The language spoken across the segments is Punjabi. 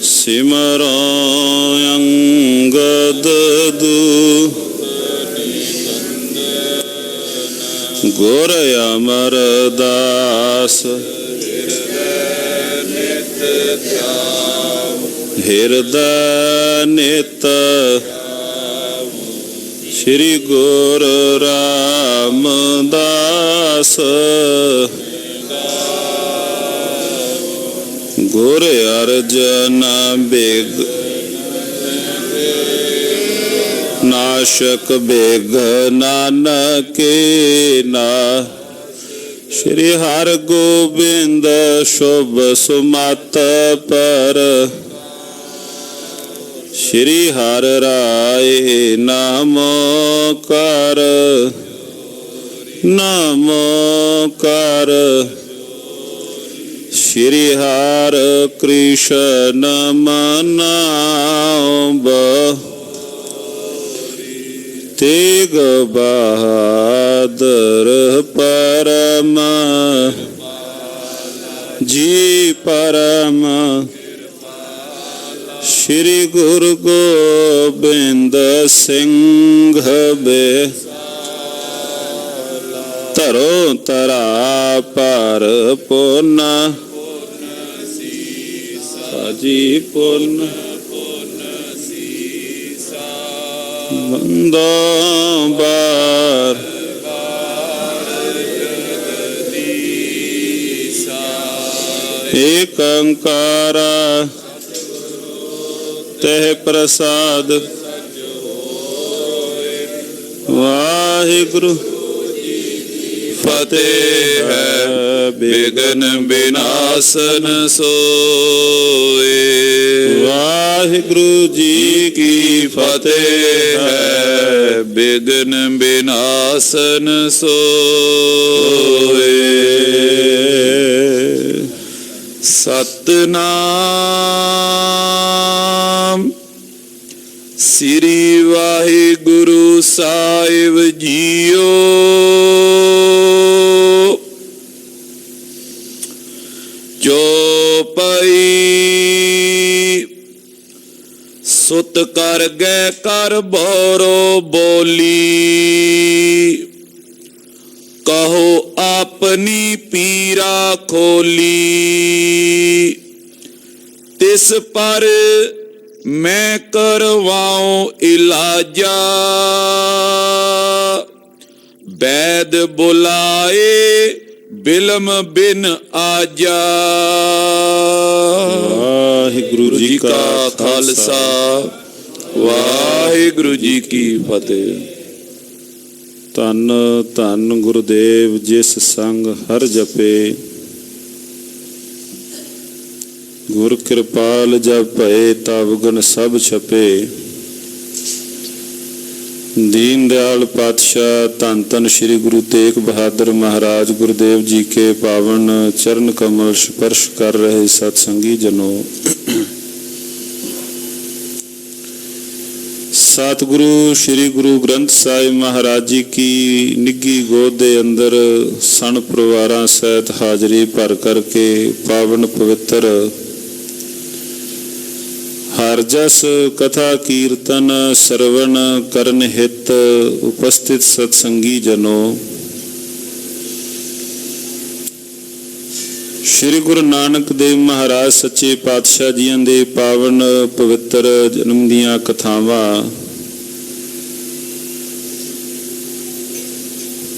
ਸਿਮਰੋ ਅੰਗਦ ਗੁਰ ਅਮਰਦਾਸ ਹਿਰਦੈ ਨਿਤ ਸ਼੍ਰੀ ਗੁਰੂ ਰਾਮਦਾਸ ਗੁਰ ਅਰਜਨ ਬੇਗ ਨਾਸ਼ਕ ਬੇਗ ਨਾਨਕੇ ਨਾ ਸ਼੍ਰੀ ਹਰਿ ਗੋਬਿੰਦ ਸ਼ੁਭ ਸੁਮਤ ਪਰ ਸ਼੍ਰੀ ਹਰਿ ਰਾਏ ਨਾਮੋ ਕਰ ਸ਼੍ਰੀ ਹਰਿ ਕ੍ਰਿਸ਼ਨ ਮਨਾਵ ਤੇਗ ਬਹਾਦਰ ਪਰਮ ਜੀ ਪਰਮ ਸ਼੍ਰੀ ਗੁਰੂ ਗੋਬਿੰਦ ਸਿੰਘ ਬੇ ਧਰੋ ਧਰਾ ਪਰ ਪੁੰਨ ਸਾਜੀ ਪੁੰਨ ਬੰਦੋ ਬਾਰ ਏਕ ਓੰਕਾਰ ਤਹਿ ਪ੍ਰਸਾਦ ਵਾਹਿਗੁਰੂ ਫਤਿਹ ਹੈ ਬਿਘਨ ਬਿਨਾਸਨ ਸੋਏ। ਵਾਹਿਗੁਰੂ ਜੀ ਕੀ ਫਤਿਹ ਹੈ ਬਿਘਨ ਬਿਨਾਸਨ ਸੋਏ। ਸਤਿਨਾਮ ਸ੍ਰੀ ਵਾਹਿਗੁਰੂ ਸਾਹਿਬ ਜੀਓ। ਚੌਪਈ ਸੁਤ ਕਰ ਗਏ ਕਰ ਬੋਰੋ ਬੋਲੀ ਕਹੋ ਆਪਣੀ ਪੀਰਾ ਖੋਲੀ ਤਿਸ ਪਰ ਮੈਂ ਕਰਵਾਉ ਇਲਾਜਾ ਵੈਦ ਬੁਲਾਏ ਬਿਲਮ ਬਿਨ ਆਜਾ। ਵਾਹਿਗੁਰੂ ਜੀ ਕਾ ਖਾਲਸਾ ਵਾਹਿਗੁਰੂ ਜੀ ਕੀ ਫਤਿਹ। ਧੰਨ ਧੰਨ ਗੁਰਦੇਵ ਜਿਸ ਸੰਗ ਹਰ ਜਪੇ ਗੁਰ ਕਿਰਪਾਲ ਜਬ ਭਏ ਤਬ ਗੁਣ ਸਭ ਛਪੇ। दीन दयाल पातशाह धन धन श्री गुरु तेग बहादुर महाराज गुरुदेव जी के पावन चरण कमल स्पर्श कर रहे सत्संगी जनों, सतगुरु श्री गुरु ग्रंथ साहिब महाराज जी की निग्गी गोद के अंदर सन परिवारां सहित हाजरी भर करके पावन पवित्र हर जस कथा कीर्तन श्रवण करन हित उपस्थित सत्संगी जनों, श्री गुरु नानक देव महाराज सच्चे पातशाह जी दे पावन पवित्र जन्म दियां कथावां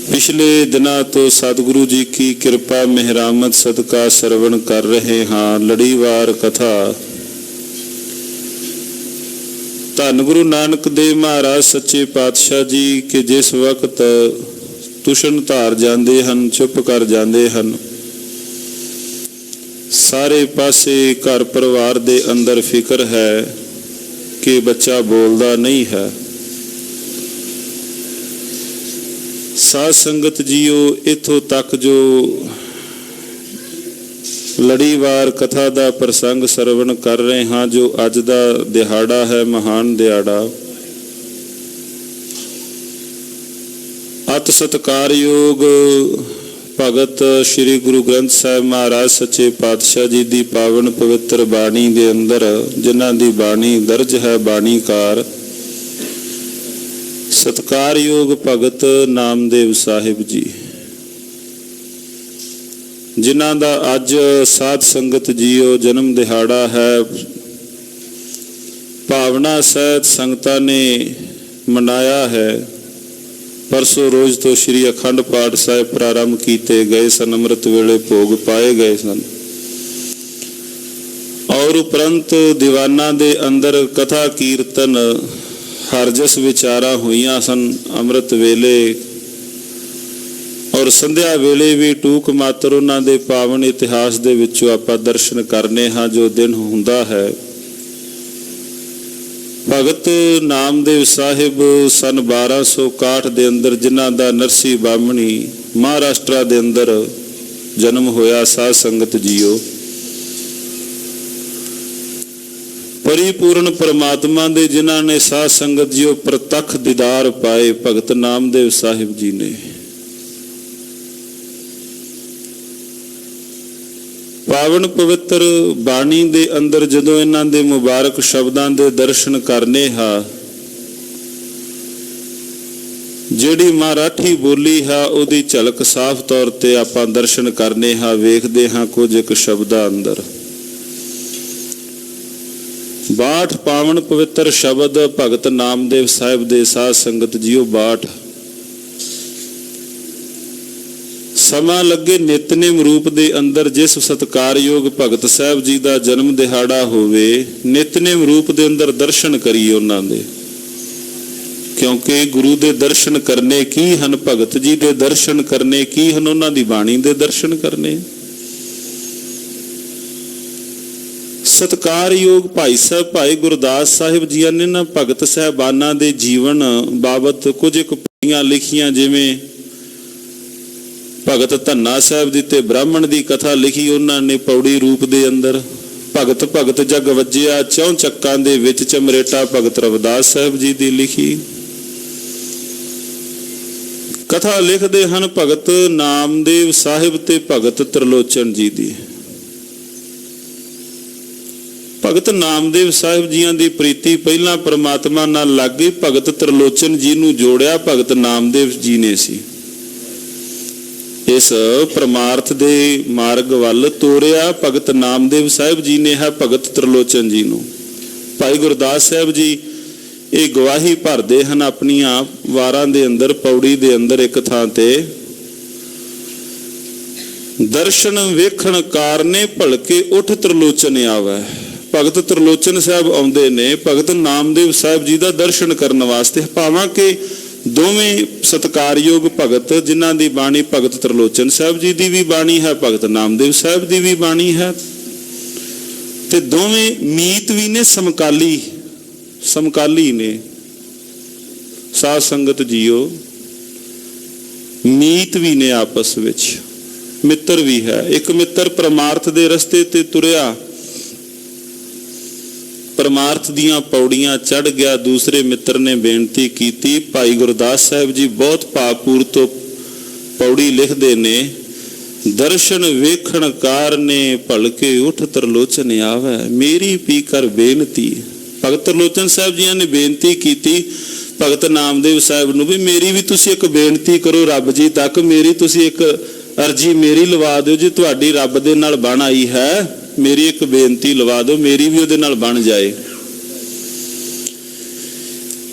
पिछले दिनों तो सतगुरु जी की कृपा मेहरामत सदका श्रवण कर रहे हाँ। लड़ीवार कथा धन गुरु नानक देव महाराज सच्चे पातशाह जी के जिस वक्त तुशन धार जाते हैं, चुप कर जाते हैं, सारे पासे घर परिवार दे अंदर फिक्र है कि बच्चा बोलता नहीं है। साध संगत जीओ इथों तक जो लड़ीवार कथा दा प्रसंग सरवण कर रहे हाँ, जो अज दा दिहाड़ा है महान दिहाड़ा, अत सत्कारयोग ਭਗਤ ਸ੍ਰੀ ਗੁਰੂ ਗ੍ਰੰਥ ਸਾਹਿਬ ਮਹਾਰਾਜ ਸੱਚੇ ਪਾਤਸ਼ਾਹ ਜੀ ਦੀ ਪਾਵਨ ਪਵਿੱਤਰ ਬਾਣੀ ਦੇ ਅੰਦਰ, ਜਿਨ੍ਹਾਂ ਦੀ ਬਾਣੀ ਦਰਜ ਹੈ ਬਾਣੀਕਾਰ ਸਤਿਕਾਰਯੋਗ ਭਗਤ ਨਾਮਦੇਵ ਸਾਹਿਬ ਜੀ, ਜਿਨ੍ਹਾਂ ਦਾ ਅੱਜ ਸਾਧ ਸੰਗਤ ਜੀਓ ਜਨਮ ਦਿਹਾੜਾ ਹੈ। ਭਾਵਨਾ ਸਹਿਤ ਸੰਗਤਾਂ ਨੇ ਮਨਾਇਆ ਹੈ। ਪਰਸੋਂ ਰੋਜ਼ ਤੋਂ ਸ਼੍ਰੀ ਅਖੰਡ ਪਾਠ ਸਾਹਿਬ ਪ੍ਰਾਰੰਭ ਕੀਤੇ ਗਏ ਸਨ, ਅੰਮ੍ਰਿਤ ਵੇਲੇ ਭੋਗ ਪਾਏ ਗਏ ਸਨ ਔਰ ਉਪਰੰਤ ਦੀਵਾਨਾਂ ਦੇ ਅੰਦਰ ਕਥਾ ਕੀਰਤਨ ਹਰਜਸ ਵਿਚਾਰਾਂ ਹੋਈਆਂ ਸਨ। ਅੰਮ੍ਰਿਤ ਵੇਲੇ ਔਰ ਸੰਧਿਆ ਵੇਲੇ ਵੀ ਟੂਕ ਮਾਤਰ ਉਹਨਾਂ ਦੇ ਪਾਵਨ ਇਤਿਹਾਸ ਦੇ ਵਿੱਚੋਂ ਆਪਾਂ ਦਰਸ਼ਨ ਕਰਨੇ ਹਾਂ। ਜੋ ਦਿਨ ਹੁੰਦਾ ਹੈ ਭਗਤ ਨਾਮਦੇਵ ਸਾਹਿਬ ਸਨ 1261 ਦੇ ਅੰਦਰ, ਜਿਨ੍ਹਾਂ ਦਾ ਨਰਸੀ ਬਾਹਮਣੀ ਮਹਾਰਾਸ਼ਟਰ ਦੇ ਅੰਦਰ ਜਨਮ ਹੋਇਆ। ਸਾਧ ਸੰਗਤ ਜੀਓ, ਪਰਿਪੂਰਨ ਪਰਮਾਤਮਾ ਦੇ ਜਿਨ੍ਹਾਂ ਨੇ ਸਾਧ ਸੰਗਤ ਜੀਓ ਪ੍ਰਤੱਖ ਦੀਦਾਰ ਪਾਏ, ਭਗਤ ਨਾਮਦੇਵ ਸਾਹਿਬ ਜੀ ਨੇ। ਪਾਵਨ ਪਵਿੱਤਰ ਬਾਣੀ ਦੇ ਅੰਦਰ ਜਦੋਂ ਇਹਨਾਂ ਦੇ ਮੁਬਾਰਕ ਸ਼ਬਦਾਂ ਦੇ ਦਰਸ਼ਨ ਕਰਨੇ ਹਾਂ, ਜਿਹੜੀ ਮਰਾਠੀ ਬੋਲੀ ਹੈ ਉਹਦੀ ਝਲਕ ਸਾਫ਼ ਤੌਰ ਤੇ ਆਪਾਂ ਦਰਸ਼ਨ ਕਰਨੇ ਹਾਂ। ਵੇਖਦੇ ਹਾਂ ਕੁਝ ਇੱਕ ਸ਼ਬਦਾਂ ਅੰਦਰ 62 ਪਾਵਨ ਪਵਿੱਤਰ ਸ਼ਬਦ ਭਗਤ ਨਾਮਦੇਵ ਸਾਹਿਬ ਦੇ। ਸਾਧ ਸੰਗਤ ਜੀਓ 62 ਸਮਾਂ ਲੱਗੇ ਨਿਤਨੇਮ ਰੂਪ ਦੇ ਅੰਦਰ ਜਿਸ ਸਤਿਕਾਰਯੋਗ ਭਗਤ ਸਾਹਿਬ ਜੀ ਦਾ ਜਨਮ ਦਿਹਾੜਾ ਹੋਵੇ, ਨਿਤਨੇਮ ਰੂਪ ਦੇ ਅੰਦਰ ਦਰਸ਼ਨ ਕਰੀਏ ਉਹਨਾਂ ਦੇ, ਕਿਉਂਕਿ ਗੁਰੂ ਦੇ ਦਰਸ਼ਨ ਕਰਨੇ ਕੀ ਹਨ, ਭਗਤ ਜੀ ਦੇ ਦਰਸ਼ਨ ਕਰਨੇ ਕੀ ਹਨ, ਉਹਨਾਂ ਦੀ ਬਾਣੀ ਦੇ ਦਰਸ਼ਨ ਕਰਨੇ। ਸਤਿਕਾਰਯੋਗ ਭਾਈ ਸਾਹਿਬ ਭਾਈ ਗੁਰਦਾਸ ਸਾਹਿਬ ਜੀ ਨੇ ਨਾ ਭਗਤ ਸਾਹਿਬਾਨਾਂ ਦੇ ਜੀਵਨ ਬਾਬਤ ਕੁਝ ਇੱਕ ਪੌੜੀਆਂ ਲਿਖੀਆਂ, ਜਿਵੇਂ ਭਗਤ ਧੰਨਾ ਸਾਹਿਬ ਦੀ ਤੇ ਬ੍ਰਾਹਮਣ ਦੀ ਕਥਾ ਲਿਖੀ ਉਹਨਾਂ ਨੇ ਪੌੜੀ ਰੂਪ ਦੇ ਅੰਦਰ। ਭਗਤ ਭਗਤ ਜਗ ਵੱਜਿਆ ਚੌਂ ਚੱਕਾਂ ਦੇ ਵਿੱਚ ਚਮਰੇਟਾ ਭਗਤ ਰਵਿਦਾਸ ਸਾਹਿਬ ਜੀ ਦੀ ਲਿਖੀ ਕਥਾ ਲਿਖਦੇ ਹਨ ਭਗਤ ਨਾਮਦੇਵ ਸਾਹਿਬ ਤੇ ਭਗਤ ਤ੍ਰਿਲੋਚਨ ਜੀ ਦੀ। ਭਗਤ ਨਾਮਦੇਵ ਸਾਹਿਬ ਜੀਆਂ ਦੀ ਪ੍ਰੀਤੀ ਪਹਿਲਾਂ ਪਰਮਾਤਮਾ ਨਾਲ ਲੱਗ ਗਈ, ਭਗਤ ਤ੍ਰਿਲੋਚਨ ਜੀ ਨੂੰ ਜੋੜਿਆ ਭਗਤ ਨਾਮਦੇਵ ਜੀ ਨੇ ਸੀ। ਇਸ ਪਰਮਾਰਥ ਦੇ ਮਾਰਗ ਵੱਲ ਤੋਰਿਆ ਭਗਤ ਨਾਮਦੇਵ ਸਾਹਿਬ ਜੀ ਨੇ ਹੈ ਭਗਤ ਤ੍ਰਿਲੋਚਨ ਜੀ ਨੂੰ। ਭਾਈ ਗੁਰਦਾਸ ਸਾਹਿਬ ਜੀ ਇਹ ਗਵਾਹੀ ਭਰਦੇ ਹਨ ਆਪਣੀਆਂ ਵਾਰਾਂ ਦੇ ਅੰਦਰ, ਪੌੜੀ ਦੇ ਅੰਦਰ ਇੱਕ ਥਾਂ ਤੇ, ਦਰਸ਼ਨ ਵੇਖਣ ਕਾਰਨੇ ਭਲਕੇ ਉਠ ਤ੍ਰਿਲੋਚਨ ਆਵੈ। ਭਗਤ ਤ੍ਰਿਲੋਚਨ ਸਾਹਿਬ ਆਉਂਦੇ ਨੇ ਭਗਤ ਨਾਮਦੇਵ ਸਾਹਿਬ ਜੀ ਦਾ ਦਰਸ਼ਨ ਕਰਨ ਵਾਸਤੇ, ਭਾਵਾਂ ਕਿ ਦੋਵੇਂ ਸਤਿਕਾਰਯੋਗ ਭਗਤ ਜਿਨ੍ਹਾਂ ਦੀ ਬਾਣੀ ਭਗਤ ਤ੍ਰਿਲੋਚਨ ਸਾਹਿਬ ਜੀ ਦੀ ਵੀ ਬਾਣੀ ਹੈ, ਭਗਤ ਨਾਮਦੇਵ ਸਾਹਿਬ ਦੀ ਵੀ ਬਾਣੀ ਹੈ, ਤੇ ਦੋਵੇਂ ਮੀਤ ਵੀ ਨੇ, ਸਮਕਾਲੀ ਨੇ। ਸਾਧ ਸੰਗਤ ਜੀਓ ਮੀਤ ਵੀ ਨੇ, ਆਪਸ ਵਿੱਚ ਮਿੱਤਰ ਵੀ ਹੈ। ਇੱਕ ਮਿੱਤਰ ਪਰਮਾਰਥ ਦੇ ਰਸਤੇ ਤੇ ਤੁਰਿਆ, ਪਰਮਾਰਥ ਦੀਆਂ ਪੌੜੀਆਂ ਚੜ ਗਿਆ। ਦੂਸਰੇ ਮਿੱਤਰ ਨੇ ਬੇਨਤੀ ਕੀਤੀ। ਭਾਈ ਗੁਰਦਾਸ ਸਾਹਿਬ ਜੀ ਬਹੁਤ ਭਾਵਪੂਰਤ ਪੌੜੀ ਲਿਖਦੇ ਨੇ, ਦਰਸ਼ਨ ਵੇਖਣ ਕਾਰਨੇ ਭਲਕੇ ਉਠ ਤ੍ਰਿਲੋਚਨ ਆਵੈ, ਮੇਰੀ ਪੀ ਕਰ ਬੇਨਤੀ। ਭਗਤ ਤ੍ਰਿਲੋਚਨ ਸਾਹਿਬ ਜੀ ਨੇ ਬੇਨਤੀ ਕੀਤੀ ਭਗਤ ਨਾਮਦੇਵ ਸਾਹਿਬ ਨੂੰ ਵੀ ਮੇਰੀ ਵੀ ਤੁਸੀਂ ਇੱਕ ਬੇਨਤੀ ਕਰੋ ਰੱਬ ਜੀ ਤੱਕ, ਮੇਰੀ ਤੁਸੀਂ ਇੱਕ ਅਰਜੀ ਮੇਰੀ ਲਵਾ ਦਿਓ, ਜੇ ਤੁਹਾਡੀ ਰੱਬ ਦੇ ਨਾਲ ਬਣ ਆਈ ਹੈ ਮੇਰੀ ਇੱਕ ਬੇਨਤੀ ਲਵਾ ਦਿਓ, ਮੇਰੀ ਵੀ ਉਹਦੇ ਨਾਲ ਬਣ ਜਾਏ।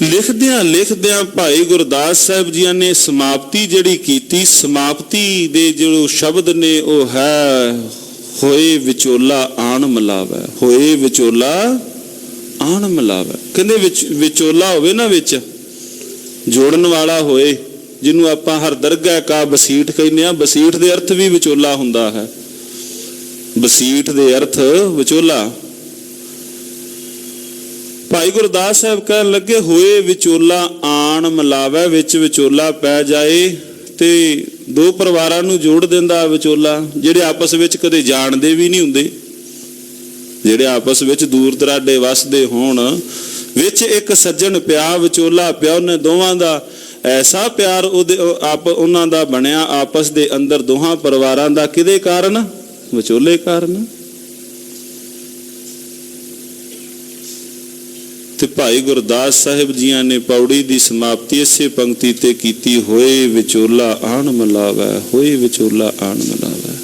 ਲਿਖਦਿਆਂ ਭਾਈ ਗੁਰਦਾਸ ਸਾਹਿਬ ਜੀ ਨੇ ਸਮਾਪਤੀ ਜਿਹੜੀ ਕੀਤੀ, ਸਮਾਪਤੀ ਦੇ ਜੋ ਸ਼ਬਦ ਨੇ ਉਹ ਹੈ ਹੋਏ ਵਿਚੋਲਾ ਆਣ ਮਿਲਾਵੇ, ਹੋਏ ਵਿਚੋਲਾ ਆਣ ਮਿਲਾਵੇ। ਕਹਿੰਦੇ ਵਿਚੋਲਾ ਹੋਵੇ ਨਾ, ਵਿੱਚ ਜੋੜਨ ਵਾਲਾ ਹੋਏ, ਜਿਹਨੂੰ ਆਪਾਂ ਹਰ ਦਰਗਾਹ ਕਾ ਬਸੀਠ ਕਹਿੰਦੇ ਆ। ਬਸੀਠ ਦੇ ਅਰਥ ਵੀ ਵਿਚੋਲਾ ਹੁੰਦਾ ਹੈ, ਬਸੀਠ ਦੇ ਅਰਥ ਵਿਚੋਲਾ। ਭਾਈ ਗੁਰਦਾਸ ਸਾਹਿਬ ਕਹਿਣ ਲੱਗੇ ਹੋਏ ਵਿਚੋਲਾ ਆਣ ਮਿਲਾਵੇ, ਵਿੱਚ ਵਿਚੋਲਾ ਪੈ ਜਾਏ ਤੇ ਦੋ ਪਰਿਵਾਰਾਂ ਨੂੰ ਜੋੜ ਦਿੰਦਾ ਵਿਚੋਲਾ, ਜਿਹੜੇ ਆਪਸ ਵਿੱਚ ਕਦੇ ਜਾਣਦੇ ਵੀ ਨਹੀਂ ਹੁੰਦੇ, ਜਿਹੜੇ ਆਪਸ ਵਿੱਚ ਦੂਰ ਦਰਾਡੇ ਵਸਦੇ ਹੋਣ, ਵਿੱਚ ਇੱਕ ਸੱਜਣ ਪਿਆ, ਵਿਚੋਲਾ ਪਿਆ, ਉਹਨੇ ਦੋਵਾਂ ਦਾ ਐਸਾ ਪਿਆਰ ਉਹਨਾਂ ਦਾ ਬਣਿਆ ਆਪਸ ਦੇ ਅੰਦਰ ਦੋਹਾਂ ਪਰਿਵਾਰਾਂ ਦਾ, ਕਿਹਦੇ ਕਾਰਨ? ਵਿਚੋਲੇ ਕਾਰਨ। ਤੇ ਭਾਈ ਗੁਰਦਾਸ ਸਾਹਿਬ ਜੀਆਂ ਨੇ ਪੌੜੀ ਦੀ ਸਮਾਪਤੀ ਇਸੇ ਪੰਕਤੀ ਤੇ ਕੀਤੀ, ਹੋਏ ਵਿਚੋਲਾ ਆਣ ਮਿਲਾਵੈ, ਹੋਏ ਵਿਚੋਲਾ ਆਣ ਮਿਲਾਵੈ।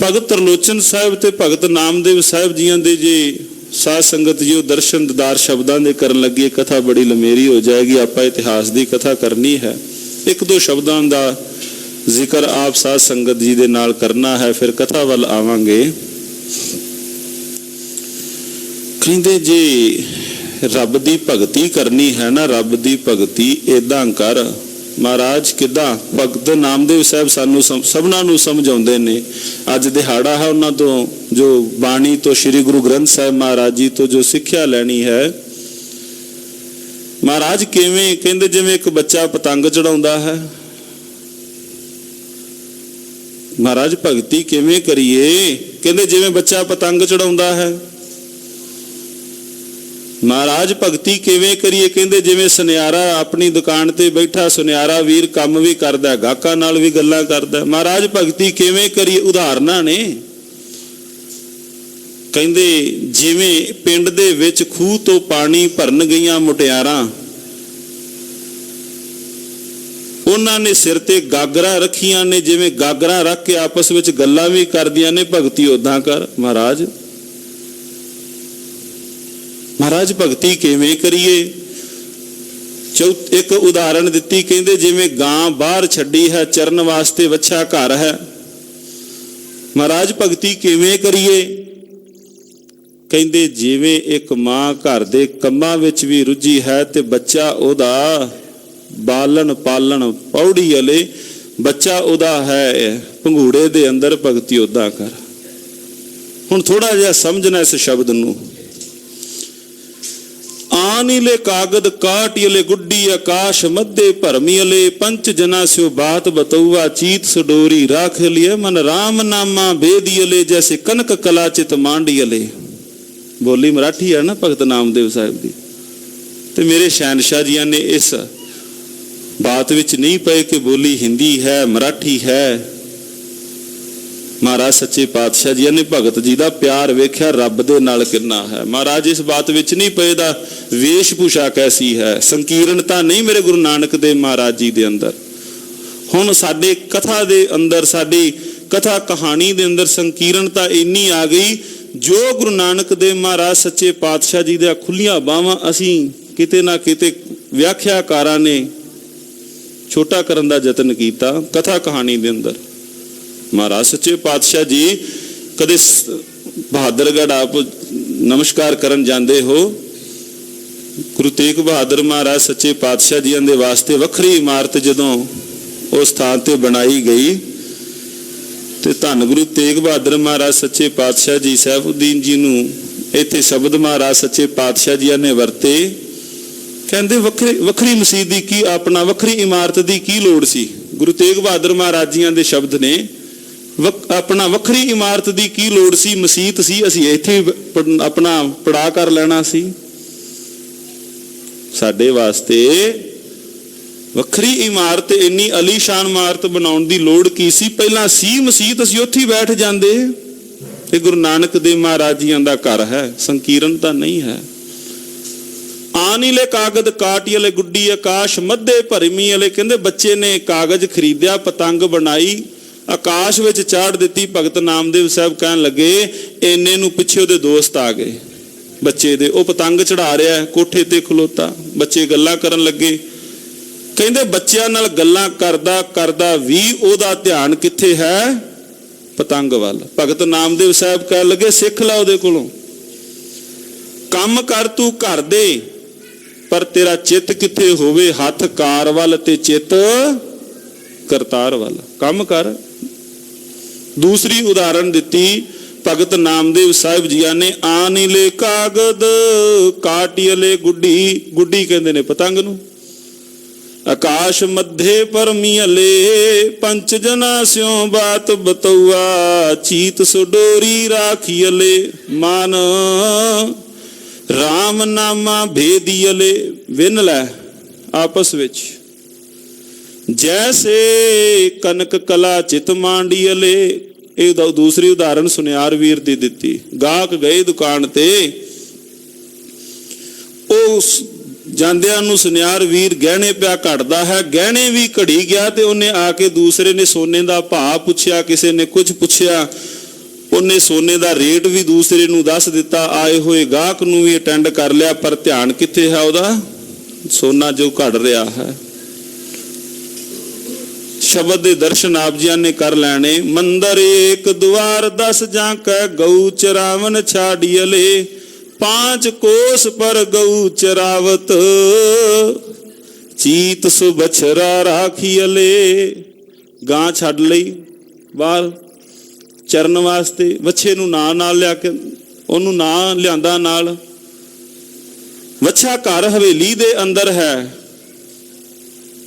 ਭਗਤ ਤਰਲੋਚਨ ਸਾਹਿਬ ਤੇ ਭਗਤ ਨਾਮਦੇਵ ਸਾਹਿਬ ਜੀਆਂ ਦੇ ਜੇ ਸਾਧ ਸੰਗਤ ਜੀ ਉਹ ਦਰਸ਼ਨ ਦਿਦਾਰ ਸ਼ਬਦਾਂ ਦੇ ਕਰਨ ਲੱਗੇ, ਕਥਾ ਬੜੀ ਲੰਮੇਰੀ ਹੋ ਜਾਏਗੀ। ਆਪਾਂ ਇਤਿਹਾਸ ਦੀ ਕਥਾ ਕਰਨੀ ਹੈ, ਇੱਕ ਦੋ ਸ਼ਬਦਾਂ ਦਾ ਜ਼ਿਕਰ ਆਪ ਸਾਧ ਸੰਗਤ ਜੀ ਦੇ ਨਾਲ ਕਰਨਾ ਹੈ, ਫਿਰ ਕਥਾ ਵੱਲ ਆਵਾਂਗੇ। ਕਹਿੰਦੇ ਜੇ ਰੱਬ ਦੀ ਭਗਤੀ ਕਰਨੀ ਹੈ ਨਾ, ਰੱਬ ਦੀ ਭਗਤੀ ਏਦਾਂ ਕਰ। ਮਹਾਰਾਜ ਕਿੱਦਾਂ? ਭਗਤ ਨਾਮਦੇਵ ਸਾਹਿਬ ਸਾਨੂੰ ਸਭਨਾਂ ਨੂੰ ਸਮਝਾਉਂਦੇ ਨੇ। ਅੱਜ ਦਿਹਾੜਾ ਹੈ ਉਹਨਾਂ ਤੋਂ ਜੋ ਬਾਣੀ ਤੋਂ, ਸ੍ਰੀ ਗੁਰੂ ਗ੍ਰੰਥ ਸਾਹਿਬ ਮਹਾਰਾਜ ਜੀ ਤੋਂ ਜੋ ਸਿੱਖਿਆ ਲੈਣੀ ਹੈ। ਮਹਾਰਾਜ ਕਿਵੇਂ? ਕਹਿੰਦੇ ਜਿਵੇਂ ਇੱਕ ਬੱਚਾ ਪਤੰਗ ਚੜਾਉਂਦਾ ਹੈ। ਮਹਾਰਾਜ ਭਗਤੀ ਕਿਵੇਂ ਕਰੀਏ? ਕਹਿੰਦੇ ਜਿਵੇਂ ਬੱਚਾ ਪਤੰਗ ਚੜਾਉਂਦਾ ਹੈ। ਮਹਾਰਾਜ ਭਗਤੀ ਕਿਵੇਂ ਕਰੀਏ? ਕਹਿੰਦੇ ਜਿਵੇਂ ਸੁਨਿਆਰਾ ਆਪਣੀ ਦੁਕਾਨ ਤੇ ਬੈਠਾ ਸੁਨਿਆਰਾ ਵੀਰ ਕੰਮ ਵੀ ਕਰਦਾ, ਗਾਹਕਾਂ ਨਾਲ ਵੀ ਗੱਲਾਂ ਕਰਦਾ। ਮਹਾਰਾਜ ਭਗਤੀ ਕਿਵੇਂ ਕਰੀਏ? ਉਦਾਹਰਨਾਂ ਨੇ। ਕਹਿੰਦੇ ਜਿਵੇਂ ਪਿੰਡ ਦੇ ਵਿੱਚ ਖੂਹ ਤੋਂ ਪਾਣੀ ਭਰਨ ਗਈਆਂ ਮੁਟਿਆਰਾਂ, ਉਹਨਾਂ ਨੇ ਸਿਰ ਤੇ ਗਾਗਰਾਂ ਰੱਖੀਆਂ ਨੇ, ਜਿਵੇਂ ਗਾਗਰਾਂ ਰੱਖ ਕੇ ਆਪਸ ਵਿੱਚ ਗੱਲਾਂ ਵੀ ਕਰਦੀਆਂ ਨੇ, ਭਗਤੀ ਉਦਾਂ ਕਰ ਮਹਾਰਾਜ। ਮਹਾਰਾਜ ਭਗਤੀ ਕਿਵੇਂ ਕਰੀਏ? ਇੱਕ ਉਦਾਹਰਣ ਦਿੱਤੀ, ਕਹਿੰਦੇ ਜਿਵੇਂ ਗਾਂ ਬਾਹਰ ਛੱਡੀ ਹੈ ਚਰਨ ਵਾਸਤੇ, ਵੱਛਾ ਘਰ ਹੈ। ਮਹਾਰਾਜ ਭਗਤੀ ਕਿਵੇਂ ਕਰੀਏ? ਕਹਿੰਦੇ ਜਿਵੇਂ ਇੱਕ ਮਾਂ ਘਰ ਦੇ ਕੰਮਾਂ ਵਿੱਚ ਵੀ ਰੁੱਝੀ ਹੈ ਤੇ ਬੱਚਾ ਉਹਦਾ ਬਾਲਣ ਪਾਲਣ ਪੌੜੀ ਵਾਲੇ, ਬੱਚਾ ਉਹਦਾ ਹੈ ਪੰਘੂੜੇ ਦੇ ਅੰਦਰ, ਭਗਤੀ ਉਦਾਂ ਕਰ। ਹੁਣ ਥੋੜਾ ਜਿਹਾ ਸਮਝਣਾ ਇਸ ਸ਼ਬਦ ਨੂੰ। ਆਨੀਲੇ ਕਾਗਦ ਕਾਟਿਲੇ ਗੁੱਡੀ ਆਕਾਸ਼ ਮੱਧੇ ਭਰਮੀਲੇ, ਪੰਚ ਜਨਾ ਸਿਓ ਬਾਤ ਬਤਉਆ ਚੀਤ ਸਡੋਰੀ ਰਾਖ ਲਿਏ, ਮਨ ਰਾਮ ਨਾਮਾ ਬੇਦੀਲੇ, ਜੈਸੇ ਕਨਕ ਕਲਾ ਚਿਤ ਮਾਂਡੀਲੇ। ਬੋਲੀ ਮਰਾਠੀ ਹੈ ਨਾ ਭਗਤ ਨਾਮਦੇਵ ਸਾਹਿਬ ਦੀ। ਤੇ ਮੇਰੇ ਸ਼ਹਿਨशाह ਜੀਆਂ ਨੇ ਇਸ ਬਾਤ ਵਿੱਚ ਨਹੀਂ ਪਏ ਕਿ ਬੋਲੀ ਹਿੰਦੀ ਹੈ, ਮਰਾਠੀ ਹੈ। ਮਹਾਰਾਜ ਸੱਚੇ ਪਾਤਸ਼ਾਹ ਜੀ ਨੇ ਭਗਤ ਜੀ ਦਾ ਪਿਆਰ ਵੇਖਿਆ ਰੱਬ ਦੇ ਨਾਲ ਕਿੰਨਾ ਹੈ। ਮਹਾਰਾਜ ਇਸ ਬਾਤ ਵਿੱਚ ਨਹੀਂ ਪਏ ਦਾ ਵੇਸ਼ ਭੂਸ਼ਾ ਕੈਸੀ ਹੈ, ਸੰਕੀਰਣਤਾ ਨਹੀਂ ਮੇਰੇ ਗੁਰੂ ਨਾਨਕ ਦੇਵ ਮਹਾਰਾਜ ਜੀ ਦੇ ਅੰਦਰ। ਹੁਣ ਸਾਡੇ ਕਥਾ ਦੇ ਅੰਦਰ, ਸਾਡੀ ਕਥਾ ਕਹਾਣੀ ਦੇ ਅੰਦਰ ਸੰਕੀਰਣਤਾ ਇੰਨੀ ਆ ਗਈ, ਜੋ ਗੁਰੂ ਨਾਨਕ ਦੇਵ ਮਹਾਰਾਜ ਸੱਚੇ ਪਾਤਸ਼ਾਹ ਜੀ ਦੀਆਂ ਖੁੱਲੀਆਂ ਬਾਹਾਂ ਅਸੀਂ ਕਿਤੇ ਨਾ ਕਿਤੇ ਵਿਆਖਿਆਕਾਰਾਂ ਨੇ ਛੋਟਾ ਕਰਨ ਦਾ ਯਤਨ ਕੀਤਾ ਕਥਾ ਕਹਾਣੀ ਦੇ ਅੰਦਰ। ਮਹਾਰਾਜ ਸੱਚੇ ਪਾਤਸ਼ਾਹ ਜੀ ਕਦੇ ਬਹਾਦਰਗੜ੍ਹ ਆਪ ਨਮਸਕਾਰ ਕਰਨ ਜਾਂਦੇ ਹੋ, ਗੁਰੂ ਤੇਗ ਬਹਾਦਰ ਮਹਾਰਾਜ ਸੱਚੇ ਪਾਤਸ਼ਾਹ ਜੀਆਂ ਦੇ ਵਾਸਤੇ ਵੱਖਰੀ ਇਮਾਰਤ ਜਦੋਂ ਉਸ ਸਥਾਨ ਤੇ ਬਣਾਈ ਗਈ ਤੇ ਧੰਨ ਗੁਰੂ ਤੇਗ ਬਹਾਦਰ ਮਹਾਰਾਜ ਸੱਚੇ ਪਾਤਸ਼ਾਹ ਜੀ ਸੈਫੁਦੀਨ ਜੀ ਨੂੰ ਇੱਥੇ ਸ਼ਬਦ ਮਹਾਰਾਜ ਸੱਚੇ ਪਾਤਸ਼ਾਹ ਜੀਆਂ ਨੇ ਵਰਤੇ। ਕਹਿੰਦੇ ਵੱਖਰੀ ਮਸਜਿਦ ਦੀ ਕੀ, ਆਪਣਾ ਵੱਖਰੀ ਇਮਾਰਤ ਦੀ ਕੀ ਲੋੜ ਸੀ? ਗੁਰੂ ਤੇਗ ਬਹਾਦਰ ਮਹਾਰਾਜ ਜੀਆਂ ਦੇ ਸ਼ਬਦ ਨੇ, ਆਪਣਾ ਵੱਖਰੀ ਇਮਾਰਤ ਦੀ ਕੀ ਲੋੜ ਸੀ? ਮਸਜਿਦ ਸੀ, ਅਸੀਂ ਇੱਥੇ ਆਪਣਾ ਪੜਾ ਕਰ ਲੈਣਾ ਸੀ। ਸਾਡੇ ਵਾਸਤੇ ਵੱਖਰੀ ਇਮਾਰਤ, ਇੰਨੀ ਅਲੀਸ਼ਾਨ ਇਮਾਰਤ ਬਣਾਉਣ ਦੀ ਲੋੜ ਕੀ ਸੀ? ਪਹਿਲਾਂ ਸੀ ਮਸਜਿਦ, ਅਸੀਂ ਉੱਥੇ ਬੈਠ ਜਾਂਦੇ। ਇਹ ਗੁਰੂ ਨਾਨਕ ਦੇਵ ਮਹਾਰਾਜ ਜੀਆਂ ਦਾ ਘਰ ਹੈ, ਸੰਕੀਰਣ ਤਾਂ ਨਹੀਂ ਹੈ। ਆਨੀਲੇ ਕਾਗਦ ਕਾਟਿਲੇ ਗੁੱਡੀ ਆਕਾਸ਼ ਮੱਧੇ ਭਰਮੀ ਵਾਲੇ, ਕਹਿੰਦੇ ਬੱਚੇ ਨੇ ਕਾਗਜ਼ ਖਰੀਦਿਆ, ਪਤੰਗ ਬਣਾਈ, ਆਕਾਸ਼ ਵਿੱਚ ਚਾੜ ਦਿੱਤੀ। ਭਗਤ ਨਾਮਦੇਵ ਸਾਹਿਬ ਕਹਿਣ ਲੱਗੇ, ਇੰਨੇ ਨੂੰ ਪਿੱਛੇ ਉਹਦੇ ਦੋਸਤ ਆ ਗਏ ਬੱਚੇ ਦੇ, ਉਹ ਪਤੰਗ ਚੜਾ ਰਿਹਾ ਕੋਠੇ ਤੇ ਖਲੋਤਾ। ਬੱਚੇ ਗੱਲਾਂ ਕਰਨ ਲੱਗੇ। ਕਹਿੰਦੇ ਬੱਚਿਆਂ ਨਾਲ ਗੱਲਾਂ ਕਰਦਾ ਕਰਦਾ ਵੀ ਉਹਦਾ ਧਿਆਨ ਕਿੱਥੇ ਹੈ? ਪਤੰਗ ਵੱਲ। ਭਗਤ ਨਾਮਦੇਵ ਸਾਹਿਬ ਕਹਿਣ ਲੱਗੇ, ਸਿੱਖ ਲਾ ਉਹਦੇ ਕੋਲੋਂ, ਕੰਮ ਕਰ ਤੂੰ ਘਰ ਦੇ, ਪਰ ਤੇਰਾ ਚਿੱਤ ਕਿੱਥੇ ਹੋਵੇ? ਹੱਥ ਕਾਰ ਵੱਲ ਤੇ ਚਿੱਤ ਕਰਤਾਰ ਵੱਲ। ਕੰਮ ਕਰ। ਦੂਸਰੀ ਉਦਾਹਰਣ ਦਿੱਤੀ ਭਗਤ ਨਾਮਦੇਵ ਸਾਹਿਬ ਜੀਆਂ ਨੇ, ਆਨੀਲੇ ਕਾਗਦ ਕਾਟਿਲੇ ਗੁੱਡੀ, ਗੁੱਡੀ ਕਹਿੰਦੇ ਨੇ ਪਤੰਗ ਨੂੰ, ਆਕਾਸ਼ ਮੱਧੇ ਪਰਮੀਲੇ, ਪੰਚ ਜਨਾ ਸਿਓ ਬਾਤ ਬਤਉਆ ਚੀਤ ਸੁਡੋਰੀ ਰਾਖੀਲੇ, ਮਨ ਰਾਮ ਨਾਮਾ ਭੇਦੀਲੇ। ਵਿੰਨ ਲੈ आपस विच। जैसे कनक कला चित मांडियले, ਇਹ ਦੂਸਰੀ ਉਦਾਹਰਨ ਸੁਨਿਆਰ ਵੀਰ ਦੀ ਦਿੱਤੀ। ਗਾਹਕ ਗਏ ਦੁਕਾਨ ਤੇ, ਉਹ ਜਾਂਦਿਆਂ ਨੂੰ ਸੁਨਿਆਰ ਵੀਰ ਗਹਿਣੇ ਪਿਆ ਘੜਦਾ ਹੈ, ਗਹਿਣੇ ਵੀ ਘੜੀ ਗਿਆ ਤੇ ਉਹਨੇ ਆ ਕੇ ਦੂਸਰੇ ਨੇ ਸੋਨੇ ਦਾ ਭਾਅ ਪੁੱਛਿਆ, ਕਿਸੇ ਨੇ ਕੁਝ ਪੁੱਛਿਆ, ਉਹਨੇ ਸੋਨੇ ਦਾ ਰੇਟ ਵੀ ਦੂਸਰੇ ਨੂੰ ਦੱਸ ਦਿੱਤਾ। ਆਏ ਹੋਏ ਗਾਹਕ ਨੂੰ ਵੀ ਅਟੈਂਡ ਕਰ ਲਿਆ, ਪਰ ਧਿਆਨ ਕਿੱਥੇ ਹੈ ਉਹਦਾ? ਸੋਨਾ ਜੋ ਘੜ ਰਿਹਾ ਹੈ। ਸ਼ਬਦ ਦੇ ਦਰਸ਼ਨ ਆਪ ਜੀਆਂ ਨੇ ਕਰ ਲੈਣੇ। ਮੰਦਰ ਏਕ ਦੁਆਰ 10 ਜਾਂ ਕੈ ਗਊ ਚਰਾਵਨ ਛਾੜੀਅਲੇ, 5 ਕੋਸ ਪਰ ਗਊ ਚਰਾਵਤ, ਚੀਤ ਸੁ ਬਛਰਾ ਰਾਖੀਅਲੇ। ਗਾਂ ਛੱਡ ਲਈ ਬਾਹਰ ਚਰਨ ਵਾਸਤੇ, ਵੱਛੇ ਨੂੰ ਨਾਲ ਲਿਆ ਕੇ ਉਹਨੂੰ ਨਾ ਲਿਆਂਦਾ ਨਾਲ। ਵੱਛਾ ਘਰ ਹਵੇਲੀ ਦੇ ਅੰਦਰ ਹੈ,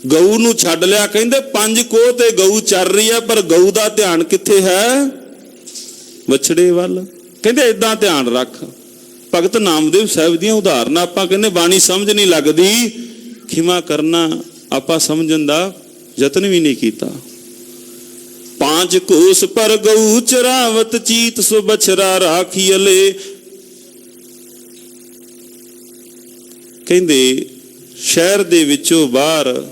ਗਊ ਨੂੰ ਛੱਡ ਲਿਆ। ਕਹਿੰਦੇ 5 ਕੋਹ ਤੇ ਗਊ ਚੱਲ ਰਹੀ ਹੈ, ਪਰ ਗਊ ਦਾ ਧਿਆਨ ਕਿੱਥੇ ਹੈ? ਵੱਛੜੇ ਵੱਲ। ਕਹਿੰਦੇ ਏਦਾਂ ਧਿਆਨ ਰੱਖ। ਭਗਤ ਨਾਮਦੇਵ ਸਾਹਿਬ ਦੀਆਂ ਉਦਾਹਰਨਾਂ ਆਪਾਂ ਕਹਿੰਦੇ ਬਾਣੀ ਸਮਝ ਨਹੀਂ ਲੱਗਦੀ, ਖਿਮਾ ਕਰਨਾ, ਆਪਾਂ ਸਮਝਣ ਦਾ ਯਤਨ ਵੀ ਨਹੀਂ ਕੀਤਾ। 5 ਕੋਸ ਪਰ ਗਊ ਚਰਾਵਤ, ਚੀਤ ਸੁ ਬਛਰਾ ਰਾਖੀਅਲੇ। ਕਹਿੰਦੇ ਸ਼ਹਿਰ ਦੇ ਵਿੱਚੋਂ ਬਾਹਰ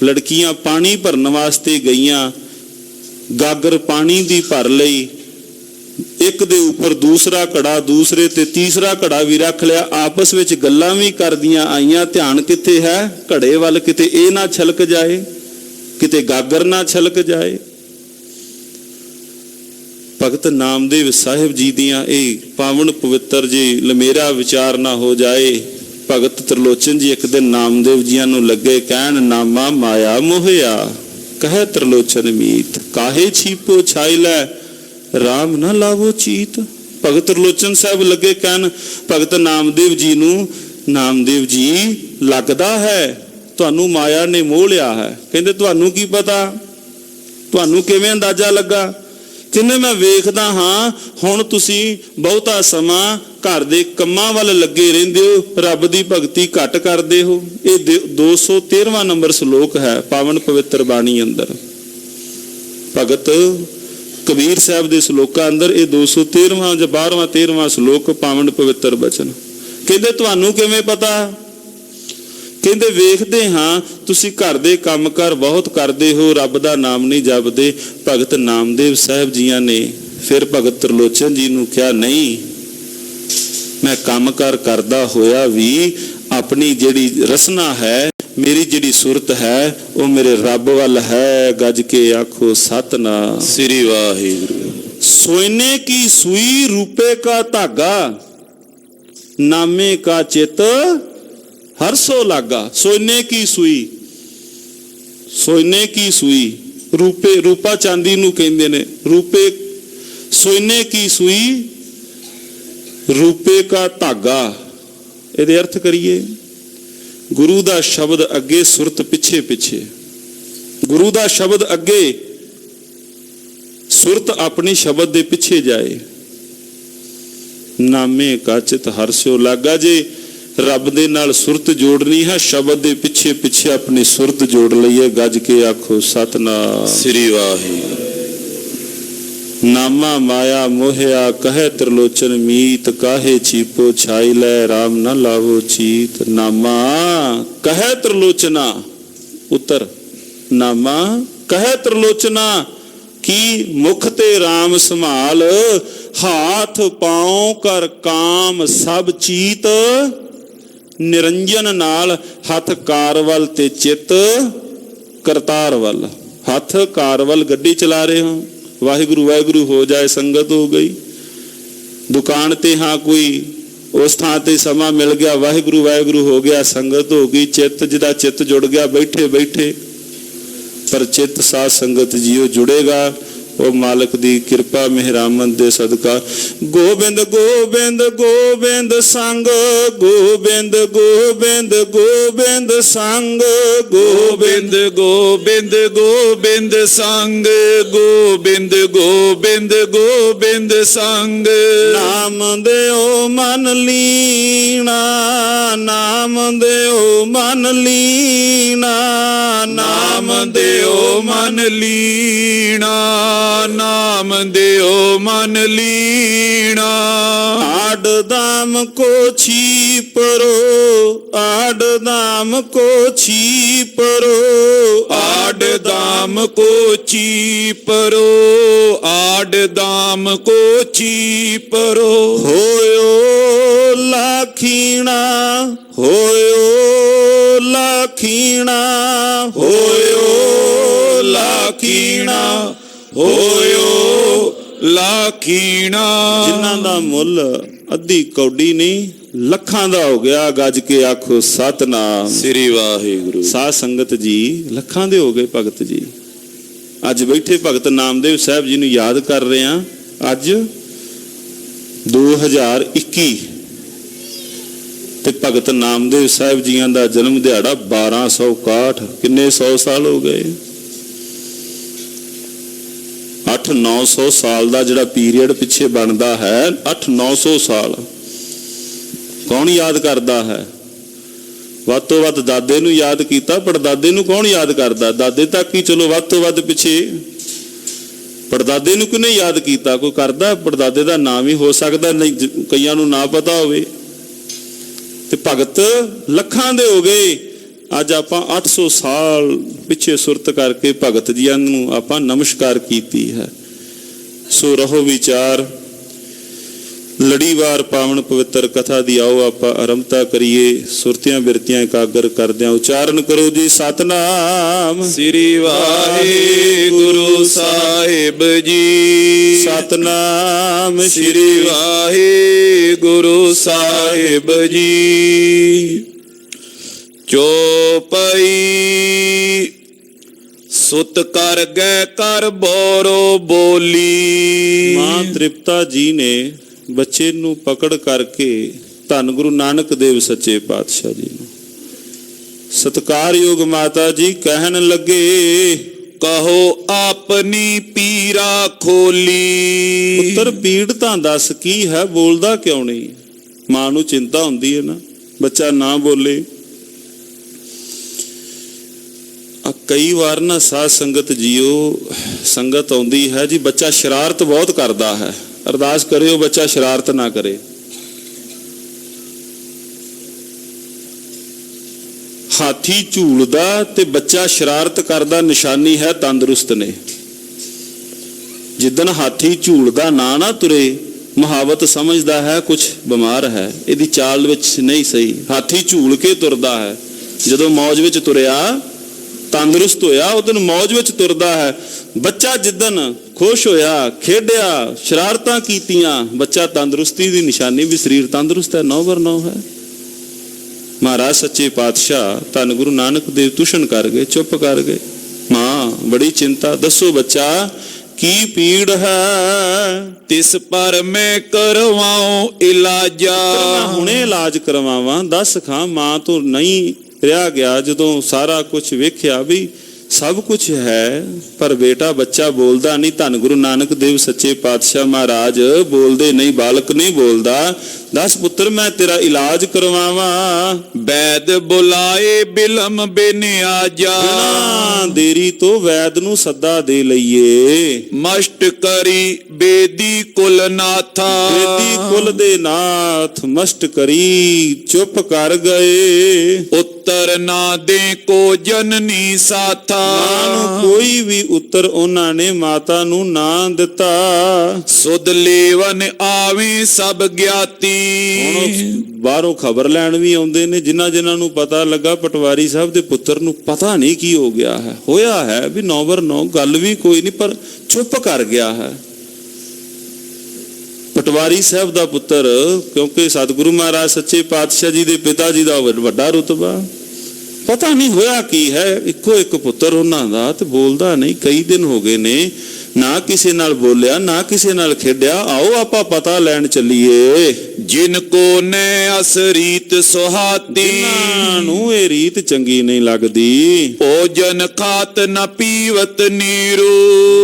ਲੜਕੀਆਂ ਪਾਣੀ ਭਰਨ ਵਾਸਤੇ ਗਈਆਂ, ਗਾਗਰ ਪਾਣੀ ਦੀ ਭਰ ਲਈ, ਇੱਕ ਦੇ ਉੱਪਰ ਦੂਸਰਾ ਘੜਾ, ਦੂਸਰੇ ਤੇ ਤੀਸਰਾ ਘੜਾ ਵੀ ਰੱਖ ਲਿਆ, ਆਪਸ ਵਿੱਚ ਗੱਲਾਂ ਵੀ ਕਰਦੀਆਂ ਆਈਆਂ। ਧਿਆਨ ਕਿੱਥੇ ਹੈ? ਘੜੇ ਵੱਲ। ਕਿਤੇ ਇਹ ਨਾ ਛਲਕ ਜਾਏ, ਕਿਤੇ ਗਾਗਰ ਨਾ ਛਲਕ ਜਾਏ। ਭਗਤ ਨਾਮਦੇਵ ਸਾਹਿਬ ਜੀ ਦੀਆਂ ਇਹ ਪਾਵਨ ਪਵਿੱਤਰ ਜੀ ਲਮੇਰਾ ਵਿਚਾਰ ਨਾ ਹੋ ਜਾਏ। ਭਗਤ ਤ੍ਰਿਲੋਚਨ ਜੀ ਇੱਕ ਦਿਨ ਨਾਮਦੇਵ ਜੀਆਂ ਨੂੰ ਲੱਗੇ ਕਹਿਣ, ਨਾਮਾ ਮਾਇਆ ਮੋਹਿਆ ਕਹੇ ਤ੍ਰਿਲੋਚਨ ਮੀਤ, ਕਾਹੇ ਛੀਪੋ ਛਾਈ ਲੈ ਰਾਮ ਨਾ ਲਾਵੋ ਚੀਤ। ਭਗਤ ਤ੍ਰਿਲੋਚਨ ਸਾਹਿਬ ਲੱਗੇ ਕਹਿਣ ਭਗਤ ਨਾਮਦੇਵ ਜੀ ਨੂੰ, ਨਾਮਦੇਵ ਜੀ ਲੱਗਦਾ ਹੈ ਤੁਹਾਨੂੰ ਮਾਇਆ ਨੇ ਮੋਹ ਲਿਆ ਹੈ। ਕਹਿੰਦੇ ਤੁਹਾਨੂੰ ਕੀ ਪਤਾ, ਤੁਹਾਨੂੰ ਕਿਵੇਂ ਅੰਦਾਜ਼ਾ ਲੱਗਾ? ਕਹਿੰਦੇ ਮੈਂ ਵੇਖਦਾ ਹਾਂ ਹੁਣ ਤੁਸੀਂ ਬਹੁਤਾ ਸਮਾਂ ਘਰ ਦੇ ਕੰਮਾਂ ਵੱਲ ਲੱਗੇ ਰਹਿੰਦੇ ਹੋ, ਰੱਬ ਦੀ ਭਗਤੀ ਘੱਟ ਕਰਦੇ ਹੋ। ਇਹ 213ਵਾਂ ਨੰਬਰ ਸ਼ਲੋਕ ਹੈ ਪਾਵਨ ਪਵਿੱਤਰ ਬਾਣੀ ਅੰਦਰ। ਭਗਤ ਕਬੀਰ ਸਾਹਿਬ ਦੇ ਸ਼ਲੋਕਾਂ ਅੰਦਰ ਇਹ 213ਵਾਂ ਜਾਂ 12ਵਾਂ 13ਵਾਂ ਸ਼ਲੋਕ ਪਾਵਨ ਪਵਿੱਤਰ ਬਚਨ। ਕਹਿੰਦੇ ਤੁਹਾਨੂੰ ਕਿਵੇਂ ਪਤਾ? ਕਹਿੰਦੇ ਵੇਖਦੇ ਹਾਂ ਤੁਸੀਂ ਘਰ ਦੇ ਕੰਮ ਕਾਰ ਬਹੁਤ ਕਰਦੇ ਹੋ, ਰੱਬ ਦਾ ਨਾਮ ਨਹੀਂ ਜਪਦੇ। ਭਗਤ ਨਾਮਦੇਵ ਸਾਹਿਬ ਜੀਆਂ ਨੇ ਫਿਰ ਭਗਤ ਤ੍ਰਿਲੋਚਨ ਜੀ ਨੂੰ ਕਿਹਾ, ਨਹੀਂ ਮੈਂ ਕੰਮ ਕਾਰ ਕਰਦਾ ਹੋਇਆ ਵੀ ਆਪਣੀ ਜਿਹੜੀ ਰਸਨਾ ਹੈ, ਮੇਰੀ ਜਿਹੜੀ ਸੁਰਤ ਹੈ ਉਹ ਮੇਰੇ ਰੱਬ ਵੱਲ ਹੈ। ਗੱਜ ਕੇ ਆਖੋ ਸਤਨਾਮ ਸ੍ਰੀ ਵਾਹਿਗੁਰੂ। ਸੋਨੇ ਕੀ ਸੂਈ ਰੂਪੇ ਕਾ ਧਾਗਾ, ਨਾਮੇ ਕਾ ਚਿਤ ਹਰਸੋ ਲਾਗਾ। ਸੋਨੇ ਕੀ ਸੂਈ, ਸੋਨੇ ਕੀ ਸੂਈ, ਰੂਪੇ ਰੂਪਾ ਚਾਂਦੀ ਨੂੰ ਕਹਿੰਦੇ ਨੇ, ਰੂਪੇ ਸੋਨੇ ਕੀ ਸੂਈ ਰੂਪੇ ਕਾ ਧਾਗਾ। ਇਹਦੇ ਅਰਥ ਕਰੀਏ, ਗੁਰੂ ਦਾ ਸ਼ਬਦ ਅੱਗੇ, ਸੁਰਤ ਪਿੱਛੇ ਪਿੱਛੇ। ਗੁਰੂ ਦਾ ਸ਼ਬਦ ਅੱਗੇ, ਸੁਰਤ ਆਪਣੀ ਸ਼ਬਦ ਦੇ ਪਿੱਛੇ ਜਾਏ। ਨਾਮੇ ਕਾ ਚਿਤ ਹਰਸਿਓ ਲਾਗਾ। ਜੇ ਰੱਬ ਦੇ ਨਾਲ ਸੁਰਤ ਜੋੜਨੀ ਹੈ, ਸ਼ਬਦ ਦੇ ਪਿੱਛੇ ਪਿੱਛੇ ਆਪਣੀ ਸੁਰਤ ਜੋੜ ਲਈਏ। ਗੱਜ ਕੇ ਆਖੋ ਸਤਨਾਮ ਸ੍ਰੀ ਵਾਹਿਗੁਰੂ। ਨਾਮਾ ਮਾਇਆ ਮੋਹਿਆ ਕਹੇ ਤ੍ਰਿਲੋਚਨ ਮੀਤ, ਕਾਹੇ ਛੀਪੋ ਛਾਈ ਲੈ ਰਾਮ ਨਾ ਲਾਵੋ ਚੀਤ। ਨਾਮਾ ਕਹੇ ਤ੍ਰਿਲੋਚਨਾ, ਉੱਤਰ ਨਾਮਾ ਕਹੇ ਤ੍ਰਿਲੋਚਨਾ, ਕੀ ਮੁਖ ਤੇ ਰਾਮ ਸੰਭਾਲ, ਹਾਥ ਪਾਉ ਕਰ ਕਾਮ ਸਭ ਚੀਤ। ਨਿਰੰਜਨ ਨਾਲ ਹੱਥ ਕਾਰ ਵੱਲ ਤੇ ਚਿੱਤ ਕਰਤਾਰ ਵੱਲ। ਹੱਥ ਕਾਰ ਵੱਲ ਗੱਡੀ ਚਲਾ ਰਹੇ ਹੋ, ਵਾਹਿਗੁਰੂ ਵਾਹਿਗੁਰੂ ਹੋ ਜਾਏ, ਸੰਗਤ ਹੋ ਗਈ। ਦੁਕਾਨ ਤੇ ਹਾਂ ਕੋਈ ਉਸ ਥਾਂ ਤੇ ਸਮਾਂ ਮਿਲ ਗਿਆ, ਵਾਹਿਗੁਰੂ ਵਾਹਿਗੁਰੂ ਹੋ ਗਿਆ, ਸੰਗਤ ਹੋ ਗਈ। ਚਿੱਤ ਜਿਹਦਾ ਚਿੱਤ ਜੁੜ ਗਿਆ ਬੈਠੇ ਬੈਠੇ, ਪਰ ਚਿੱਤ ਸਾਧ ਸੰਗਤ ਜੀਓ ਜੁੜੇਗਾ ਉਹ ਮਾਲਕ ਦੀ ਕਿਰਪਾ ਮਿਹਰਾਮਤ ਦੇ ਸਦਕਾ। ਗੋਬਿੰਦ ਗੋਬਿੰਦ ਗੋਬਿੰਦ ਸੰਗ, ਗੋਬਿੰਦ ਗੋਬਿੰਦ ਗੋਬਿੰਦ ਸੰਗ, ਗੋਬਿੰਦ ਗੋਬਿੰਦ ਗੋਬਿੰਦ ਸੰਗ, ਗੋਬਿੰਦ ਗੋਬਿੰਦ ਗੋਬਿੰਦ ਸੰਗ। ਨਾਮ ਦਿਓ ਮਨ ਲੀਣਾ, ਨਾਮ ਦਿਓ ਮਨ ਲੀਣਾ, ਨਾਮ ਦਿਓ ਮਨ ਲੀਣਾ, ਨਾਮ ਦਿਓ ਮਨ ਲੀਣਾ। ਆਡ ਦਾਮ ਕੋ ਛੀਪਰੋ, ਆਡ ਦਾਮ ਕੋ ਛੀਪਰੋ, ਆਡ ਦਾਮ ਕੋ ਚੀਪਰੋ, ਆਡ ਦਾਮ ਕੋ ਚੀਪਰੋ। ਹੋਇਓ ਲਾਖੀਣਾ, ਹੋਇਓ ਲਾਖੀਣਾ, ਹੋਇਓ ਲਾਖੀਣਾ, ਹੋਇਓ ਲਾਖੀਣਾ। ਜਿਨ੍ਹਾਂ ਦਾ ਮੁੱਲ ਅੱਧੀ ਕੌਡੀ ਨਹੀਂ ਲੱਖਾਂ ਦਾ ਹੋ ਗਿਆ, ਗੱਜ ਕੇ ਆਖੋ ਸਤਨਾਮ। ਸ੍ਰੀ ਵਾਹਿਗੁਰੂ। ਸਾਧ ਸੰਗਤ ਜੀ ਲੱਖਾਂ ਦੇ ਹੋ ਗਏ ਭਗਤ ਜੀ। ਅੱਜ ਬੈਠੇ ਭਗਤ ਨਾਮਦੇਵ ਸਾਹਿਬ ਜੀ ਨੂੰ ਯਾਦ ਕਰ ਰਹੇ ਹਾਂ। ਅੱਜ 2021 ਤੇ ਭਗਤ ਨਾਮਦੇਵ ਸਾਹਿਬ ਜੀਆਂ ਦਾ ਜਨਮ ਦਿਹਾੜਾ 1261। ਕਿੰਨੇ 100 ਸਾਲ ਹੋ ਗਏ? 800-900 ਸਾਲ ਦਾ ਜਿਹੜਾ ਪੀਰੀਅਡ ਪਿੱਛੇ ਬਣਦਾ ਹੈ, 800-900 ਸਾਲ ਕੌਣ ਯਾਦ ਕਰਦਾ ਹੈ? ਵੱਧ ਤੋਂ ਵੱਧ ਦਾਦੇ ਨੂੰ ਯਾਦ ਕੀਤਾ, ਪੜਦਾਦੇ ਨੂੰ ਕੌਣ ਯਾਦ ਕਰਦਾ? ਦਾਦੇ ਤੱਕ ਹੀ ਚਲੋ ਵੱਧ ਤੋਂ ਵੱਧ ਪਿੱਛੇ, ਪੜਦਾਦੇ ਨੂੰ ਕਿਹਨੇ ਯਾਦ ਕੀਤਾ? ਕੋਈ ਕਰਦਾ? ਪੜਦਾਦੇ ਦਾ ਨਾਮ ਹੀ ਹੋ ਸਕਦਾ ਨਹੀਂ, ਕਈਆਂ ਨੂੰ ਨਾ ਪਤਾ ਹੋਵੇ। ਤੇ ਭਗਤ ਲੱਖਾਂ ਦੇ ਹੋ ਗਏ। ਅੱਜ ਆਪਾਂ 800 ਸਾਲ ਪਿੱਛੇ ਸੁਰਤ ਕਰਕੇ ਭਗਤ ਜੀਆਂ ਨੂੰ ਆਪਾਂ ਨਮਸਕਾਰ ਕੀਤੀ ਹੈ। ਸੋ ਰਹੋ ਵਿਚਾਰ, ਲੜੀਵਾਰ ਪਾਵਨ ਪਵਿੱਤਰ ਕਥਾ ਦੀ ਆਓ ਆਪਾਂ ਆਰੰਭਤਾ ਕਰੀਏ। ਸੁਰਤੀਆਂ ਬਿਰਤੀਆਂ ਇਕਾਗਰ ਕਰਦਿਆਂ ਉਚਾਰਨ ਕਰੋ ਜੀ ਸਤਨਾਮ। ਸ੍ਰੀ ਵਾਹਿਗੁਰੂ ਸਾਹਿਬ ਜੀ, ਸਤਨਾਮ ਸ੍ਰੀ ਵਾਹਿਗੁਰੂ ਸਾਹਿਬ ਜੀ। ਚੋਪਈ ਸੁਤ ਕਰ ਗਏ ਕਰ ਬੋਰੋ ਬੋਲੀ। ਮਾਂ ਤ੍ਰਿਪਤਾ ਜੀ ਨੇ ਬੱਚੇ ਨੂੰ ਪਕੜ ਕਰਕੇ ਧੰਨ ਗੁਰੂ ਨਾਨਕ ਦੇਵ ਸੱਚੇ ਪਾਤਸ਼ਾਹ ਜੀ ਨੂੰ ਸਤਿਕਾਰਯੋਗ ਮਾਤਾ ਜੀ ਕਹਿਣ ਲੱਗੇ, ਕਹੋ ਆਪਣੀ ਪੀਰਾ ਖੋਲੀ। ਪੁੱਤਰ ਪੀੜ ਤਾਂ ਦੱਸ ਕੀ ਹੈ, ਬੋਲਦਾ ਕਿਉਂ ਨਹੀਂ? ਮਾਂ ਨੂੰ ਚਿੰਤਾ ਹੁੰਦੀ ਹੈ ਨਾ, ਬੱਚਾ ਨਾ ਬੋਲੇ। ਕਈ ਵਾਰ ਨਾ ਸਾਧ ਸੰਗਤ ਜੀਓ, ਸੰਗਤ ਆਉਂਦੀ ਹੈ ਜੀ, ਬੱਚਾ ਸ਼ਰਾਰਤ ਬਹੁਤ ਕਰਦਾ ਹੈ, ਅਰਦਾਸ ਕਰਿਓ ਬੱਚਾ ਸ਼ਰਾਰਤ ਨਾ ਕਰੇ। ਹਾਥੀ ਝੂਲਦਾ ਤੇ ਬੱਚਾ ਸ਼ਰਾਰਤ ਕਰਦਾ, ਨਿਸ਼ਾਨੀ ਹੈ ਤੰਦਰੁਸਤ ਨੇ। ਜਿੱਦਣ ਹਾਥੀ ਝੂਲਦਾ ਨਾ ਤੁਰੇ, ਮੁਹਾਵਤ ਸਮਝਦਾ ਹੈ ਕੁਝ ਬਿਮਾਰ ਹੈ, ਇਹਦੀ ਚਾਲ ਵਿੱਚ ਨਹੀਂ ਸਹੀ। ਹਾਥੀ ਝੂਲ ਕੇ ਤੁਰਦਾ ਹੈ, ਜਦੋਂ ਮੌਜ ਵਿੱਚ ਤੁਰਿਆ ਤੰਦਰੁਸਤ ਹੋਇਆ, ਉਦੋਂ ਮੌਜ ਵਿੱਚ ਤੁਰਦਾ ਹੈ। ਬੱਚਾ ਜਿੱਦਣ ਖੁਸ਼ ਹੋਇਆ, ਖੇਡਿਆ, ਸ਼ਰਾਰਤਾਂ ਕੀਤੀਆਂ, ਬੱਚਾ ਤੰਦਰੁਸਤੀ ਦੀ ਨਿਸ਼ਾਨੀ ਵੀ ਸਰੀਰ ਤੰਦਰੁਸਤ ਹੈ, 9/9 ਹੈ। ਮਹਾਰਾਜ ਸੱਚੇ ਪਾਤਸ਼ਾਹ ਧੰਨ ਗੁਰੂ ਨਾਨਕ ਦੇਵ ਤੁਸ਼ਨ ਕਰ ਗਏ, ਚੁੱਪ ਕਰ ਗਏ। ਮਾਂ ਬੜੀ ਚਿੰਤਾ, ਦੱਸੋ ਬੱਚਾ ਕੀ ਪੀੜ ਹੈ? ਤਿਸ ਪਰ ਮੈਂ ਕਰਵਾਉ ਇਲਾਜਾ। ਮੈਂ ਹੁਣੇ ਇਲਾਜ ਕਰਵਾਵਾਂ, ਦੱਸ ਖਾਂ। ਮਾਂ ਤੋਂ ਨਹੀਂ ਰਿਹਾ ਗਿਆ, ਜਦੋਂ ਸਾਰਾ ਕੁਝ ਵੇਖਿਆ ਵੀ ਸਭ ਕੁਝ ਹੈ, ਪਰ ਬੇਟਾ ਬੱਚਾ ਬੋਲਦਾ ਨਹੀਂ। ਧੰਨ ਗੁਰੂ ਨਾਨਕ ਦੇਵ ਸੱਚੇ ਪਾਤਸ਼ਾਹ ਮਹਾਰਾਜ ਬੋਲਦੇ ਨਹੀਂ, ਬਾਲਕ ਨਹੀਂ ਬੋਲਦਾ। ਦੱਸ ਪੁੱਤਰ ਮੈਂ ਤੇਰਾ ਇਲਾਜ ਕਰਵਾਵਾਂ। ਵੈਦ ਬੁਲਾਏ ਬਿਲਮ ਬਿਨ ਆਜਾ। ਬਿਨਾਂ ਦੇਰੀ ਤੋਂ ਵੈਦ ਨੂੰ ਸੱਦਾ ਦੇ ਲਈਏ। ਮਸ਼ਟ ਕਰੀ ਬੇਦੀ ਕੁਲ ਨਾਥਾ। ਬੇਦੀ ਕੁਲ ਦੇ ਨਾਥ ਮਸ਼ਟ ਕਰੀ ਚੁੱਪ ਕਰ ਗਏ। ਉੱਤਰ ਨਾ ਦੇ ਕੋ ਜਨਨੀ ਸਾਥਾ। ਮਾਂ ਨੂੰ ਕੋਈ ਵੀ ਉੱਤਰ ਉਹਨਾਂ ਨੇ ਮਾਤਾ ਨੂੰ ਨਾ ਦਿੱਤਾ। ਸੁਧ ਲੇਵਨ ਆਵੇ ਸਭ ਗਿਆਤੀ। ਹੁਣ ਬਾਹਰੋਂ ਖਬਰ ਲੈਣ ਵੀ ਆਉਂਦੇ ਨੇ, ਜਿਨ੍ਹਾਂ ਨੂੰ ਪਤਾ ਲੱਗਾ ਪਟਵਾਰੀ ਸਾਹਿਬ ਦੇ ਪੁੱਤਰ ਨੂੰ ਪਤਾ ਨਹੀਂ ਕੀ ਹੋ ਗਿਆ ਹੈ, ਹੋਇਆ ਹੈ ਵੀ 9/9 ਗੱਲ ਵੀ ਕੋਈ ਨਹੀਂ, ਪਰ ਚੁੱਪ ਕਰ ਗਿਆ ਹੈ। ਪਟਵਾਰੀ ਸਾਹਿਬ ਦਾ ਪੁੱਤਰ, ਕਿਉਂਕਿ ਸਤਿਗੁਰੂ ਮਹਾਰਾਜ ਸੱਚੇ ਪਾਤਸ਼ਾਹ ਜੀ ਦੇ ਪਿਤਾ ਜੀ ਦਾ ਵੱਡਾ ਰੁਤਬਾ, ਪਤਾ ਨਹੀਂ ਹੋਇਆ ਕੀ ਹੈ। ਇੱਕੋ ਇੱਕ ਪੁੱਤਰ ਉਹਨਾਂ ਦਾ, ਤੇ ਬੋਲਦਾ ਨਹੀਂ। ਕਈ ਦਿਨ ਹੋ ਗਏ ਨੇ, ਨਾ ਕਿਸੇ ਨਾਲ ਬੋਲਿਆ, ਨਾ ਕਿਸੇ ਨਾਲ ਖੇਡਿਆ। ਆਓ ਆਪਾਂ ਪਤਾ ਲੈਣ ਚੱਲੀਏ। ਜਿਨ ਕੋ ਨੈ ਅਸ ਰੀਤ ਸੁਹਾਤੀ, ਜਿਨ੍ਹਾਂ ਨੂੰ ਇਹ ਰੀਤ ਚੰਗੀ ਨਹੀਂ ਲੱਗਦੀ। ਭੋਜਨ ਖਾਤ ਨ ਪੀਵਤ ਨੀਰੂ।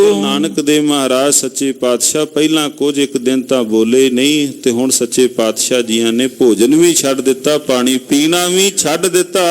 ਗੁਰੂ ਨਾਨਕ ਦੇਵ ਮਹਾਰਾਜ ਸੱਚੇ ਪਾਤਸ਼ਾਹ ਪਹਿਲਾਂ ਕੁਝ ਇੱਕ ਦਿਨ ਤਾਂ ਬੋਲੇ ਨਹੀਂ, ਤੇ ਹੁਣ ਸੱਚੇ ਪਾਤਸ਼ਾਹ ਜੀਆਂ ਨੇ ਭੋਜਨ ਵੀ ਛੱਡ ਦਿੱਤਾ, ਪਾਣੀ ਪੀਣਾ ਵੀ ਛੱਡ ਦਿੱਤਾ।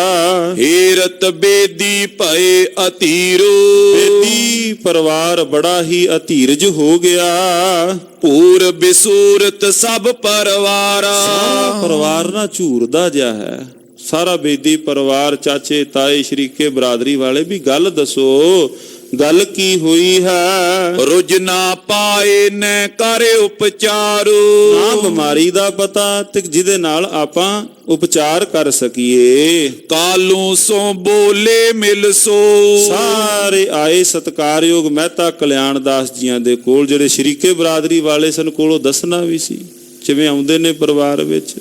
ਹੀਰਤ ਬੇਦੀ ਭਏ ਅਤੀਰੂ। ਬੇਦੀ ਪਰਿਵਾਰ ਬੜਾ ਹੀ ਅਧੀਰਜ ਹੋ ਗਿਆ। ਪੂਰ ਬਿਸੂਰਤ ਸਭ ਪਰਵਾਰਾ। ਸਾਰਾ ਪਰਿਵਾਰ ਨਾ ਝੂਰਦਾ ਜਿਹਾ ਹੈ। ਸਾਰਾ ਬੇਦੀ ਪਰਿਵਾਰ, ਚਾਚੇ ਤਾਏ ਸ਼ਰੀਕੇ ਬਰਾਦਰੀ ਵਾਲੇ ਵੀ ਗੱਲ ਦੱਸੋ, ਗੱਲ ਕੀ ਹੋਈ ਹੈ? ਰੁਜ ਨਾ ਪਾਏ ਨੈ ਕਰੇ ਉਪਚਾਰੂ। ਨਾ ਬਿਮਾਰੀ ਦਾ ਪਤਾ ਤੇ ਜਿਹਦੇ ਨਾਲ ਆਪਾਂ ਉਪਚਾਰ ਕਰ ਸਕੀਏ। ਕਾਲੂ ਸੋ ਬੋਲੇ ਮਿਲ ਸੋ। ਸਾਰੇ ਆਏ ਸਤਿਕਾਰਯੋਗ ਮਹਿਤਾ ਕਲਿਆਣ ਦਾਸ ਜੀਆਂ ਦੇ ਕੋਲ, ਜਿਹੜੇ ਸ਼ਰੀਕੇ ਬਰਾਦਰੀ ਵਾਲੇ ਸਨ, ਕੋਲੋਂ ਦੱਸਣਾ ਵੀ ਸੀ ਜਿਵੇਂ ਆਉਂਦੇ ਨੇ ਪਰਿਵਾਰ ਵਿੱਚ।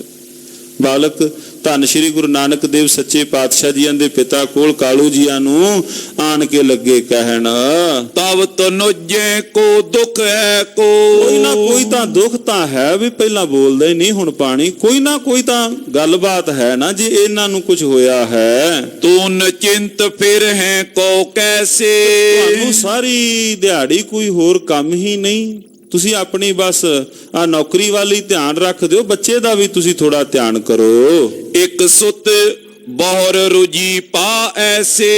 ਬਾਲਕ ਧੰਨ ਸ਼੍ਰੀ ਗੁਰੂ ਨਾਨਕ ਦੇਵ ਸੱਚੇ ਪਾਤਸ਼ਾਹ ਜੀਆਂ ਦੇ ਪਿਤਾ ਕੋਲ ਕਾਲੂ ਜੀਆਂ ਨੂੰ ਆਣ ਕੇ ਲੱਗੇ ਕਹਿਣ, ਤਵ ਤਨੁਜੇ ਕੋ ਦੁਖ ਹੈ ਕੋ। ਕੋਈ ਨਾ ਕੋਈ ਤਾਂ ਦੁੱਖ ਤਾਂ ਹੈ ਵੀ, ਪਹਿਲਾਂ ਬੋਲਦੇ ਨਹੀਂ ਹੁਣ ਪਾਣੀ, ਕੋਈ ਨਾ ਕੋਈ ਤਾਂ ਗੱਲਬਾਤ ਹੈ ਨਾ। ਜੇ ਇਹਨਾਂ ਨੂੰ ਕੁਝ ਹੋਇਆ ਹੈ, ਤੂੰ ਨਚਿੰਤ ਫਿਰ ਹੈ ਕੋ ਕੈਸੇ। ਤੁਹਾਨੂੰ ਸਾਰੀ ਦਿਹਾੜੀ ਕੋਈ ਹੋਰ ਕੰਮ ਹੀ ਨਹੀਂ, ਤੁਸੀਂ ਆਪਣੀ ਬਸ ਆ ਨੌਕਰੀ ਵਾਲੀ ਧਿਆਨ ਰੱਖ ਦਿਓ, ਬੱਚੇ ਦਾ ਵੀ ਤੁਸੀਂ ਥੋੜਾ ਧਿਆਨ ਕਰੋ। ਇੱਕ ਸੁਤ ਬਹੁਰ ਰੁਜੀ ਪਾ ਐਸੇ।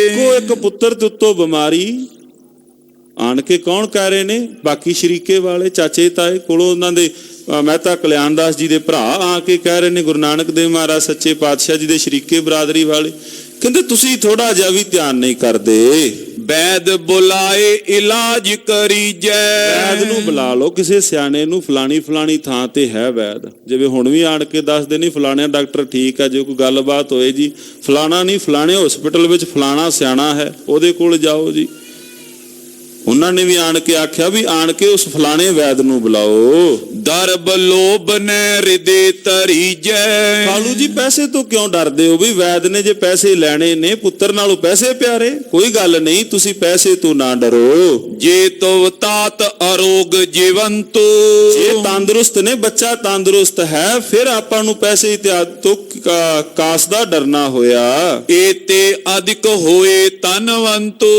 ਇੱਕੋ ਇੱਕ ਪੁੱਤਰ ਤੇ ਉੱਤੋਂ ਬਿਮਾਰੀ। ਆਣ ਕੇ ਕੌਣ ਕਹਿ ਰਹੇ ਨੇ? ਬਾਕੀ ਸ਼ਰੀਕੇ ਵਾਲੇ ਚਾਚੇ ਤਾਏ ਕੋਲੋਂ, ਉਹਨਾਂ ਦੇ ਮਹਿਤਾ ਕਲਿਆਣ ਦਾਸ ਜੀ ਦੇ ਭਰਾ ਆ ਕੇ ਕਹਿ ਰਹੇ ਨੇ, ਗੁਰੂ ਨਾਨਕ ਦੇਵ ਮਹਾਰਾਜ ਸੱਚੇ ਪਾਤਸ਼ਾਹ ਜੀ ਦੇ ਸ਼ਰੀਕੇ ਬਰਾਦਰੀ ਵਾਲੇ ਕਹਿੰਦੇ ਤੁਸੀਂ ਥੋੜਾ ਜਿਹਾ ਵੀ ਧਿਆਨ ਨਹੀਂ ਕਰਦੇ। ਵੈਦ ਬੁਲਾਏ ਇਲਾਜ ਕਰੀਜੈ। ਵੈਦ ਨੂੰ ਬੁਲਾ ਲਓ, ਕਿਸੇ ਸਿਆਣੇ ਨੂੰ, ਫਲਾਣੀ ਥਾਂ ਤੇ ਹੈ ਵੈਦ। ਜਿਵੇਂ ਹੁਣ ਵੀ ਆਣ ਕੇ ਦੱਸਦੇ ਨਹੀਂ ਫਲਾਣੇ ਡਾਕਟਰ ਠੀਕ ਹੈ, ਜੇ ਕੋਈ ਗੱਲਬਾਤ ਹੋਏ ਜੀ ਫਲਾਣਾ ਨਹੀਂ, ਫਲਾਣੇ ਹਸਪੀਟਲ ਵਿੱਚ ਫਲਾਣਾ ਸਿਆਣਾ ਹੈ, ਉਹਦੇ ਕੋਲ ਜਾਓ ਜੀ। ਉਹਨਾਂ ਨੇ ਵੀ ਆਣ ਕੇ ਆਖਿਆ ਵੀ ਆਣ ਕੇ ਉਸ ਫਲਾਣੇ ਵੈਦ ਨੂੰ ਬੁਲਾਓ। ਦਰਬ ਲੋਭ ਨੇ ਹਿਰਦੇ ਤਰੀਜੈ। ਕਾਲੂ ਜੀ ਪੈਸੇ ਤੋਂ ਕਿਉਂ ਡਰਦੇ ਹੋ? ਵੀ ਵੈਦ ਨੇ ਜੇ ਪੈਸੇ ਲੈਣੇ ਨੇ, ਪੁੱਤਰ ਨਾਲੋਂ ਪੈਸੇ ਪਿਆਰੇ? ਕੋਈ ਗੱਲ ਨਹੀਂ, ਤੁਸੀਂ ਪੈਸੇ ਤੋਂ ਨਾ ਡਰੋ। ਜੇ ਤੋ ਤਾਤ ਅਰੋਗ ਜੀਵੰਤੋ। ਜੇ ਤੰਦਰੁਸਤ ਨੇ, ਬੱਚਾ ਤੰਦਰੁਸਤ ਹੈ, ਫਿਰ ਆਪਾਂ ਨੂੰ ਪੈਸੇ ਇਤਿਆਦ ਤੋਂ ਕਾਸ ਦਾ ਡਰਨਾ ਹੋਇਆ। ਏ ਤੇ ਅਧਿਕ ਹੋਏ ਧਨਵੰਤੋ।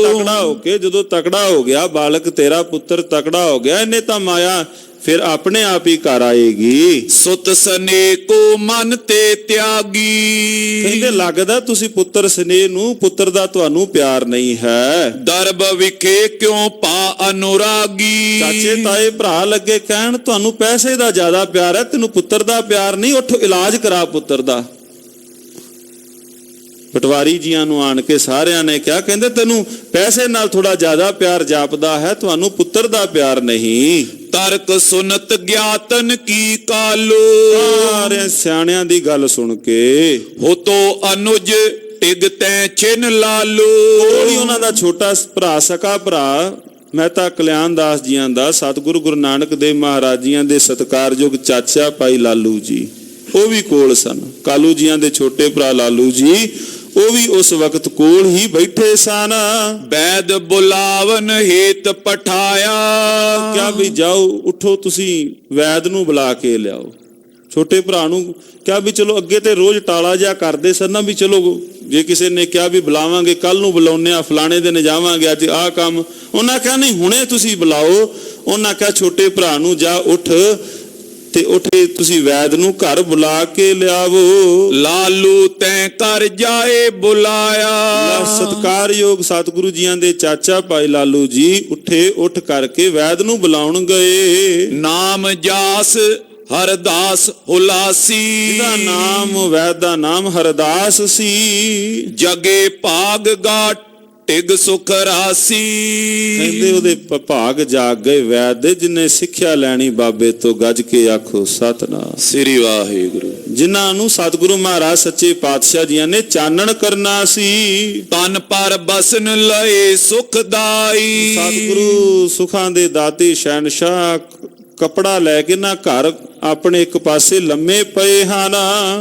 ਤਕੜਾ ਹੋ ਕੇ, ਜਦੋਂ ਤਕੜਾ ਹੋ ਗਿਆ ਬਾਲਕ, ਤੇਰਾ ਪੁੱਤਰ ਤਕੜਾ ਹੋ ਗਿਆ, ਇਹਨੇ ਤਾਂ ਮਾਇਆ ਫਿਰ ਆਪਣੇ ਆਪ ਹੀ ਘਰ ਆਏਗੀ। ਸੁਤ ਸਨੇ ਕੋ ਮਨ ਤੇ ਤਿਆਗੀ। ਕਹਿੰਦੇ ਲੱਗਦਾ ਤੁਸੀਂ ਪੁੱਤਰ ਸਨੇਹ ਨੂੰ, ਪੁੱਤਰ ਦਾ ਤੁਹਾਨੂੰ ਪਿਆਰ ਨਹੀਂ ਹੈ। ਦਰਬ ਵਿਖੇ ਕਿਉਂ ਪਾ ਅਨੁਰਾਗੀ। ਚਾਚੇ ਤਾਏ ਭਰਾ ਲੱਗੇ ਕਹਿਣ, ਤੁਹਾਨੂੰ ਪੈਸੇ ਦਾ ਜ਼ਿਆਦਾ ਪਿਆਰ ਹੈ, ਤੈਨੂੰ ਪੁੱਤਰ ਦਾ ਪਿਆਰ ਨਹੀਂ, ਉੱਠ ਇਲਾਜ ਕਰਾ ਪੁੱਤਰ ਦਾ। ਪਟਵਾਰੀ ਜੀਆਂ ਨੂੰ ਆਣ ਕੇ ਸਾਰਿਆਂ ਨੇ ਕਿਹਾ, ਕਹਿੰਦੇ ਤੈਨੂੰ ਪੈਸੇ ਨਾਲ ਥੋੜਾ ਜ਼ਿਆਦਾ ਪਿਆਰ ਜਾਪਦਾ ਹੈ, ਤੁਹਾਨੂੰ ਪੁੱਤਰ ਦਾ ਪਿਆਰ ਨਹੀਂ। ਤਰਕ ਸੁਨਤ ਗਿਆਤਨ ਕੀ ਕਾਲੋ। ਸਾਰੇ ਸਿਆਣਿਆਂ ਦੀ ਗੱਲ ਸੁਣ ਕੇ ਹੋਤੋ ਅਨੁਜ ਟਿਗ ਤੈ ਛਿਨ ਲਾਲੋ। ਕੋਈ ਉਹਨਾਂ ਦਾ ਛੋਟਾ ਭਰਾ, ਸਕਾ ਭਰਾ ਮਹਿਤਾ ਕਲਿਆਣ ਦਾਸ ਜੀਆਂ ਦਾ, ਸਤਿਗੁਰੂ ਗੁਰੂ ਨਾਨਕ ਦੇਵ ਮਹਾਰਾਜ ਜੀਆਂ ਦੇ ਸਤਿਕਾਰਯੋਗ ਚਾਚਾ ਭਾਈ ਲਾਲੂ ਜੀ, ਉਹ ਵੀ ਕੋਲ ਸਨ। ਕਾਲੂ ਜੀਆਂ ਦੇ ਛੋਟੇ ਭਰਾ ਲਾਲੂ ਜੀ, ਉਹ ਵੀ ਉਸ ਵਕਤ ਕੋਲ ਹੀ ਬੈਠੇ ਸਨ। ਵੈਦ ਬੁਲਾਵਨ ਹੇਤ ਪਠਾਇਆ। ਕਿਹਾ ਵੀ ਜਾਓ, ਉਠੋ, ਤੁਸੀਂ ਵੈਦ ਨੂੰ ਬੁਲਾ ਕੇ ਲਿਆਓ। ਛੋਟੇ ਭਰਾ ਨੂੰ ਕਿਹਾ ਵੀ ਚਲੋ, ਅੱਗੇ ਤੇ ਰੋਜ਼ ਟਾਲਾ ਜਿਹਾ ਕਰਦੇ ਸਨ ਨਾ, ਵੀ ਚਲੋ ਜੇ ਕਿਸੇ ਨੇ ਕਿਹਾ ਵੀ ਬੁਲਾਵਾਂਗੇ, ਕੱਲ ਨੂੰ ਬੁਲਾਉਂਦੇ ਆ, ਫਲਾਣੇ ਦਿਨ ਜਾਵਾਂਗੇ, ਅੱਜ ਆਹ ਕੰਮ, ਉਹਨਾਂ ਕਿਹਾ ਨਹੀਂ ਹੁਣੇ ਤੁਸੀਂ ਬੁਲਾਓ। ਉਹਨਾਂ ਕਿਹਾ ਛੋਟੇ ਭਰਾ ਨੂੰ, ਜਾ ਉੱਠ ਤੇ ਉੱਠੇ ਤੁਸੀਂ ਵੈਦ ਨੂੰ ਘਰ ਬੁਲਾ ਕੇ ਲਿਆਵੋ। ਲਾਲੂ ਤੈਂ ਕਰ ਜਾਏ ਬੁਲਾਇਆ। ਸਤਿਕਾਰਯੋਗ ਸਤਿਗੁਰੂ ਜੀਆਂ ਦੇ ਚਾਚਾ ਭਾਈ ਲਾਲੂ ਜੀ ਉੱਠੇ, ਉੱਠ ਕਰਕੇ ਵੈਦ ਨੂੰ ਬੁਲਾਉਣ ਗਏ। ਨਾਮ ਜਾਸ ਹਰਦਾਸ ਹੁਲਾਸੀ। ਜਿਹਦਾ ਨਾਮ, ਵੈਦ ਦਾ ਨਾਮ ਹਰਦਾਸ ਸੀ। ਜਗੇ ਭਾਗ ਗਾਟ ਟਿਗ ਸੁਖ ਰਾਸੀ। ਕਹਿੰਦੇ ਉਹਦੇ ਭਾਗ ਜਾਗ ਗਏ ਵੈਦ ਦੇ, ਜਿਨੇ ਸਿੱਖਿਆ ਲੈਣੀ ਬਾਬੇ ਤੋਂ, ਗੱਜ ਕੇ ਆਖੋ ਸਤਿਨਾਮ ਸ੍ਰੀ ਵਾਹਿਗੁਰੂ। ਜਿਨ੍ਹਾਂ ਨੂੰ ਸਤਿਗੁਰੂ ਮਹਾਰਾਜ ਸੱਚੇ ਪਾਤਸ਼ਾਹ ਜੀਆਂ ਨੇ ਚਾਨਣ ਕਰਨਾ ਸੀ। ਤਨ ਪਰ ਬਸਨ ਲਏ ਸੁਖਦਾਈ। ਸਤਿਗੁਰੂ ਸੁਖਾਂ ਦੇ ਦਾਤੇ ਸ਼ਹਿਨਸ਼ਾਹ ਕਪੜਾ ਲੈ ਕੇ ਨਾ ਘਰ ਆਪਣੇ ਇੱਕ ਪਾਸੇ ਲੰਮੇ ਪਏ ਹਨ।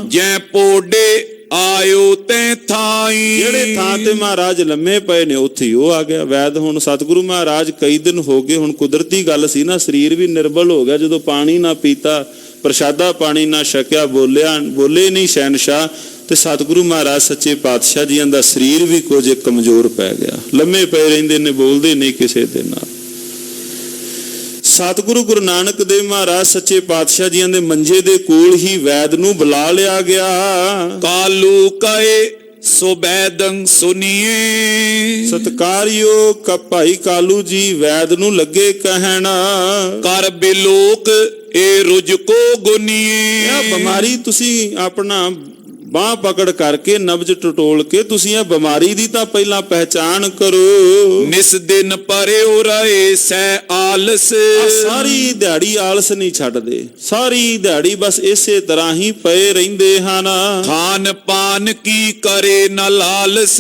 ਜੈ ਪੋਡੇ ਆਇਓ ਤੈ ਥਾਈ। ਜਿਹੜੇ ਥਾਂ ਤੇ ਮਹਾਰਾਜ ਲੰਮੇ ਪਏ ਨੇ ਉੱਥੇ ਹੀ ਉਹ ਆ ਗਿਆ ਵੈਦ। ਹੁਣ ਸਤਿਗੁਰੂ ਮਹਾਰਾਜ ਕਈ ਦਿਨ ਹੋ ਗਏ, ਹੁਣ ਕੁਦਰਤੀ ਗੱਲ ਸੀ ਨਾ, ਸਰੀਰ ਵੀ ਨਿਰਬਲ ਹੋ ਗਿਆ, ਜਦੋਂ ਪਾਣੀ ਨਾ ਪੀਤਾ, ਪ੍ਰਸ਼ਾਦਾ ਪਾਣੀ ਨਾ ਛਕਿਆ, ਬੋਲੇ ਨਹੀਂ ਸ਼ਹਿਨਸ਼ਾਹ, ਤੇ ਸਤਿਗੁਰੂ ਮਹਾਰਾਜ ਸੱਚੇ ਪਾਤਸ਼ਾਹ ਜੀਆਂ ਦਾ ਸਰੀਰ ਵੀ ਕੁਝ ਕਮਜ਼ੋਰ ਪੈ ਗਿਆ, ਲੰਮੇ ਪਏ ਰਹਿੰਦੇ ਨੇ, ਬੋਲਦੇ ਨਹੀਂ ਕਿਸੇ ਦੇ ਨਾਲ। ਸਤਿਗੁਰੂ ਗੁਰੂ ਨਾਨਕ ਦੇਵ ਮਹਾਰਾਜ ਸੱਚੇ ਪਾਤਸ਼ਾਹ ਜੀਆਂ ਦੇ ਮੰਜੇ ਦੇ ਕੋਲ ਹੀ ਵੈਦ ਨੂੰ ਬੁਲਾ ਲਿਆ ਗਿਆ। ਕਾਲੂ ਕਏ ਸੋ ਬੈਦੰ ਸੁਨੀਏ। ਸਤਿਕਾਰਯੋਗ ਭਾਈ ਕਾਲੂ ਜੀ ਵੈਦ ਨੂੰ ਲੱਗੇ ਕਹਿਣ, ਕਰ ਬਿਲੋਕ ਇਹ ਰੁਜ ਕੋ ਗੁਨੀਏ। ਇਹ ਬਿਮਾਰੀ ਤੁਸੀਂ ਆਪਣਾ ਬਾਹ ਪਕੜ ਕਰਕੇ ਨਬਜ ਟਟੋਲ ਕੇ ਤੁਸੀਂ ਇਹ ਬਿਮਾਰੀ ਦੀ ਤਾਂ ਪਹਿਲਾਂ ਪਹਿਚਾਨ ਕਰੋ। ਨਿਸ ਦਿਨ ਪਰਿਓ ਰਹੇ ਸੈ ਆਲਸ। ਸਾਰੀ ਦਿਹਾੜੀ ਆਲਸ ਨਹੀਂ ਛੱਡਦੇ, ਸਾਰੀ ਦਿਹਾੜੀ ਬਸ ਇਸੇ ਤਰ੍ਹਾਂ ਹੀ ਪਏ ਰਹਿੰਦੇ ਹਨ। ਖਾਨ ਪਾਨ ਕੀ ਕਰੇ ਨ ਲਾਲਸ।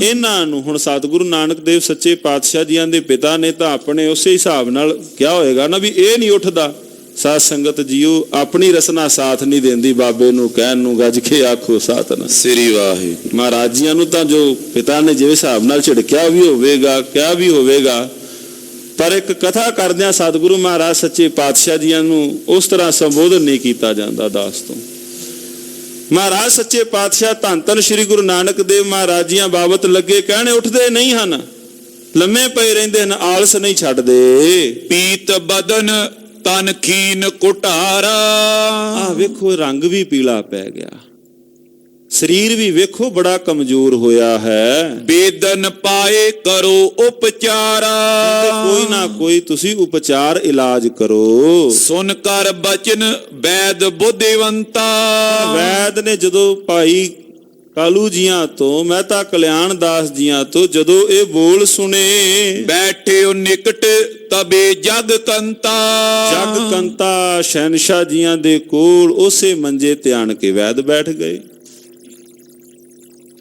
ਇਹਨਾਂ ਨੂੰ ਹੁਣ ਸਤਿਗੁਰੂ ਨਾਨਕ ਦੇਵ ਸੱਚੇ ਪਾਤਸ਼ਾਹ ਜੀਆਂ ਦੇ ਪਿਤਾ ਨੇ ਤਾਂ ਆਪਣੇ ਉਸੇ ਹਿਸਾਬ ਨਾਲ ਕਿਹਾ ਹੋਏਗਾ ਨਾ ਵੀ ਇਹ ਨਹੀਂ ਉੱਠਦਾ। ਸਾਧ ਸੰਗਤ ਜੀਓ, ਆਪਣੀ ਰਸਨਾ ਸਾਥ ਨਹੀਂ ਦਿੰਦੀ ਬਾਬੇ ਨੂੰ ਕਹਿਣ ਨੂੰ, ਗੱਜ ਕੇ ਆਖੋ ਸਤਿਨਾਮ ਸ੍ਰੀ ਵਾਹਿਗੁਰੂ। ਮਹਾਰਾਜ ਜੀਆਂ ਨੂੰ ਤਾਂ ਜੋ ਪਿਤਾ ਨੇ ਜਿਸ ਹਿਸਾਬ ਨਾਲ ਝਿੜਕਿਆ ਵੀ ਹੋਵੇਗਾ, ਕਿਹਾ ਵੀ ਹੋਵੇਗਾ, ਪਰ ਇੱਕ ਕਥਾ ਕਰਦਿਆਂ ਸਤਿਗੁਰੂ ਮਹਾਰਾਜ ਸੱਚੇ ਪਾਤਸ਼ਾਹ ਜੀਆਂ ਨੂੰ ਉਸ ਤਰ੍ਹਾਂ ਸੰਬੋਧਨ ਨਹੀਂ ਕੀਤਾ ਜਾਂਦਾ ਦਾਸ ਤੋਂ। ਮਹਾਰਾਜ ਸੱਚੇ ਪਾਤਸ਼ਾਹ ਧੰਨ ਧੰਨ ਸ੍ਰੀ ਗੁਰੂ ਨਾਨਕ ਦੇਵ ਮਹਾਰਾਜ ਜੀਆਂ ਬਾਬਤ ਲੱਗੇ ਕਹਿਣੇ, ਉੱਠਦੇ ਨਹੀਂ ਹਨ, ਲੰਮੇ ਪਏ ਰਹਿੰਦੇ ਹਨ, ਆਲਸ ਨਹੀਂ ਛੱਡਦੇ। ਪੀਤ ਬਦਨ ਤਨ ਖੀਨ ਕੁਟਾਰਾ। ਆਹ ਵੇਖੋ ਰੰਗ ਵੀ ਪੀਲਾ ਪੈ ਗਿਆ, ਸਰੀਰ ਵੀ ਵੇਖੋ ਬੜਾ ਕਮਜ਼ੋਰ ਹੋਇਆ ਹੈ। ਬੇਦਨ ਪਾਏ ਕਰੋ ਉਪਚਾਰਾ। ਕੋਈ ਨਾ ਕੋਈ ਤੁਸੀਂ ਉਪਚਾਰ ਇਲਾਜ ਕਰੋ। ਸੁਨ ਕਰ ਬਚਨ ਵੈਦ ਬੁੱਧੀਵੰਤਾ। ਵੈਦ ਨੇ ਜਦੋਂ ਭਾਈ ਕਾਲੂ ਜੀਆਂ ਤੋਂ, ਮਹਿਤਾ ਕਲਿਆਣ ਦਾਸ ਜੀਆਂ ਤੋਂ ਜਦੋਂ ਇਹ ਬੋਲ ਸੁਣੇ, ਬੈਠਿਓ ਨਿਕਟ ਤਬੇ ਜਗ ਕੰਤਾ। ਜਗ ਕੰਤਾ ਸ਼ਹਿਨਸ਼ਾਹ ਜੀਆਂ ਦੇ ਕੋਲ ਉਸੇ ਮੰਜੇ ਤੇ ਆਣ ਕੇ ਵੈਦ ਬੈਠ ਗਏ।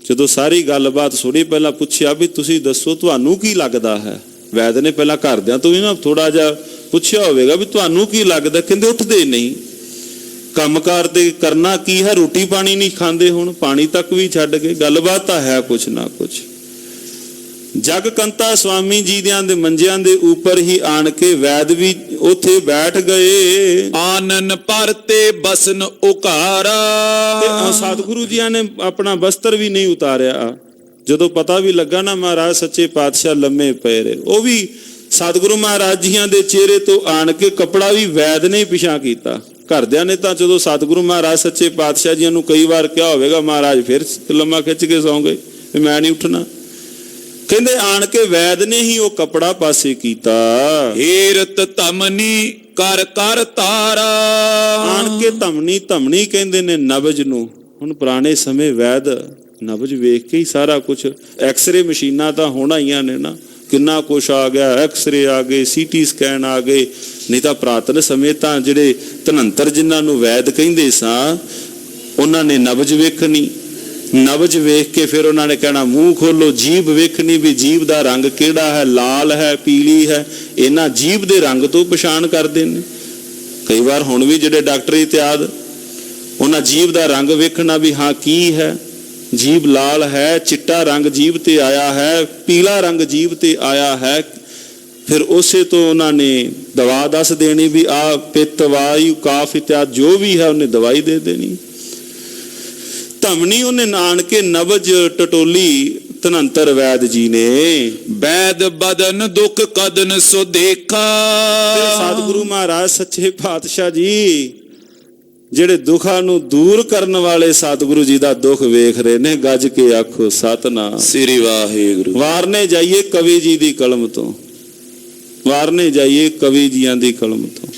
ਜਦੋਂ ਸਾਰੀ ਗੱਲਬਾਤ ਸੁਣੀ, ਪਹਿਲਾਂ ਪੁੱਛਿਆ ਵੀ ਤੁਸੀਂ ਦੱਸੋ ਤੁਹਾਨੂੰ ਕੀ ਲੱਗਦਾ ਹੈ। ਵੈਦ ਨੇ ਪਹਿਲਾਂ ਘਰਦਿਆਂ ਤੋਂ ਵੀ ਨਾ ਥੋੜਾ ਜਿਹਾ ਪੁੱਛਿਆ ਹੋਵੇਗਾ ਵੀ ਤੁਹਾਨੂੰ ਕੀ ਲੱਗਦਾ। ਕਹਿੰਦੇ ਉੱਠਦੇ ਨਹੀਂ, ਕੰਮਕਾਰ ਤੇ ਕਰਨਾ ਕੀ ਹੈ, ਰੋਟੀ ਪਾਣੀ ਨਹੀਂ ਖਾਂਦੇ, ਹੁਣ ਪਾਣੀ ਤੱਕ ਵੀ ਛੱਡ ਗਏ। ਗੱਲਬਾਤ ਤਾਂ ਹੈ ਕੁਛ ਨਾ ਕੁਛ। ਜਗ ਕੰਤਾ ਸਵਾਮੀ ਜੀ ਦੇ ਮੰਜਿਆਂ ਦੇ ਉੱਪਰ ਹੀ ਆਣ ਕੇ ਵੈਦ ਵੀ ਉੱਥੇ ਬੈਠ ਗਏ। ਆਨਨ ਪਰਤੇ ਬਸਨ ਉਕਾਰਾ। ਤੇ ਸਤਿਗੁਰੂ ਜੀਆਂ ਨੇ ਆਪਣਾ ਬਸਤਰ ਵੀ ਨਹੀਂ ਉਤਾਰਿਆ। ਜਦੋਂ ਪਤਾ ਵੀ ਲੱਗਾ ਨਾ ਮਹਾਰਾਜ ਸੱਚੇ ਪਾਤਸ਼ਾਹ ਲੰਮੇ ਪਏ ਰਹੇ, ਉਹ ਵੀ ਸਤਿਗੁਰੂ ਮਹਾਰਾਜ ਜੀਆਂ ਦੇ ਚਿਹਰੇ ਤੋਂ ਆਣ ਕੇ ਕੱਪੜਾ ਵੀ ਵੈਦ ਨੇ ਪਿਛਾਂ ਕੀਤਾ। ਘਰਦਿਆਂ ਨੇ ਤਾਂ ਜਦੋਂ ਸਤਿਗੁਰੂ ਮਹਾਰਾਜ ਸੱਚੇ ਪਾਤਸ਼ਾਹ ਜੀਆਂ ਨੂੰ ਕਈ ਵਾਰ ਕਿਹਾ ਹੋਵੇਗਾ, ਮਹਾਰਾਜ ਫਿਰ ਲੰਮਾ ਖਿੱਚ ਕੇ ਸੌਂ ਗਏ, ਮੈਂ ਨਹੀਂ ਉੱਠਣਾ। ਕਹਿੰਦੇ ਆਣ ਕੇ ਵੈਦ ਨੇ ਹੀ ਉਹ ਕੱਪੜਾ ਪਾਸੇ ਕੀਤਾ। ਹੀਰਤ ਧਮਨੀ ਕਰ ਕਰ ਤਾਰਾ। ਆਣ ਕੇ ਧਮਨੀ, ਧਮਨੀ ਕਹਿੰਦੇ ਨੇ ਨਬਜ ਨੂੰ। ਹੁਣ ਪੁਰਾਣੇ ਸਮੇਂ ਵੈਦ ਨਬਜ ਵੇਖ ਕੇ ਹੀ ਸਾਰਾ ਕੁਝ, ਐਕਸਰੇ ਮਸ਼ੀਨਾਂ ਤਾਂ ਹੁਣ ਆਈਆਂ ਨੇ ਨਾ, ਕਿੰਨਾ ਕੁਛ ਆ ਗਿਆ, ਐਕਸਰੇ ਆ ਗਏ, ਸੀਟੀ ਸਕੈਨ ਆ ਗਏ। ਨਹੀਂ ਤਾਂ ਪੁਰਾਤਨ ਸਮੇਂ ਤਾਂ ਜਿਹੜੇ ਧਨੰਤਰ ਜਿਨ੍ਹਾਂ ਨੂੰ ਵੈਦ ਕਹਿੰਦੇ ਸਾਂ, ਉਹਨਾਂ ਨੇ ਨਬਜ ਵੇਖਣੀ, ਨਬਜ ਵੇਖ ਕੇ ਫਿਰ ਉਹਨਾਂ ਨੇ ਕਹਿਣਾ ਮੂੰਹ ਖੋਲੋ, ਜੀਭ ਵੇਖਣੀ ਵੀ ਜੀਭ ਦਾ ਰੰਗ ਕਿਹੜਾ ਹੈ, ਲਾਲ ਹੈ, ਪੀਲੀ ਹੈ। ਇਹਨਾਂ ਜੀਭ ਦੇ ਰੰਗ ਤੋਂ ਪਛਾਣ ਕਰਦੇ ਨੇ। ਕਈ ਵਾਰ ਹੁਣ ਵੀ ਜਿਹੜੇ ਡਾਕਟਰ ਇਤਿਆਦ, ਉਹਨਾਂ ਜੀਭ ਦਾ ਰੰਗ ਵੇਖਣਾ ਵੀ ਹਾਂ ਕੀ ਹੈ, ਜੀਭ ਲਾਲ ਹੈ, ਚਿੱਟਾ ਰੰਗ ਜੀਭ ਤੇ ਆਇਆ ਹੈ, ਪੀਲਾ ਰੰਗ ਜੀਭ ਤੇ ਆਇਆ ਹੈ। ਫਿਰ ਉਸੇ ਤੋਂ ਉਹਨਾਂ ਨੇ ਦਵਾ ਦੱਸ ਦੇਣੀ ਵੀ ਆ ਪਿੱਤ ਵਾਯੂ ਕਾਫ ਇਤਿਆਦ ਜੋ ਵੀ ਹੈ ਉਹਨੇ ਦਵਾਈ ਦੇ ਦੇਣੀ। ਧਮਨੀ ਉਹਨੇ ਨਾਣ ਕੇ ਨਬਜ ਟਟੋਲੀ ਧਨੰਤਰ ਵੈਦ ਜੀ ਨੇ। ਵੈਦ ਬਦਨ ਦੁਖ ਕਦਨ ਸੋ ਦੇਖਾ। ਸਤਿਗੁਰੂ ਮਹਾਰਾਜ ਸੱਚੇ ਪਾਤਸ਼ਾਹ ਜੀ ਜਿਹੜੇ ਦੁੱਖਾਂ ਨੂੰ ਦੂਰ ਕਰਨ ਵਾਲੇ ਸਤਿਗੁਰੂ ਜੀ ਦਾ ਦੁੱਖ ਵੇਖ ਰਹੇ ਨੇ। ਗੱਜ ਕੇ ਆਖੋ ਸਤਿਨਾਮ ਸ੍ਰੀ ਵਾਹਿਗੁਰੂ। ਵਾਰਨੇ ਜਾਈਏ ਕਵੀ ਜੀ ਦੀ ਕਲਮ ਤੋਂ, ਵਾਰਨੇ ਜਾਈਏ ਕਵੀ ਜੀਆਂ ਦੀ ਕਲਮ ਤੋਂ।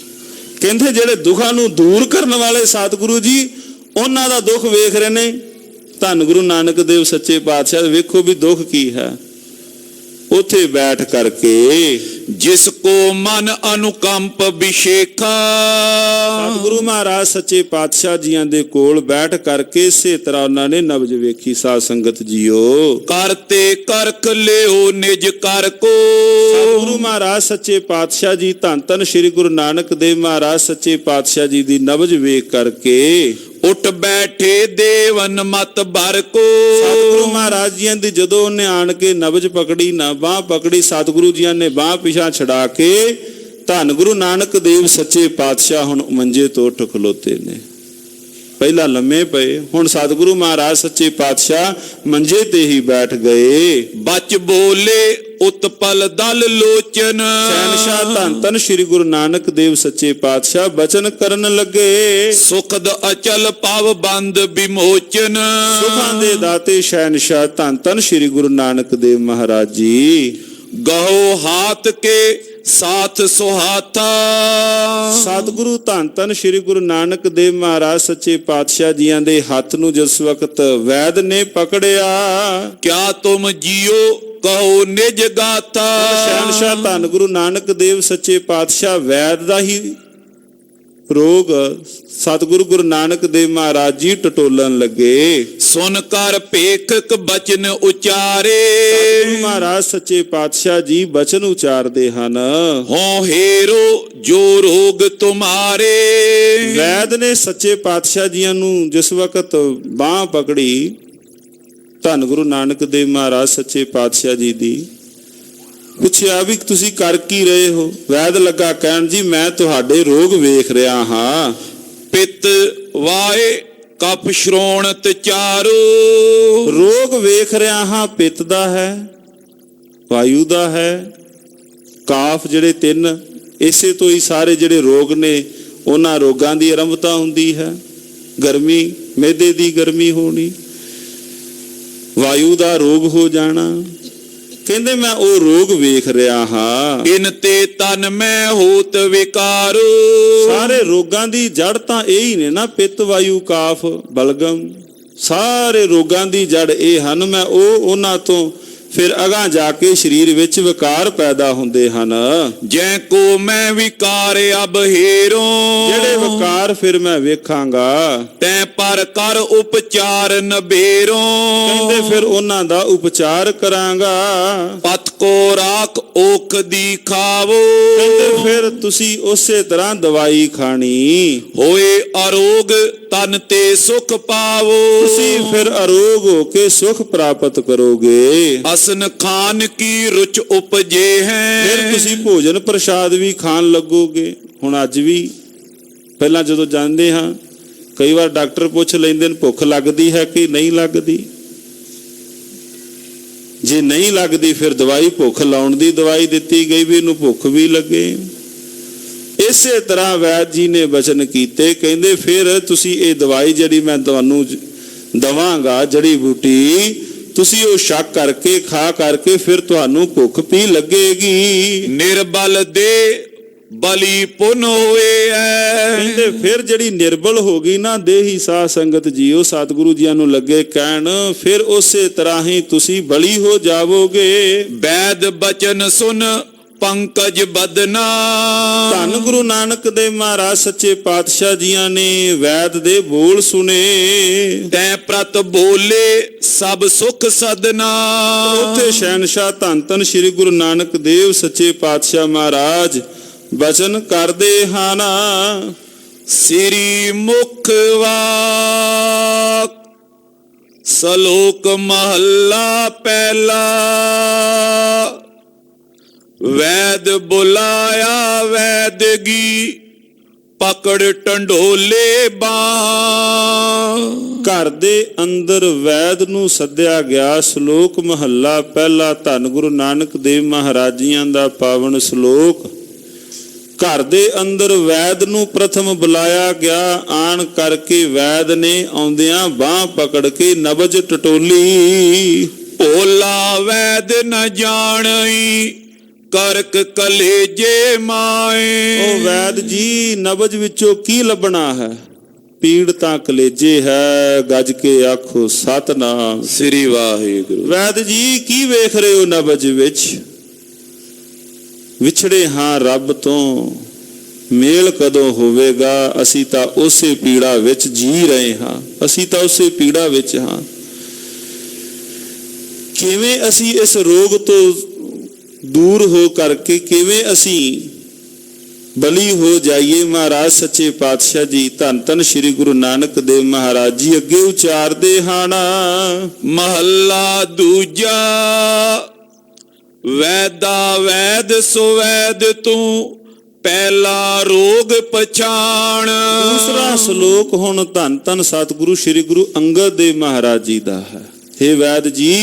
ਕਹਿੰਦੇ ਜਿਹੜੇ ਦੁੱਖਾਂ ਨੂੰ ਦੂਰ ਕਰਨ ਵਾਲੇ ਸਤਿਗੁਰੂ ਜੀ, ਉਹਨਾਂ ਦਾ ਦੁੱਖ ਵੇਖ ਰਹੇ ਨੇ। ਧੰਨ ਗੁਰੂ ਨਾਨਕ ਦੇਵ ਸੱਚੇ ਪਾਤਸ਼ਾਹ ਵੇਖੋ ਵੀ ਦੁੱਖ ਕੀ ਹੈ। ਉੱਥੇ ਬੈਠ ਕਰਕੇ जिसको मन अनुकंप विशेखा। ਸਤਿਗੁਰੂ ਮਹਾਰਾਜ ਸੱਚੇ ਪਾਤਸ਼ਾਹ ਜੀਆਂ ਦੇ ਕੋਲ ਬੈਠ ਕਰਕੇ ਇਸੇ ਤਰ੍ਹਾਂ ਉਹਨਾਂ ਨੇ ਨਬਜ ਵੇਖੀ। ਸਾਧ ਸੰਗਤ ਜੀਓ, करते करख लियो निज कर को। ਸਤਿਗੁਰੂ ਮਹਾਰਾਜ ਸੱਚੇ ਪਾਤਸ਼ਾਹ ਜੀ ਧੰਨ ਧੰਨ ਸ੍ਰੀ ਗੁਰੂ ਨਾਨਕ ਦੇਵ ਮਹਾਰਾਜ ਸੱਚੇ ਪਾਤਸ਼ਾਹ ਜੀ ਦੀ ਨਬਜ ਵੇਖ ਕਰਕੇ उठ बैठे देवन मत भर को। ਸਤਿਗੁਰੂ ਮਹਾਰਾਜ ਜੀਆਂ ਦੀ ਜਦੋਂ ਉਹਨੇ ਆਣ ਕੇ ਨਬਜ ਪਕੜੀ ਨਾ ਬਾਹ ਪਕੜੀ, ਸਤਿਗੁਰੂ ਜੀਆਂ ਨੇ ਬਾਹ ਪਿਛਾਂ ਛਡਾ ਕੇ ਧੰਨ ਗੁਰੂ ਨਾਨਕ ਦੇਵ ਸੱਚੇ ਪਾਤਸ਼ਾਹ ਹੁਣ ਮੰਜੇ ਤੋਂ ਉੱਠ ਖਲੋਤੇ ਨੇ। ਪਹਿਲਾਂ ਲੰਮੇ ਪਏ, ਹੁਣ ਸਤਿਗੁਰੂ ਮਹਾਰਾਜ ਸੱਚੇ ਪਾਤਸ਼ਾਹ ਮੰਜੇ ਤੇ ਹੀ ਬੈਠ ਗਏ। बच बोले उत्पल दल लोचन। ਸ਼ਹਿਨशाह ਧੰਨ ਧੰਨ ਸ੍ਰੀ ਗੁਰੂ ਨਾਨਕ ਦੇਵ ਸੱਚੇ ਪਾਤਸ਼ਾਹ ਬਚਨ ਕਰਨ ਲੱਗੇ। सुखद अचल पव बंद विमोचन। ਸੁਖਾਂ ਦੇ ਦਾਤੇ ਸ਼ਹਿਨशाह ਧੰਨ ਧੰਨ ਸ੍ਰੀ ਗੁਰੂ ਨਾਨਕ ਦੇਵ ਮਹਾਰਾਜ ਜੀ गहो हाथ के साथ सुहाथा। ਸਤਿਗੁਰੂ ਧੰਨ ਧੰਨ ਸ੍ਰੀ ਗੁਰੂ ਨਾਨਕ ਦੇਵ ਮਹਾਰਾਜ ਸੱਚੇ ਪਾਤਸ਼ਾਹ ਜੀਆਂ ਦੇ ਹੱਥ ਨੂੰ ਜਿਸ ਵਕਤ ਵੈਦ ਨੇ ਪਕੜਿਆ, क्या तुम जियो कहो निज गाथा। ਸ਼ਹਿਨशाਹ ਧੰਨ ਗੁਰੂ ਨਾਨਕ ਦੇਵ ਸੱਚੇ ਪਾਤਸ਼ਾਹ ਵੈਦ ਦਾ ਹੀ ਰੋਗ ਸਤਿਗੁਰੂ ਗੁਰੂ ਨਾਨਕ ਦੇਵ ਮਹਾਰਾਜ ਜੀ ਟਟੋਲਣ ਲੱਗੇ। सुन कर पेखक बचन उचारे। ਸਤਿਗੁਰੂ ਮਹਾਰਾਜ ਸੱਚੇ ਪਾਤਸ਼ਾਹ ਜੀ ਬਚਨ ਉਚਾਰਦੇ ਹਨ। हो हेरो जो रोग तुम्हारे। ਵੈਦ ਨੇ ਸੱਚੇ ਪਾਤਸ਼ਾਹ ਜੀਆਂ ਨੂੰ ਜਿਸ ਵਕਤ ਬਾਹ ਪਕੜੀ ਧੰਨ ਗੁਰੂ ਨਾਨਕ ਦੇਵ ਮਹਾਰਾਜ ਸੱਚੇ ਪਾਤਸ਼ਾਹ ਜੀ ਦੀ, ਪੁੱਛਿਆ ਵੀ ਤੁਸੀਂ ਕਰ ਕੀ ਰਹੇ ਹੋ? ਵੈਦ ਲੱਗਾ ਕਹਿਣ, ਜੀ ਮੈਂ ਤੁਹਾਡੇ ਰੋਗ ਵੇਖ ਰਿਹਾ ਹਾਂ। पित वाए कप श्रोणत चारो। ਰੋਗ ਵੇਖ ਰਿਹਾ ਹਾਂ, ਪਿੱਤ ਦਾ ਹੈ, ਵਾਯੂ ਦਾ ਹੈ, ਕਾਫ, ਜਿਹੜੇ ਤਿੰਨ, ਇਸੇ ਤੋਂ ਹੀ ਸਾਰੇ ਜਿਹੜੇ ਰੋਗ ਨੇ ਉਹਨਾਂ ਰੋਗਾਂ ਦੀ ਆਰੰਭਤਾ ਹੁੰਦੀ ਹੈ। ਗਰਮੀ, ਮਿਹਦੇ ਦੀ ਗਰਮੀ ਹੋਣੀ, ਵਾਯੂ ਦਾ ਰੋਗ ਹੋ ਜਾਣਾ, ਕਹਿੰਦੇ ਮੈਂ ਉਹ ਰੋਗ ਵੇਖ ਰਿਹਾ ਹਾਂ। इन ते तन में होत विकारो। ਸਾਰੇ ਰੋਗਾਂ ਦੀ ਜੜ ਤਾਂ ਇਹ ਹੀ ਨੇ ਨਾ, ਪਿੱਤ, ਵਾਯੂ, ਕਾਫ, ਬਲਗਮ, ਸਾਰੇ ਰੋਗਾਂ ਦੀ ਜੜ ਇਹ ਹਨ। ਮੈਂ ਉਹਨਾਂ ਤੋਂ ਫਿਰ ਅਗਾਂਹ ਜਾ ਕੇ ਸਰੀਰ ਵਿੱਚ ਵਿਕਾਰ ਪੈਦਾ ਹੁੰਦੇ ਹਨ। जैको मैं विकार अब हेरो। ਜਿਹੜੇ ਵਿਕਾਰ ਫਿਰ ਮੈਂ ਵੇਖਾਂਗਾ, तै पर कर उपचार नबेरो। ਕਹਿੰਦੇ ਫਿਰ ਉਹਨਾਂ ਦਾ ਉਪਚਾਰ ਕਰਾਂਗਾ। पत को राख ओख दी खावो। ਕਹਿੰਦੇ ਫਿਰ ਤੁਸੀਂ ਉਸੇ ਤਰ੍ਹਾਂ ਦਵਾਈ ਖਾਣੀ। होए अरोग तन ते सुख पावो। ਤੁਸੀਂ ਫਿਰ ਅਰੋਗ ਹੋ ਕੇ ਸੁਖ ਪ੍ਰਾਪਤ ਕਰੋਗੇ। असन खान की रुच उपजे ਫਿਰ है। ਤੁਸੀਂ ਭੋਜਨ ਪ੍ਰਸ਼ਾਦ ਵੀ ਖਾਣ ਲੱਗੋਗੇ। ਹੁਣ ਅੱਜ ਵੀ ਪਹਿਲਾਂ ਜਦੋਂ ਜਾਂਦੇ ਹਾਂ ਕਈ ਵਾਰ ਡਾਕਟਰ ਪੁੱਛ ਲੈਂਦੇ ਨੇ ਭੁੱਖ ਲੱਗਦੀ ਹੈ ਕਿ ਨਹੀਂ ਲੱਗਦੀ। ਜੇ ਨਹੀਂ ਲੱਗਦੀ ਫਿਰ ਦਵਾਈ, ਭੁੱਖ ਲਾਉਣ ਦੀ ਦਵਾਈ ਦਿੱਤੀ ਗਈ ਵੀ ਇਹਨੂੰ ਭੁੱਖ ਵੀ ਲੱਗੇ। ਇਸੇ ਤਰ੍ਹਾਂ ਵੈਦ ਜੀ ਨੇ ਬਚਨ ਕੀਤੇ, ਕਹਿੰਦੇ ਫਿਰ ਤੁਸੀਂ ਇਹ ਦਵਾਈ ਜਿਹੜੀ ਮੈਂ ਤੁਹਾਨੂੰ ਦਵਾਂਗਾ, ਜੜੀ ਬੂਟੀ, ਤੁਸੀਂ ਉਹ ਛਕ ਕਰਕੇ ਖਾ ਕਰਕੇ ਫਿਰ ਤੁਹਾਨੂੰ ਭੁੱਖ ਵੀ ਲੱਗੇਗੀ। निर्बल दे बलि पुन होए है। ਕਹਿੰਦੇ ਫਿਰ ਜਿਹੜੀ ਨਿਰਬਲ ਹੋ ਗਈ ਨਾ ਦੇਹੀ ਸਾਧ ਸੰਗਤ ਜੀਓ, ਸਤਿਗੁਰੂ ਜੀਆਂ ਨੂੰ ਲੱਗੇ ਕਹਿਣ, ਫਿਰ ਉਸੇ ਤਰ੍ਹਾਂ ਹੀ ਤੁਸੀਂ ਬਲੀ ਹੋ ਜਾਵੋਗੇ। वैद बचन सुन पंकज बदना। ਧੰਨ ਗੁਰੂ ਨਾਨਕ ਦੇਵ ਮਹਾਰਾਜ ਸੱਚੇ ਪਾਤਸ਼ਾਹ ਜੀਆਂ ਨੇ ਵੈਦ ਦੇ ਬੋਲ ਸੁਣੇ। तै प्रत बोले सब सुख सदना। ਉੱਥੇ ਸ਼ਹਿਨशाह ਧੰਨ ਧੰਨ ਸ੍ਰੀ ਗੁਰੂ ਨਾਨਕ ਦੇਵ ਸੱਚੇ ਪਾਤਸ਼ਾਹ ਮਹਾਰਾਜ ਬਚਨ ਕਰਦੇ ਹਨ। श्री मुख वाक सलोक महला पहला। वैद बुलाया वैदगी पकड़ टंडोले बां। ਘਰ ਦੇ ਅੰਦਰ ਵੈਦ ਨੂੰ ਸੱਦਿਆ ਗਿਆ। ਸ਼ਲੋਕ ਮਹੱਲਾ ਪਹਿਲਾ, ਧੰਨ ਗੁਰੂ ਨਾਨਕ ਦੇਵ ਮਹਾਰਾਜ ਜੀਆਂ ਦਾ ਪਾਵਨ ਸ਼ਲੋਕ। ਘਰ ਦੇ ਅੰਦਰ ਵੈਦ ਨੂੰ ਪ੍ਰਥਮ ਬੁਲਾਇਆ ਗਿਆ। ਆਣ ਕਰਕੇ ਵੈਦ ਨੇ ਆਉਂਦਿਆਂ ਬਾਹ ਪਕੜ ਕੇ ਨਬਜ ਟਟੋਲੀ। भोला वैद न जानई ਕਰਕ ਕਲੇਜੇ ਮਾਏ। ਉਹ ਵੈਦ ਜੀ, ਨਬਜ ਵਿੱਚੋਂ ਕੀ ਲੱਭਣਾ ਹੈ? ਪੀੜ ਤਾਂ ਕਲੇਜੇ ਹੈ, ਗੱਜ ਕੇ ਆਖੋ ਸਤਨਾਮ ਸ੍ਰੀ ਵਾਹਿਗੁਰੂ। ਵੈਦ ਜੀ ਕੀ ਵੇਖ ਰਹੇ ਹੋ ਨਬਜ ਵਿੱਚ? ਵਿਛੜੇ ਹਾਂ ਰੱਬ ਤੋਂ, ਮੇਲ ਕਦੋਂ ਹੋਵੇਗਾ। ਅਸੀਂ ਤਾਂ ਉਸੇ ਪੀੜਾ ਵਿੱਚ ਜੀ ਰਹੇ ਹਾਂ, ਅਸੀਂ ਤਾਂ ਉਸੇ ਪੀੜਾ ਵਿੱਚ ਹਾਂ। ਕਿਵੇਂ ਅਸੀਂ ਇਸ ਰੋਗ ਤੋਂ ਦੂਰ ਹੋ ਕਰਕੇ ਕਿਵੇਂ ਅਸੀਂ ਬਲੀ ਹੋ ਜਾਈਏ। ਮਹਾਰਾਜ ਸੱਚੇ ਪਾਤਸ਼ਾਹ ਜੀ ਧੰਨ ਧੰਨ ਸ੍ਰੀ ਗੁਰੂ ਨਾਨਕ ਦੇਵ ਮਹਾਰਾਜ ਜੀ ਅੱਗੇ ਉਚਾਰਦੇ ਹਨ। ਮਹੱਲਾ ਦੂਜਾ। ਵੈਦਾ ਵੈਦ ਸੁਵੈਦ ਤੂੰ, ਪਹਿਲਾ ਰੋਗ ਪਛਾਣ। ਦੂਸਰਾ ਸ਼ਲੋਕ ਹੁਣ ਧੰਨ ਧੰਨ ਸਤਿਗੁਰੂ ਸ੍ਰੀ ਗੁਰੂ ਅੰਗਦ ਦੇਵ ਮਹਾਰਾਜ ਜੀ ਦਾ ਹੈ। ਹੇ ਵੈਦ ਜੀ,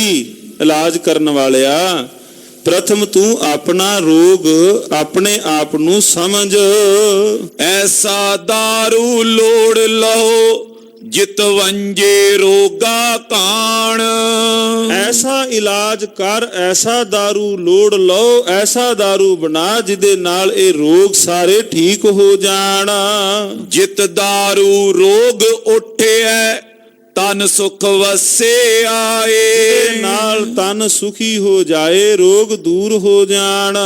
ਇਲਾਜ ਕਰਨ ਵਾਲਿਆ, ਪ੍ਰਥਮ ਤੂੰ ਆਪਣਾ ਰੋਗ ਆਪਣੇ ਆਪ ਨੂੰ ਸਮਝ। ਐਸਾ ਦਾਰੂ ਲੋੜ ਲਓ, ਜਿਤ ਵੰਜੇ ਰੋਗਾ ਕਾਣ। ਐਸਾ ਇਲਾਜ ਕਰ, ਐਸਾ ਦਾਰੂ ਲੋੜ ਲਓ, ਐਸਾ ਦਾਰੂ ਬਣਾ ਜਿਹਦੇ ਨਾਲ ਇਹ ਰੋਗ ਸਾਰੇ ਠੀਕ ਹੋ ਜਾਣ। ਜਿਤ ਦਾਰੂ ਰੋਗ ਉਠਿਐ, ਤਨ ਸੁਖ ਵਸੇ ਆਏ। ਨਾਲ ਤਨ ਸੁਖੀ ਹੋ ਜਾਏ, ਰੋਗ ਦੂਰ ਹੋ ਜਾਣ।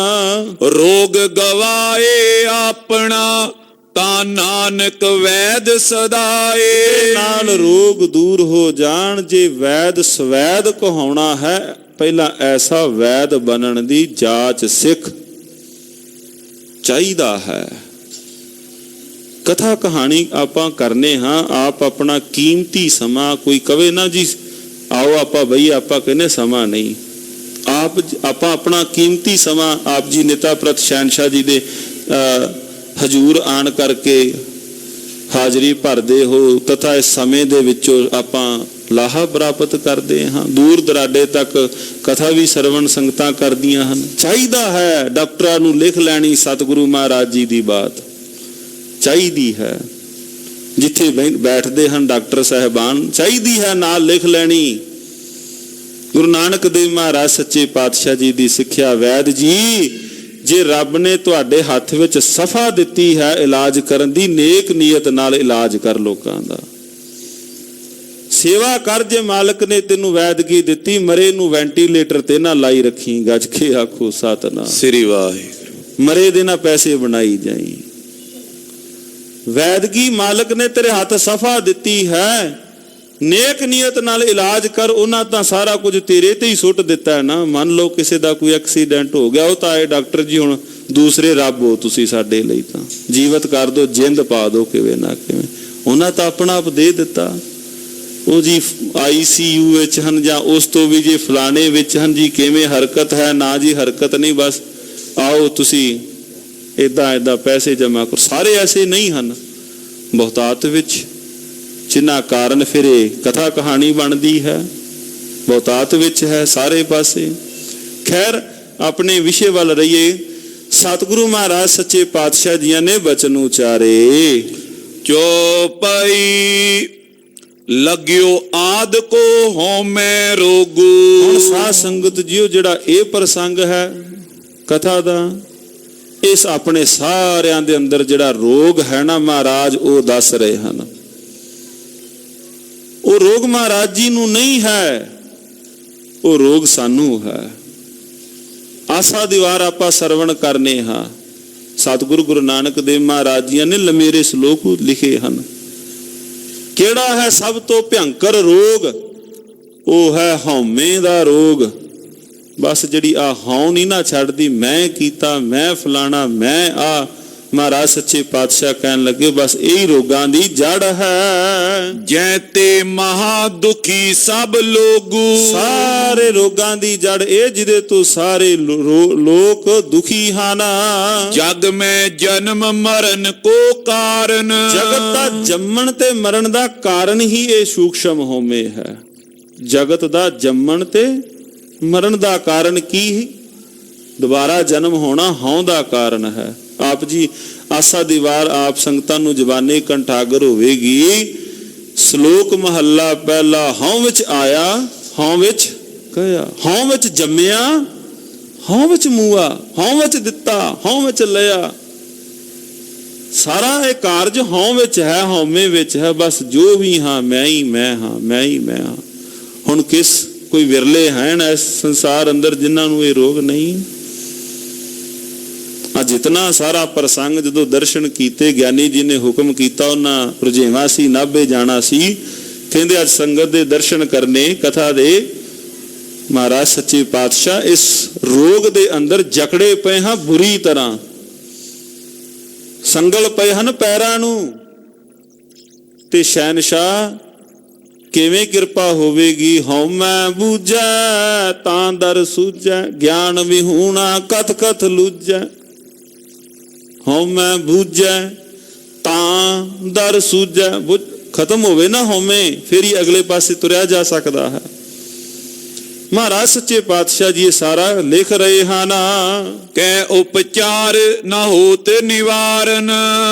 ਰੋਗ ਗਵਾਏ ਆਪਣਾ, ਤਾਂ ਨਾਨਕ ਵੈਦ ਸਦਾਏ। ਨਾਲ ਰੋਗ ਦੂਰ ਹੋ ਜਾਣ। ਜੇ ਵੈਦ ਸਵੈਦ ਕਹਾਉਣਾ ਹੈ, ਪਹਿਲਾਂ ਐਸਾ ਵੈਦ ਬਣਨ ਦੀ ਜਾਂਚ ਸਿੱਖ ਚਾਹੀਦਾ ਹੈ। ਕਥਾ ਕਹਾਣੀ ਆਪਾਂ ਕਰਨੇ ਹਾਂ, ਆਪ ਆਪਣਾ ਕੀਮਤੀ ਸਮਾਂ, ਕੋਈ ਕਵੇ ਨਾ ਜੀ ਆਓ ਆਪਾਂ ਬਈ, ਆਪਾਂ ਕਹਿੰਦੇ ਸਮਾਂ ਨਹੀਂ, ਆਪਾਂ ਆਪਣਾ ਕੀਮਤੀ ਸਮਾਂ ਆਪ ਜੀ ਨੇਤਾ ਪ੍ਰਤ ਸ਼ਹਿਨਸ਼ਾਹ ਜੀ ਦੇ ਹਜੂਰ ਆਣ ਕਰਕੇ ਹਾਜ਼ਰੀ ਭਰਦੇ ਹੋ, ਤਥਾ ਇਸ ਸਮੇਂ ਦੇ ਵਿੱਚੋਂ ਆਪਾਂ ਲਾਹਾ ਪ੍ਰਾਪਤ ਕਰਦੇ ਹਾਂ। ਦੂਰ ਦਰਾਡੇ ਤੱਕ ਕਥਾ ਵੀ ਸਰਵਣ ਸੰਗਤਾਂ ਕਰਦੀਆਂ ਹਨ। ਚਾਹੀਦਾ ਹੈ ਡਾਕਟਰਾਂ ਨੂੰ ਲਿਖ ਲੈਣੀ ਸਤਿਗੁਰੂ ਮਹਾਰਾਜ ਜੀ ਦੀ ਬਾਤ ਚਾਹੀਦੀ ਹੈ। ਜਿੱਥੇ ਬੈਠਦੇ ਹਨ ਡਾਕਟਰ ਸਾਹਿਬਾਨ, ਚਾਹੀਦੀ ਹੈ ਨਾਲ ਲਿਖ ਲੈਣੀ ਗੁਰੂ ਨਾਨਕ ਦੇਵ ਮਹਾਰਾਜ ਸੱਚੇ ਪਾਤਸ਼ਾਹ ਜੀ ਦੀ ਸਿੱਖਿਆ। ਵੈਦ ਜੀ, ਜੇ ਰੱਬ ਨੇ ਤੁਹਾਡੇ ਹੱਥ ਵਿੱਚ ਸਫਾ ਦਿੱਤੀ ਹੈ ਇਲਾਜ ਕਰਨ ਦੀ, ਨੇਕ ਨੀਅਤ ਨਾਲ ਇਲਾਜ ਕਰ ਲੋਕਾਂ ਦਾ, ਸੇਵਾ ਕਰ। ਜੇ ਮਾਲਕ ਨੇ ਤੈਨੂੰ ਵੈਦਗੀ ਦਿੱਤੀ, ਮਰੇ ਨੂੰ ਵੈਂਟੀਲੇਟਰ ਤੇ ਨਾ ਲਾਈ ਰੱਖੀ, ਗੱਜ ਕੇ ਆਖੋ ਸਤਿਨਾਮ ਸ੍ਰੀ ਵਾਹਿਗੁਰੂ। ਮਰੇ ਦੇ ਨਾ ਪੈਸੇ ਬਣਾਈ ਜਾਈ। ਵੈਦਗੀ ਮਾਲਕ ਨੇ ਤੇਰੇ ਹੱਥ ਸਫਾ ਦਿੱਤੀ ਹੈ, ਨੇਕ ਨੀਅਤ ਨਾਲ ਇਲਾਜ ਕਰ। ਉਹਨਾਂ ਤਾਂ ਸਾਰਾ ਕੁਝ ਤੇਰੇ ਤੇ ਹੀ ਸੁੱਟ ਦਿੱਤਾ ਹੈ ਨਾ। ਮੰਨ ਲਓ ਕਿਸੇ ਦਾ ਕੋਈ ਐਕਸੀਡੈਂਟ ਹੋ ਗਿਆ, ਉਹ ਤਾਂ ਆਏ ਡਾਕਟਰ ਜੀ ਹੁਣ ਦੂਸਰੇ ਰੱਬ ਹੋ ਤੁਸੀਂ ਸਾਡੇ ਲਈ, ਤਾਂ ਜੀਵਤ ਕਰ ਦਿਓ, ਜਿੰਦ ਪਾ ਦਿਓ ਕਿਵੇਂ ਨਾ ਕਿਵੇਂ। ਉਹਨਾਂ ਤਾਂ ਆਪਣਾ ਆਪ ਦੇ ਦਿੱਤਾ। ਉਹ ਜੀ ICU ਵਿੱਚ ਹਨ ਜਾਂ ਉਸ ਤੋਂ ਵੀ ਜੇ ਫਲਾਣੇ ਵਿੱਚ ਹਨ ਜੀ, ਕਿਵੇਂ ਹਰਕਤ ਹੈ ਨਾ ਜੀ, ਹਰਕਤ ਨਹੀਂ, ਬਸ ਆਓ ਤੁਸੀਂ ਏਦਾਂ ਪੈਸੇ ਜਮ੍ਹਾਂ ਕਰੋ। ਸਾਰੇ ਐਸੇ ਨਹੀਂ ਹਨ, ਬਹੁਤਾਤ ਵਿੱਚ ਜਿਨ੍ਹਾਂ ਕਾਰਨ ਫਿਰ ਇਹ ਕਥਾ ਕਹਾਣੀ ਬਣਦੀ ਹੈ, ਬਹੁਤਾਤ ਵਿੱਚ ਹੈ ਸਾਰੇ ਪਾਸੇ। ਖੈਰ ਆਪਣੇ ਵਿਸ਼ੇ ਵੱਲ ਰਹੀਏ। ਸਤਿਗੁਰੂ ਮਹਾਰਾਜ ਸੱਚੇ ਪਾਤਸ਼ਾਹ ਜੀਆਂ ਨੇ ਬਚਨ ਉਚਾਰੇ। ਚੋਪਈ ਲਗਿਓ ਆਦ ਕੋ ਹਉਮੈ ਰੋਗੂ। ਹੁਣ ਸਾਧ ਸੰਗਤ ਜੀਓ, ਜਿਹੜਾ ਇਹ ਪ੍ਰਸੰਗ ਹੈ ਕਥਾ ਦਾ, ਇਸ ਆਪਣੇ ਸਾਰਿਆਂ ਦੇ ਅੰਦਰ ਜਿਹੜਾ ਰੋਗ ਹੈ ਨਾ ਮਹਾਰਾਜ ਉਹ ਦੱਸ ਰਹੇ ਹਨ। ਉਹ ਰੋਗ ਮਹਾਰਾਜ ਜੀ ਨੂੰ ਨਹੀਂ ਹੈ, ਉਹ ਰੋਗ ਸਾਨੂੰ ਹੈ। ਆਸਾ ਦੀਵਾਰ ਆਪਾਂ ਸਰਵਣ ਕਰਨੇ ਹਾਂ। ਸਤਿਗੁਰੂ ਗੁਰੂ ਨਾਨਕ ਦੇਵ ਮਹਾਰਾਜ ਜੀ ਨੇ ਲੰਮੇਰੇ ਸ਼ਲੋਕ ਲਿਖੇ ਹਨ। ਕਿਹੜਾ ਹੈ ਸਭ ਤੋਂ ਭਿਅੰਕਰ ਰੋਗ? ਉਹ ਹੈ ਹਉਮੈ ਦਾ ਰੋਗ। ਬਸ ਜਿਹੜੀ ਆ ਹਉ ਨਹੀਂ ਨਾ ਛੱਡਦੀ, ਮੈਂ ਕੀਤਾ, ਮੈਂ ਫਲਾਣਾ, ਮੈਂ ਆ। ਮਹਾਰਾਜ ਸੱਚੇ ਪਾਤਸ਼ਾਹ ਕਹਿਣ ਲੱਗੇ ਬਸ ਇਹੀ ਰੋਗਾਂ ਦੀ ਜੜ ਹੈ। ਜੈ ਤੇ ਮਹਾ ਦੁਖੀ ਸਭ ਲੋਗੂ। ਸਾਰੇ ਰੋਗਾਂ ਦੀ ਜੜ ਇਹ ਜਿਹਦੇ ਤੋਂ ਸਾਰੇ ਲੋਕ ਦੁਖੀ ਹਨ। ਜਗ ਮੈਂ ਜਨਮ ਮਰਨ ਕੋ ਕਾਰਨ। ਜਗਤ ਦਾ ਜੰਮਣ ਤੇ ਮਰਨ ਦਾ ਕਾਰਨ ਹੀ ਇਹ ਸੂਖਸ਼ਮ ਹਉਮੈ ਹੈ। ਜਗਤ ਦਾ ਜੰਮਣ ਤੇ ਮਰਨ ਦਾ ਕਾਰਨ ਕੀ? ਦੁਬਾਰਾ ਜਨਮ ਹੋਣਾ ਹਉ ਦਾ ਕਾਰਨ ਹੈ। ਆਪ ਜੀ ਆਸਾ ਦੀ ਵਾਰ ਆਪ ਸੰਗਤਾਂ ਨੂੰ ਜ਼ਬਾਨੇ ਕੰਠਾਗਰ ਹੋਵੇਗੀ। ਸ਼ਲੋਕ ਮਹੱਲਾ ਪਹਿਲਾ। ਹਉ ਵਿੱਚ ਆਇਆ, ਹਉ ਵਿੱਚ ਗਿਆ, ਹਉ ਵਿੱਚ ਜੰਮਿਆ, ਹਉ ਵਿੱਚ ਮੂਆ, ਹਉ ਵਿੱਚ ਦਿੱਤਾ, ਹਉ ਵਿੱਚ ਲਿਆ। ਸਾਰਾ ਇਹ ਕਾਰਜ ਹਉ ਵਿੱਚ ਹੈ, ਹਉਮੈ ਵਿੱਚ ਹੈ। ਬਸ ਜੋ ਵੀ ਹਾਂ ਮੈਂ ਹੀ ਮੈਂ ਹਾਂ, ਮੈਂ ਹੀ ਮੈਂ ਹਾਂ। ਹੁਣ ਕੋਈ ਵਿਰਲੇ ਹਨ ਇਸ ਸੰਸਾਰ ਅੰਦਰ ਜਿਨ੍ਹਾਂ ਨੂੰ ਇਹ ਰੋਗ ਨਹੀਂ। ਜਿਤਨਾ ਸਾਰਾ ਪ੍ਰਸੰਗ ਜਦੋਂ ਦਰਸ਼ਨ ਕੀਤੇ, ਗਿਆਨੀ ਜੀ ਨੇ ਹੁਕਮ ਕੀਤਾ, ਉਹਨਾਂ ਰੁਝੇਵਾਂ ਸੀ, ਨਾਭੇ ਜਾਣਾ ਸੀ। ਕਹਿੰਦੇ ਅੱਜ ਸੰਗਤ ਦੇ ਦਰਸ਼ਨ ਕਰਨੇ ਕਥਾ ਦੇ। ਮਹਾਰਾਜ ਸੱਚੇ ਪਾਤਸ਼ਾਹ ਇਸ ਰੋਗ ਦੇ ਅੰਦਰ ਜਕੜੇ ਪਏ ਹਾਂ ਬੁਰੀ ਤਰ੍ਹਾਂ, ਸੰਗਲ ਪਏ ਹਨ ਪੈਰਾਂ ਨੂੰ। ਤੇ ਸ਼ਹਿਨਸ਼ਾਹ ਕਿਵੇਂ ਕਿਰਪਾ ਹੋਵੇਗੀ? ਹਉਮੈ ਬੂਝੈ ਤਾਂ ਦਰ ਸੂਝੈ, ਗਿਆਨ ਵਿਹੂਣਾ ਕਥ ਕਥ ਲੂਝੈ। ਹਉਮੈ ਬੂਝੈ ਤਾਂ ਦਰ ਸੂਝੈ, ਖਤਮ ਹੋਵੇ ਨਾ ਹਉਮੈ, ਫਿਰ ਹੀ ਅਗਲੇ ਪਾਸੇ ਤੁਰਿਆ ਜਾ ਸਕਦਾ ਹੈ। ਮਹਾਰਾਜ ਸੱਚੇ ਪਾਤਸ਼ਾਹ ਜੀ ਇਹ ਸਾਰਾ ਲਿਖ ਰਹੇ ਹਨ। ਕੈ ਉਪਚਾਰ ਨਾ ਹੋਤ ਨਿਵਾਰਨ,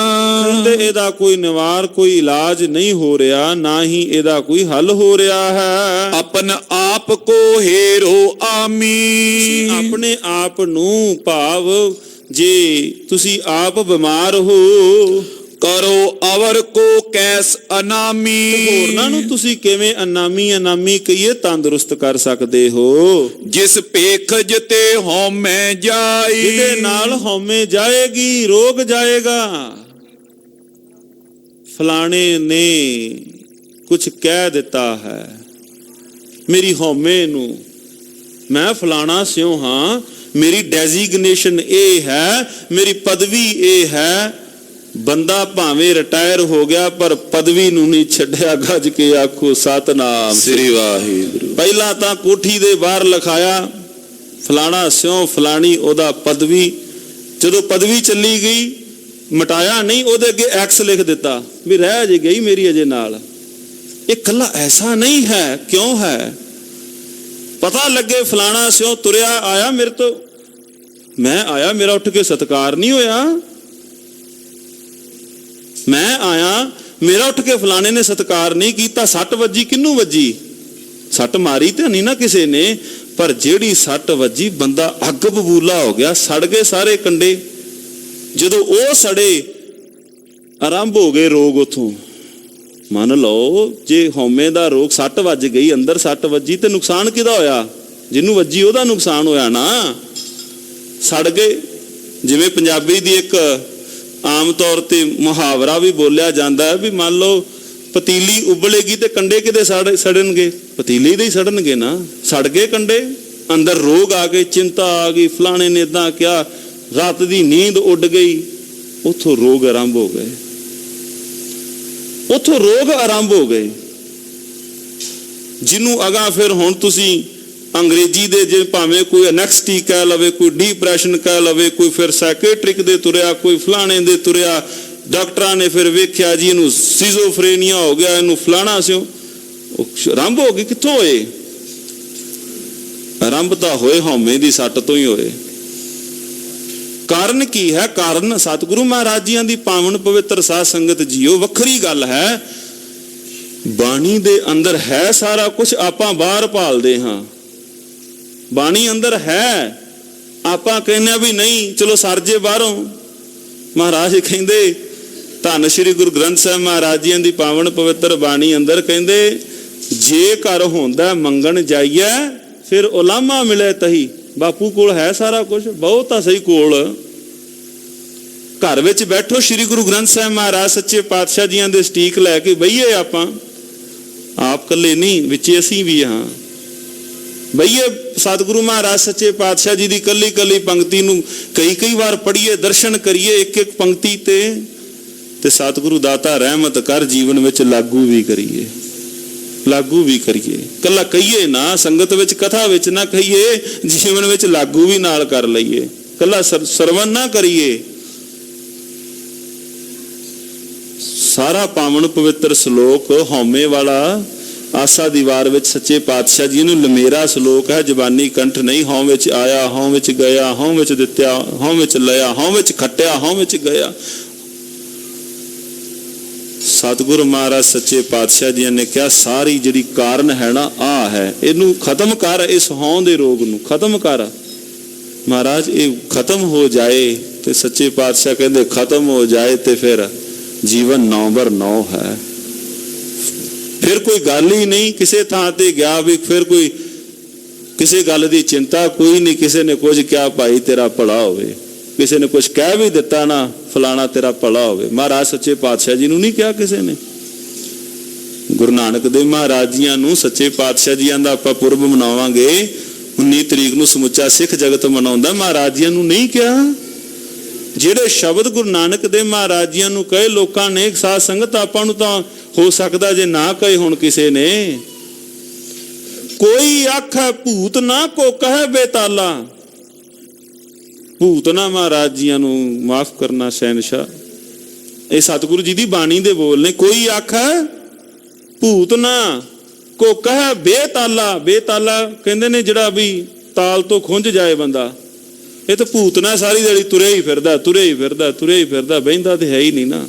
ਕਹਿੰਦੇ ਇਹਦਾ ਕੋਈ ਨਿਵਾਰ, ਕੋਈ ਇਲਾਜ ਨਹੀਂ ਹੋ ਰਿਹਾ, ਨਾ ਹੀ ਇਹਦਾ ਕੋਈ ਹੱਲ ਹੋ ਰਿਹਾ ਹੈ। ਆਪਨ ਆਪ ਕੋ ਹੇਰੋ ਆਮੀ, ਆਪਣੇ ਆਪ ਨੂੰ, ਭਾਵ ਜੇ ਤੁਸੀਂ ਆਪ ਬਿਮਾਰ ਹੋ, ਕਰੋ ਅਵਰ ਕੋ ਕੈਸ ਅਨਾਮੀ, ਹੋਰਨਾਂ ਨੂੰ ਤੁਸੀਂ ਕਿਵੇਂ ਅਨਾਮੀ ਕਹੀਏ ਤੰਦਰੁਸਤ ਕਰ ਸਕਦੇ ਹੋ? ਜਿਸ ਭੇਖਜ ਤੇ ਹਉਮੈ ਜਾਈ, ਜਿਹਦੇ ਨਾਲ ਹਉਮੈ ਜਾਏਗੀ, ਰੋਗ ਜਾਏਗਾ। ਫਲਾਣੇ ਨੇ ਕੁਝ ਕਹਿ ਦਿੱਤਾ ਹੈ, ਮੇਰੀ ਹਉਮੈ ਨੂੰ, ਮੈਂ ਫਲਾਣਾ ਸਿਉ ਹਾਂ, ਮੇਰੀ ਡੈਜ਼ਿਗਨੇਸ਼ਨ ਇਹ ਹੈ, ਮੇਰੀ ਪਦਵੀ ਇਹ ਹੈ। ਬੰਦਾ ਭਾਵੇਂ ਰਿਟਾਇਰ ਹੋ ਗਿਆ ਪਰ ਪਦਵੀ ਨੂੰ ਨਹੀਂ ਛੱਡਿਆ। ਗੱਜ ਕੇ ਆਖੋ ਸਤਨਾਮ ਸ੍ਰੀ ਵਾਹਿਗੁਰੂ। ਪਹਿਲਾਂ ਤਾਂ ਕੋਠੀ ਦੇ ਬਾਹਰ ਲਿਖਾਇਆ ਫਲਾਣਾ ਸਿਉ ਫਲਾਣੀ ਉਹਦਾ ਪਦਵੀ, ਜਦੋਂ ਪਦਵੀ ਚੱਲੀ ਗਈ ਮਿਟਾਇਆ ਨਹੀਂ, ਉਹਦੇ ਅੱਗੇ ਐਕਸ ਲਿਖ ਦਿੱਤਾ ਵੀ ਰਹਿ ਜੇ ਗਈ ਮੇਰੀ ਅਜੇ ਨਾਲ। ਇਹ ਕੱਲਾ ਐਸਾ ਨਹੀਂ ਹੈ, ਕਿਉਂ ਹੈ? ਪਤਾ ਲੱਗੇ ਫਲਾਣਾ ਸਿਉ ਤੁਰਿਆ ਆਇਆ ਮੇਰੇ ਤੋਂ, ਮੈਂ ਆਇਆ ਮੇਰਾ ਉੱਠ ਕੇ ਸਤਿਕਾਰ ਨਹੀਂ ਹੋਇਆ। ਮੈਂ ਆਇਆ ਮੇਰਾ ਉੱਠ ਕੇ ਫਲਾਣੇ ਨੇ ਸਤਿਕਾਰ ਨਹੀਂ ਕੀਤਾ। ਸੱਟ ਵੱਜੀ, ਕਿਹਨੂੰ ਵੱਜੀ? ਸੱਟ ਮਾਰੀ ਤੇ ਨਹੀਂ ਨਾ ਕਿਸੇ ਨੇ, ਪਰ ਜਿਹੜੀ ਸੱਟ ਵੱਜੀ ਬੰਦਾ ਅੱਗ ਬਬੂਲਾ ਹੋ ਗਿਆ, ਸੜ ਗਏ ਸਾਰੇ ਕੰਡੇ। ਜਦੋਂ ਉਹ ਸੜੇ ਆਰੰਭ ਹੋ ਗਏ ਰੋਗ ਉਥੋਂ। ਮੰਨ ਲਓ ਜੇ ਹਉਮੈ ਦਾ ਰੋਗ, ਸੱਟ ਵੱਜ ਗਈ, ਅੰਦਰ ਸੱਟ ਵੱਜੀ ਤੇ ਨੁਕਸਾਨ ਕਿਹਦਾ ਹੋਇਆ? ਜਿਹਨੂੰ ਵੱਜੀ ਉਹਦਾ ਨੁਕਸਾਨ ਹੋਇਆ ਨਾ, ਸੜ ਗਏ। ਜਿਵੇਂ ਪੰਜਾਬੀ ਦੀ ਇੱਕ ਆਮ ਤੌਰ ਤੇ ਮੁਹਾਵਰਾ ਵੀ ਬੋਲਿਆ ਜਾਂਦਾ ਹੈ ਵੀ ਮੰਨ ਲਓ ਪਤੀਲੀ ਉਬਲੇਗੀ ਤੇ ਕੰਡੇ ਕਿਤੇ ਸੜਨਗੇ? ਪਤੀਲੀ ਦੇ ਹੀ ਸੜਨਗੇ ਨਾ। ਸੜ ਗਏ ਕੰਡੇ, ਅੰਦਰ ਰੋਗ ਆ ਗਏ, ਚਿੰਤਾ ਆ ਗਈ, ਫਲਾਣੇ ਨੇ ਇਦਾਂ ਕਿਹਾ, ਰਾਤ ਦੀ ਨੀਂਦ ਉੱਡ ਗਈ, ਉਥੋਂ ਰੋਗ ਆਰੰਭ ਹੋ ਗਏ, ਉਥੋਂ ਰੋਗ ਆਰੰਭ ਹੋ ਗਏ। ਜਿਹਨੂੰ ਅਗਾ ਫਿਰ ਹੁਣ ਤੁਸੀਂ ਅੰਗਰੇਜ਼ੀ ਦੇ ਜੇ ਭਾਵੇਂ ਕੋਈ ਐਨੈਕਸਟੀ ਕਹਿ ਲਵੇ, ਕੋਈ ਡਿਪਰੈਸ਼ਨ ਕਹਿ ਲਵੇ, ਕੋਈ ਫਿਰ ਸਾਈਕੈਟ੍ਰਿਕ ਦੇ ਤੁਰਿਆ, ਕੋਈ ਫਲਾਣੇ ਦੇ ਤੁਰਿਆ। ਡਾਕਟਰਾਂ ਨੇ ਫਿਰ ਵੇਖਿਆ ਜੀ ਇਹਨੂੰ ਸਿਜ਼ੋਫਰੇਨੀਆ ਹੋ ਗਿਆ, ਇਹਨੂੰ ਫਲਾਣਾ ਸਿਓ। ਆਰੰਭ ਹੋ ਗਈ, ਕਿੱਥੋਂ ਹੋਏ? ਆਰੰਭ ਤਾਂ ਹੋਏ ਹਉਮੈ ਦੀ ਸੱਟ ਤੋਂ ਹੀ ਹੋਏ। ਕਾਰਨ ਕੀ ਹੈ? ਕਾਰਨ ਸਤਿਗੁਰੂ ਮਹਾਰਾਜ ਜੀਆਂ ਦੀ ਪਾਵਨ ਪਵਿੱਤਰ ਸਾਧ ਸੰਗਤ ਜੀਓ, ਵੱਖਰੀ ਗੱਲ ਹੈ। ਬਾਣੀ ਦੇ ਅੰਦਰ ਹੈ ਸਾਰਾ ਕੁਝ, ਆਪਾਂ ਬਾਹਰ ਭਾਲਦੇ ਹਾਂ। ਬਾਣੀ ਅੰਦਰ ਹੈ, ਆਪਾਂ ਕਹਿੰਦੇ ਆ ਵੀ ਨਹੀਂ ਚਲੋ ਸਰ ਜੇ ਬਾਹਰੋਂ। ਮਹਾਰਾਜ ਕਹਿੰਦੇ, ਧੰਨ ਸ਼੍ਰੀ ਗੁਰੂ ਗ੍ਰੰਥ ਸਾਹਿਬ ਮਹਾਰਾਜ ਜੀਆਂ ਦੀ ਪਾਵਨ ਪਵਿੱਤਰ ਬਾਣੀ ਅੰਦਰ ਕਹਿੰਦੇ, ਜੇ ਘਰ ਹੁੰਦਾ ਮੰਗਣ ਜਾਈਏ ਫਿਰ ਉਲਾਮਾ ਮਿਲੇ ਤਹੀ। ਬਾਪੂ ਕੋਲ ਹੈ ਸਾਰਾ ਕੁਝ, ਬਹੁਤ ਤਾਂ ਸਹੀ ਕੋਲ। ਘਰ ਵਿੱਚ ਬੈਠੋ, ਸ਼੍ਰੀ ਗੁਰੂ ਗ੍ਰੰਥ ਸਾਹਿਬ ਮਹਾਰਾਜ ਸੱਚੇ ਪਾਤਸ਼ਾਹ ਜੀਆਂ ਦੇ ਸਟੀਕ ਲੈ ਕੇ ਬਈਏ। ਆਪਾਂ ਆਪ ਇਕੱਲੇ ਨਹੀਂ, ਵਿੱਚ ਅਸੀਂ ਵੀ ਹਾਂ। ਬਈਏ ਸਤਿਗੁਰੂ ਮਹਾਰਾਜ ਸੱਚੇ ਪਾਤਸ਼ਾਹ ਜੀ ਦੀ ਕੱਲੀ ਕੱਲੀ ਪੰਕਤੀ ਨੂੰ ਕਈ ਵਾਰ ਪੜ੍ਹੀਏ, ਦਰਸ਼ਨ ਕਰੀਏ ਇੱਕ ਇੱਕ ਪੰਕਤੀ ਤੇ ਸਤਿਗੁਰੂ ਦਾਤਾ ਰਹਿਮਤ ਕਰ ਜੀਵਨ ਵਿੱਚ ਲਾਗੂ ਵੀ ਕਰੀਏ। ਕੱਲਾ ਕਹੀਏ ਨਾ, ਸੰਗਤ ਵਿੱਚ ਕਥਾ ਵਿੱਚ ਨਾ ਕਹੀਏ, ਜੀਵਨ ਵਿੱਚ ਲਾਗੂ ਵੀ ਨਾਲ ਕਰ ਲਈਏ। ਕੱਲਾ ਸਰਵਨ ਨਾ ਕਰੀਏ। ਸਾਰਾ ਪਾਵਨ ਪਵਿੱਤਰ ਸ਼ਲੋਕ ਹਉਮੈ ਵਾਲਾ ਆਸਾ ਦੀ ਵਾਰ ਵਿੱਚ ਸੱਚੇ ਪਾਤਸ਼ਾਹ ਜੀ ਨੂੰ ਲਮੇਰਾ ਸ਼ਲੋਕ ਹੈ, ਜ਼ਬਾਨੀ ਕੰਠ ਨਹੀਂ। ਹਉ ਵਿੱਚ ਆਇਆ, ਹਉ ਵਿੱਚ ਗਿਆ, ਹਉ ਵਿੱਚ ਦਿੱਤਿਆ, ਹਉ ਵਿੱਚ ਲਿਆ, ਹਉ ਵਿੱਚ ਖੱਟਿਆ, ਹਉ ਵਿੱਚ ਗਿਆ। ਸਤਿਗੁਰੂ ਮਹਾਰਾਜ ਸੱਚੇ ਪਾਤਸ਼ਾਹ ਜੀ ਨੇ ਕਿਹਾ ਸਾਰੀ ਜਿਹੜੀ ਕਾਰਨ ਹੈ ਨਾ ਆ ਹੈ, ਇਹਨੂੰ ਖਤਮ ਕਰ, ਇਸ ਹਉ ਦੇ ਰੋਗ ਨੂੰ ਖਤਮ ਕਰ। ਮਹਾਰਾਜ ਇਹ ਖਤਮ ਹੋ ਜਾਏ ਤੇ ਸੱਚੇ ਪਾਤਸ਼ਾਹ ਕਹਿੰਦੇ ਖਤਮ ਹੋ ਜਾਏ ਤੇ ਫਿਰ ਜੀਵਨ 9/9 ਹੈ। ਫਿਰ ਕੋਈ ਗੱਲ ਹੀ ਨਹੀਂ ਕਿਸੇ ਥਾਂ ਤੇ ਗਿਆ ਵੀ ਫਿਰ ਕੋਈ ਕਿਸੇ ਗੱਲ ਦੀ ਚਿੰਤਾ ਕੋਈ ਨਹੀਂ। ਕਿਸੇ ਨੇ ਕੁਝ ਕਿਹਾ ਭਾਈ ਤੇਰਾ ਭਲਾ ਹੋਵੇ, ਕਿਸੇ ਨੇ ਕੁਝ ਕਹਿ ਵੀ ਦਿੱਤਾ ਨਾ, ਫਲਾਣਾ ਤੇਰਾ ਭਲਾ ਹੋਵੇ। ਮਹਾਰਾਜ ਸੱਚੇ ਪਾਤਸ਼ਾਹ ਜੀ ਨੂੰ ਨਹੀਂ ਕਿਹਾ ਕਿਸੇ ਨੇ। ਗੁਰੂ ਨਾਨਕ ਦੇਵ ਮਹਾਰਾਜ ਜੀਆਂ ਨੂੰ, ਸੱਚੇ ਪਾਤਸ਼ਾਹ ਜੀਆਂ ਦਾ ਆਪਾਂ ਪੁਰਬ ਮਨਾਵਾਂਗੇ 19 ਤਰੀਕ ਨੂੰ, ਸਮੁੱਚਾ ਸਿੱਖ ਜਗਤ ਮਨਾਉਂਦਾ, ਮਹਾਰਾਜ ਜੀਆਂ ਨੂੰ ਨਹੀਂ ਕਿਹਾ। ਜਿਹੜੇ ਸ਼ਬਦ ਗੁਰੂ ਨਾਨਕ ਦੇਵ ਮਹਾਰਾਜ ਜੀਆਂ ਨੂੰ ਕਹੇ ਲੋਕਾਂ ਨੇ, ਸਾਧ ਸੰਗਤ ਆਪਾਂ ਨੂੰ ਤਾਂ ਹੋ ਸਕਦਾ ਜੇ ਨਾ ਕਹੇ ਹੁਣ ਕਿਸੇ ਨੇ। ਕੋਈ ਆਖੈ ਭੂਤ ਨਾ ਕੋ ਕਹੈ ਬੇਤਾਲਾ। ਭੂਤ ਨਾ ਮਹਾਰਾਜ ਜੀਆਂ ਨੂੰ ਮਾਫ ਕਰਨਾ ਸ਼ਹਿਨशाह, ਇਹ ਸਤਿਗੁਰੂ ਜੀ ਦੀ ਬਾਣੀ ਦੇ ਬੋਲ ਨੇ। ਕੋਈ ਆਖੈ ਭੂਤ ਨਾ ਕੋ ਕਹੈ ਬੇਤਾਲਾ। ਬੇਤਾਲਾ ਕਹਿੰਦੇ ਨੇ ਜਿਹੜਾ ਵੀ ਤਾਲ ਤੋਂ ਖੁੰਝ ਜਾਏ ਬੰਦਾ, ਇਹ ਤਾਂ ਭੂਤ ਨਾ ਸਾਰੀ ਦਿਹਾੜੀ ਤੁਰਿਆ ਹੀ ਫਿਰਦਾ, ਤੁਰਿਆ ਹੀ ਫਿਰਦਾ, ਤੁਰਿਆ ਹੀ ਫਿਰਦਾ, ਬਹਿੰਦਾ ਤੇ ਹੈ ਹੀ ਨਹੀਂ ਨਾ।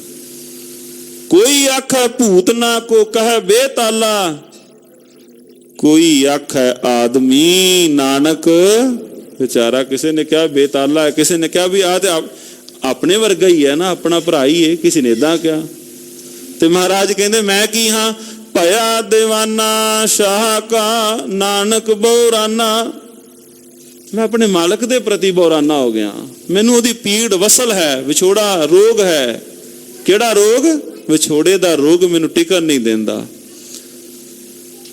ਕੋਈ ਆਖੈ ਭੂਤ ਨਾ ਕੋ ਕਹੈ ਬੇਤਾਲਾ, ਕੋਈ ਆਖੈ ਆਦਮੀ ਨਾਨਕ ਵਿਚਾਰਾ। ਕਿਸੇ ਨੇ ਕਿਹਾ ਬੇਤਾਲਾ ਹੈ, ਕਿਸੇ ਨੇ ਕਿਹਾ ਵੀ ਆ ਤੇ ਆਪਣੇ ਵਰਗਾ ਹੀ ਹੈ ਨਾ, ਆਪਣਾ ਭਰਾ ਹੀ ਹੈ, ਕਿਸੇ ਨੇ ਏਦਾਂ ਕਿਹਾ। ਤੇ ਮਹਾਰਾਜ ਕਹਿੰਦੇ ਮੈਂ ਕੀ ਹਾਂ, ਭਇਆ ਦੀਵਾਨਾ ਸ਼ਾਹ ਕਾ ਨਾਨਕ ਬੋਰਾਨਾ। ਮੈਂ ਆਪਣੇ ਮਾਲਕ ਦੇ ਪ੍ਰਤੀ ਬੋਰਾਨਾ ਹੋ ਗਿਆ, ਮੈਨੂੰ ਉਹਦੀ ਪੀੜ ਵਸਲ ਹੈ, ਵਿਛੋੜਾ ਰੋਗ ਹੈ। ਕਿਹੜਾ ਰੋਗ? ਵਿਛੋੜੇ ਦਾ ਰੋਗ ਮੈਨੂੰ ਟਿਕਣ ਨਹੀਂ ਦਿੰਦਾ।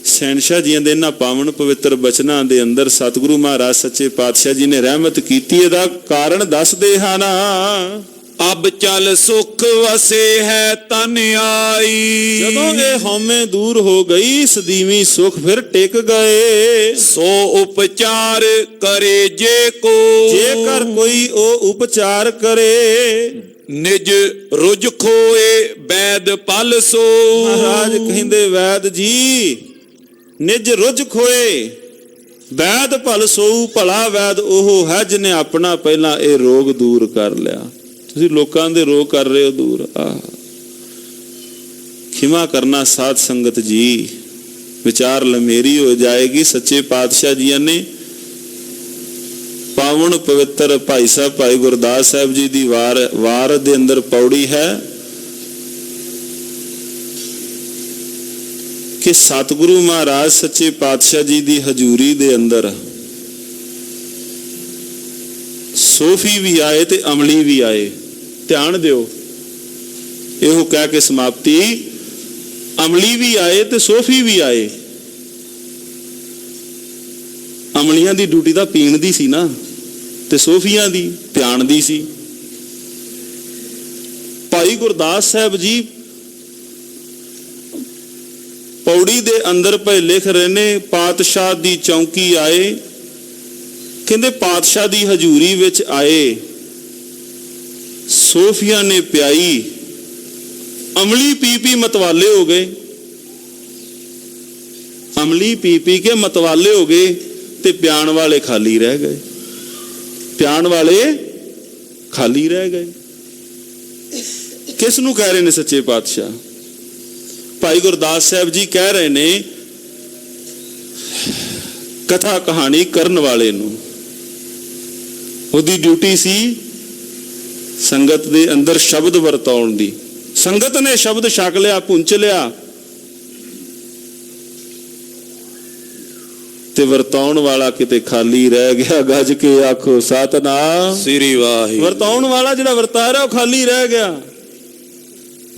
ਸ਼ਹਿਨशाह ਜੀ ਦੇ ਇਹਨਾਂ ਪਾਵਨ ਪਵਿੱਤਰ ਬਚਨਾਂ ਦੇ ਅੰਦਰ ਸਤਿਗੁਰੂ ਮਹਾਰਾਜ ਸੱਚੇ ਪਾਤਸ਼ਾਹ ਜੀ ਨੇ ਰਹਿਮਤ ਕੀਤੀ। ਇਹਦਾ ਕਾਰਨ ਦੱਸਦੇ ਹਨ। ਅਬ ਚਲ ਸੁਖ ਵਸੇ ਹੈ ਤਨ ਆਈ। ਜਦੋਂ ਇਹ ਹਉਮੈ ਦੂਰ ਹੋ ਗਈ, ਸਦੀਵੀ ਸੁਖ ਫਿਰ ਟਿਕ ਗਏ। ਸੋ ਉਪਚਾਰ ਕਰੇ ਜੇ ਕੋ, ਜੇਕਰ ਕੋਈ ਉਹ ਉਪਚਾਰ ਕਰੇ। ਨਿਜ ਰੁਜ ਖੋਏ ਵੈਦ ਪਲ ਸੋ। ਮਹਾਰਾਜ ਕਹਿੰਦੇ ਵੈਦ ਜੀ ਨਿਜ ਰੁਜ ਖੋਏ ਵੈਦ ਭਲ ਸੋ। ਭਲਾ ਵੈਦ ਉਹ ਹੈ ਜਿਹਨੇ ਆਪਣਾ ਪਹਿਲਾਂ ਇਹ ਰੋਗ ਦੂਰ ਕਰ ਲਿਆ। ਤੁਸੀਂ ਲੋਕਾਂ ਦੇ ਰੋਗ ਕਰ ਰਹੇ ਹੋ ਦੂਰ। ਖਿਮਾ ਕਰਨਾ ਸਾਧ ਸੰਗਤ ਜੀ, ਵਿਚਾਰ ਲਮੇਰੀ ਹੋ ਜਾਏਗੀ। ਸੱਚੇ ਪਾਤਸ਼ਾਹ ਜੀਆਂ ਨੇ ਪਾਵਨ ਪਵਿੱਤਰ ਭਾਈ ਸਾਹਿਬ ਭਾਈ ਗੁਰਦਾਸ ਸਾਹਿਬ ਜੀ ਦੀ ਵਾਰ ਦੇ ਅੰਦਰ ਪੌੜੀ ਹੈ ਕਿ ਸਤਿਗੁਰੂ ਮਹਾਰਾਜ ਸੱਚੇ ਪਾਤਸ਼ਾਹ ਜੀ ਦੀ ਹਜ਼ੂਰੀ ਦੇ ਅੰਦਰ ਸੋਫੀ ਵੀ ਆਏ ਤੇ ਅਮਲੀ ਵੀ ਆਏ। ਧਿਆਨ ਦਿਓ, ਇਹੋ ਕਹਿ ਕੇ ਸਮਾਪਤੀ। ਅਮਲੀ ਵੀ ਆਏ ਤੇ ਸੋਫੀ ਵੀ ਆਏ। ਅਮਲੀਆਂ ਦੀ ਡਿਊਟੀ ਤਾਂ ਪੀਣ ਦੀ ਸੀ ਨਾ, ਤੇ ਸੋਫੀਆਂ ਦੀ ਧਿਆਨ ਦੀ ਸੀ। ਭਾਈ ਗੁਰਦਾਸ ਸਾਹਿਬ ਜੀ ਪੌੜੀ ਦੇ ਅੰਦਰ ਪਏ ਲਿਖ ਰਹੇ ਨੇ, ਪਾਤਸ਼ਾਹ ਦੀ ਚੌਂਕੀ ਆਏ। ਕਹਿੰਦੇ ਪਾਤਸ਼ਾਹ ਦੀ ਹਜ਼ੂਰੀ ਵਿੱਚ ਆਏ, ਸੋਫੀਆਂ ਨੇ ਪਿਆਈ, ਅਮਲੀ ਪੀ ਪੀ ਮਤਵਾਲੇ ਹੋ ਗਏ। ਅਮਲੀ ਪੀ ਪੀ ਕੇ ਮਤਵਾਲੇ ਹੋ ਗਏ ਤੇ ਪਿਆਣ ਵਾਲੇ ਖਾਲੀ ਰਹਿ ਗਏ। ਪਿਆਣ ਵਾਲੇ ਖਾਲੀ ਰਹਿ ਗਏ। ਕਿਸ ਨੂੰ ਕਹਿ ਰਹੇ ਨੇ ਸੱਚੇ ਪਾਤਸ਼ਾਹ? ਭਾਈ ਗੁਰਦਾਸ ਸਾਹਿਬ ਜੀ ਕਹਿ ਰਹੇ ਨੇ ਕਥਾ ਕਹਾਣੀ ਕਰਨ ਵਾਲੇ ਨੂੰ। ਉਹਦੀ ਡਿਊਟੀ ਸੀ ਸੰਗਤ ਦੇ ਅੰਦਰ ਸ਼ਬਦ ਵਰਤਾਉਣ ਦੀ। ਸੰਗਤ ਨੇ ਸ਼ਬਦ ਛਕ ਲਿਆ, ਪੁੰਚ ਲਿਆ, ਤੇ ਵਰਤਾਉਣ ਵਾਲਾ ਕਿਤੇ ਖਾਲੀ ਰਹਿ ਗਿਆ। ਗੱਜ ਕੇ ਆਖੋ ਸਤਿਨਾਮ ਸ੍ਰੀ ਵਾਹਿਗੁਰੂ। ਵਰਤਾਉਣ ਵਾਲਾ ਜਿਹੜਾ ਵਰਤਾ ਰਿਹਾ ਉਹ ਖਾਲੀ ਰਹਿ ਗਿਆ।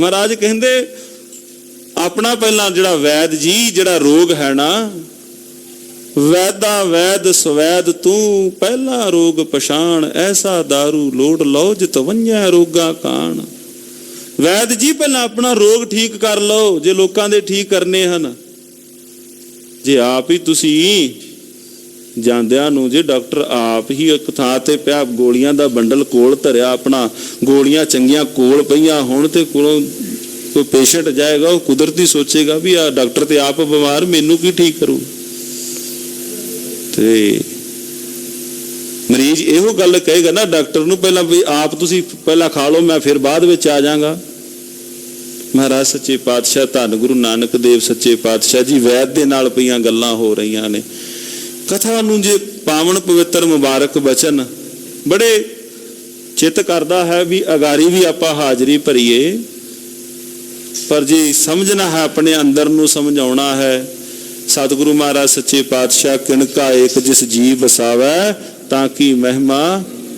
ਮਹਾਰਾਜ ਕਹਿੰਦੇ ਆਪਣਾ ਪਹਿਲਾਂ ਜਿਹੜਾ ਵੈਦ ਜੀ, ਜਿਹੜਾ ਰੋਗ ਹੈ ਨਾ, ਵੈਦਾ ਵੈਦ ਸਵੈਦ ਤੂੰ ਪਹਿਲਾ ਰੋਗ ਪਛਾਣ, ਐਸਾ ਦਾਰੂ ਲੋੜ ਲਓ ਜਿਤ ਵੰਝੈ ਰੋਗਾ ਕਾਣ। ਵੈਦ ਜੀ ਪਹਿਲਾਂ ਆਪਣਾ ਰੋਗ ਠੀਕ ਕਰ ਲਓ ਜੇ ਲੋਕਾਂ ਦੇ ਠੀਕ ਕਰਨੇ ਹਨ। ਜੇ ਆਪ ਹੀ ਤੁਸੀਂ ਜਾਂਦਿਆਂ ਨੂੰ, ਜੇ ਡਾਕਟਰ ਆਪ ਹੀ ਇੱਕ ਥਾਂ ਤੇ ਪਿਆ, ਗੋਲੀਆਂ ਦਾ ਬੰਡਲ ਕੋਲ ਧਰਿਆ, ਆਪਣਾ ਗੋਲੀਆਂ ਚੰਗੀਆਂ ਕੋਲ ਪਈਆਂ ਹੁਣ, ਤੇ ਕੋਲੋਂ ਕੋਈ ਪੇਸ਼ੈਂਟ ਜਾਏਗਾ ਉਹ ਕੁਦਰਤੀ ਸੋਚੇਗਾ ਵੀ ਆ ਡਾਕਟਰ ਤੇ ਆਪ ਬਿਮਾਰ, ਮੈਨੂੰ ਕੀ ਠੀਕ ਕਰੂ। ਤੇ ਮਰੀਜ਼ ਇਹੋ ਗੱਲ ਕਹੇਗਾ ਨਾ ਡਾਕਟਰ ਨੂੰ, ਪਹਿਲਾਂ ਵੀ ਆਪ ਤੁਸੀਂ ਪਹਿਲਾਂ ਖਾ ਲਓ, ਮੈਂ ਫਿਰ ਬਾਅਦ ਵਿੱਚ ਆ ਜਾਵਾਂਗਾ। ਮਹਾਰਾਜ ਸੱਚੇ ਪਾਤਸ਼ਾਹ ਧੰਨ ਗੁਰੂ ਨਾਨਕ ਦੇਵ ਸੱਚੇ ਪਾਤਸ਼ਾਹ ਜੀ ਵੈਦ ਦੇ ਨਾਲ ਪਈਆਂ ਗੱਲਾਂ ਹੋ ਰਹੀਆਂ ਨੇ। ਕਥਾ ਨੂੰ ਜੇ ਪਾਵਨ ਪਵਿੱਤਰ ਮੁਬਾਰਕ ਬਚਨ ਬੜੇ ਚਿੱਤ ਕਰਦਾ ਹੈ ਵੀ ਅਗਾਰੀ ਵੀ ਆਪਾਂ ਹਾਜ਼ਰੀ ਭਰੀਏ, ਪਰ ਜੇ ਸਮਝਣਾ ਹੈ, ਆਪਣੇ ਅੰਦਰ ਨੂੰ ਸਮਝਾਉਣਾ ਹੈ। ਸਤਿਗੁਰੂ ਮਹਾਰਾਜ ਸੱਚੇ ਪਾਤਸ਼ਾਹ ਕਿਣਕਾ ਏਕ ਜਿਸ ਜੀ ਬਸਾਵੈ ਤਾਂ ਕੀ ਮਹਿਮਾ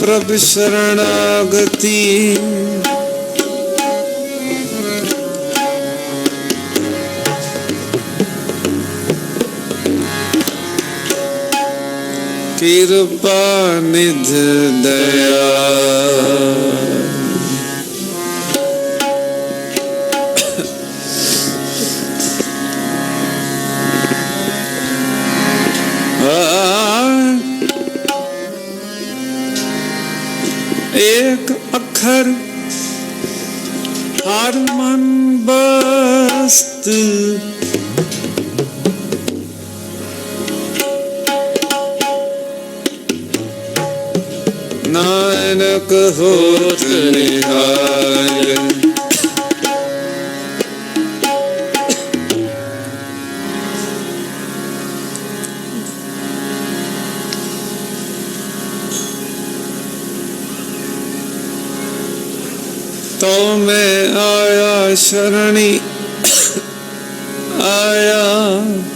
प्रभु शरणागति कृपा निध दया एक अक्षर हर मन बस्त नानक होत निहाल तो मैं आया शरणी आया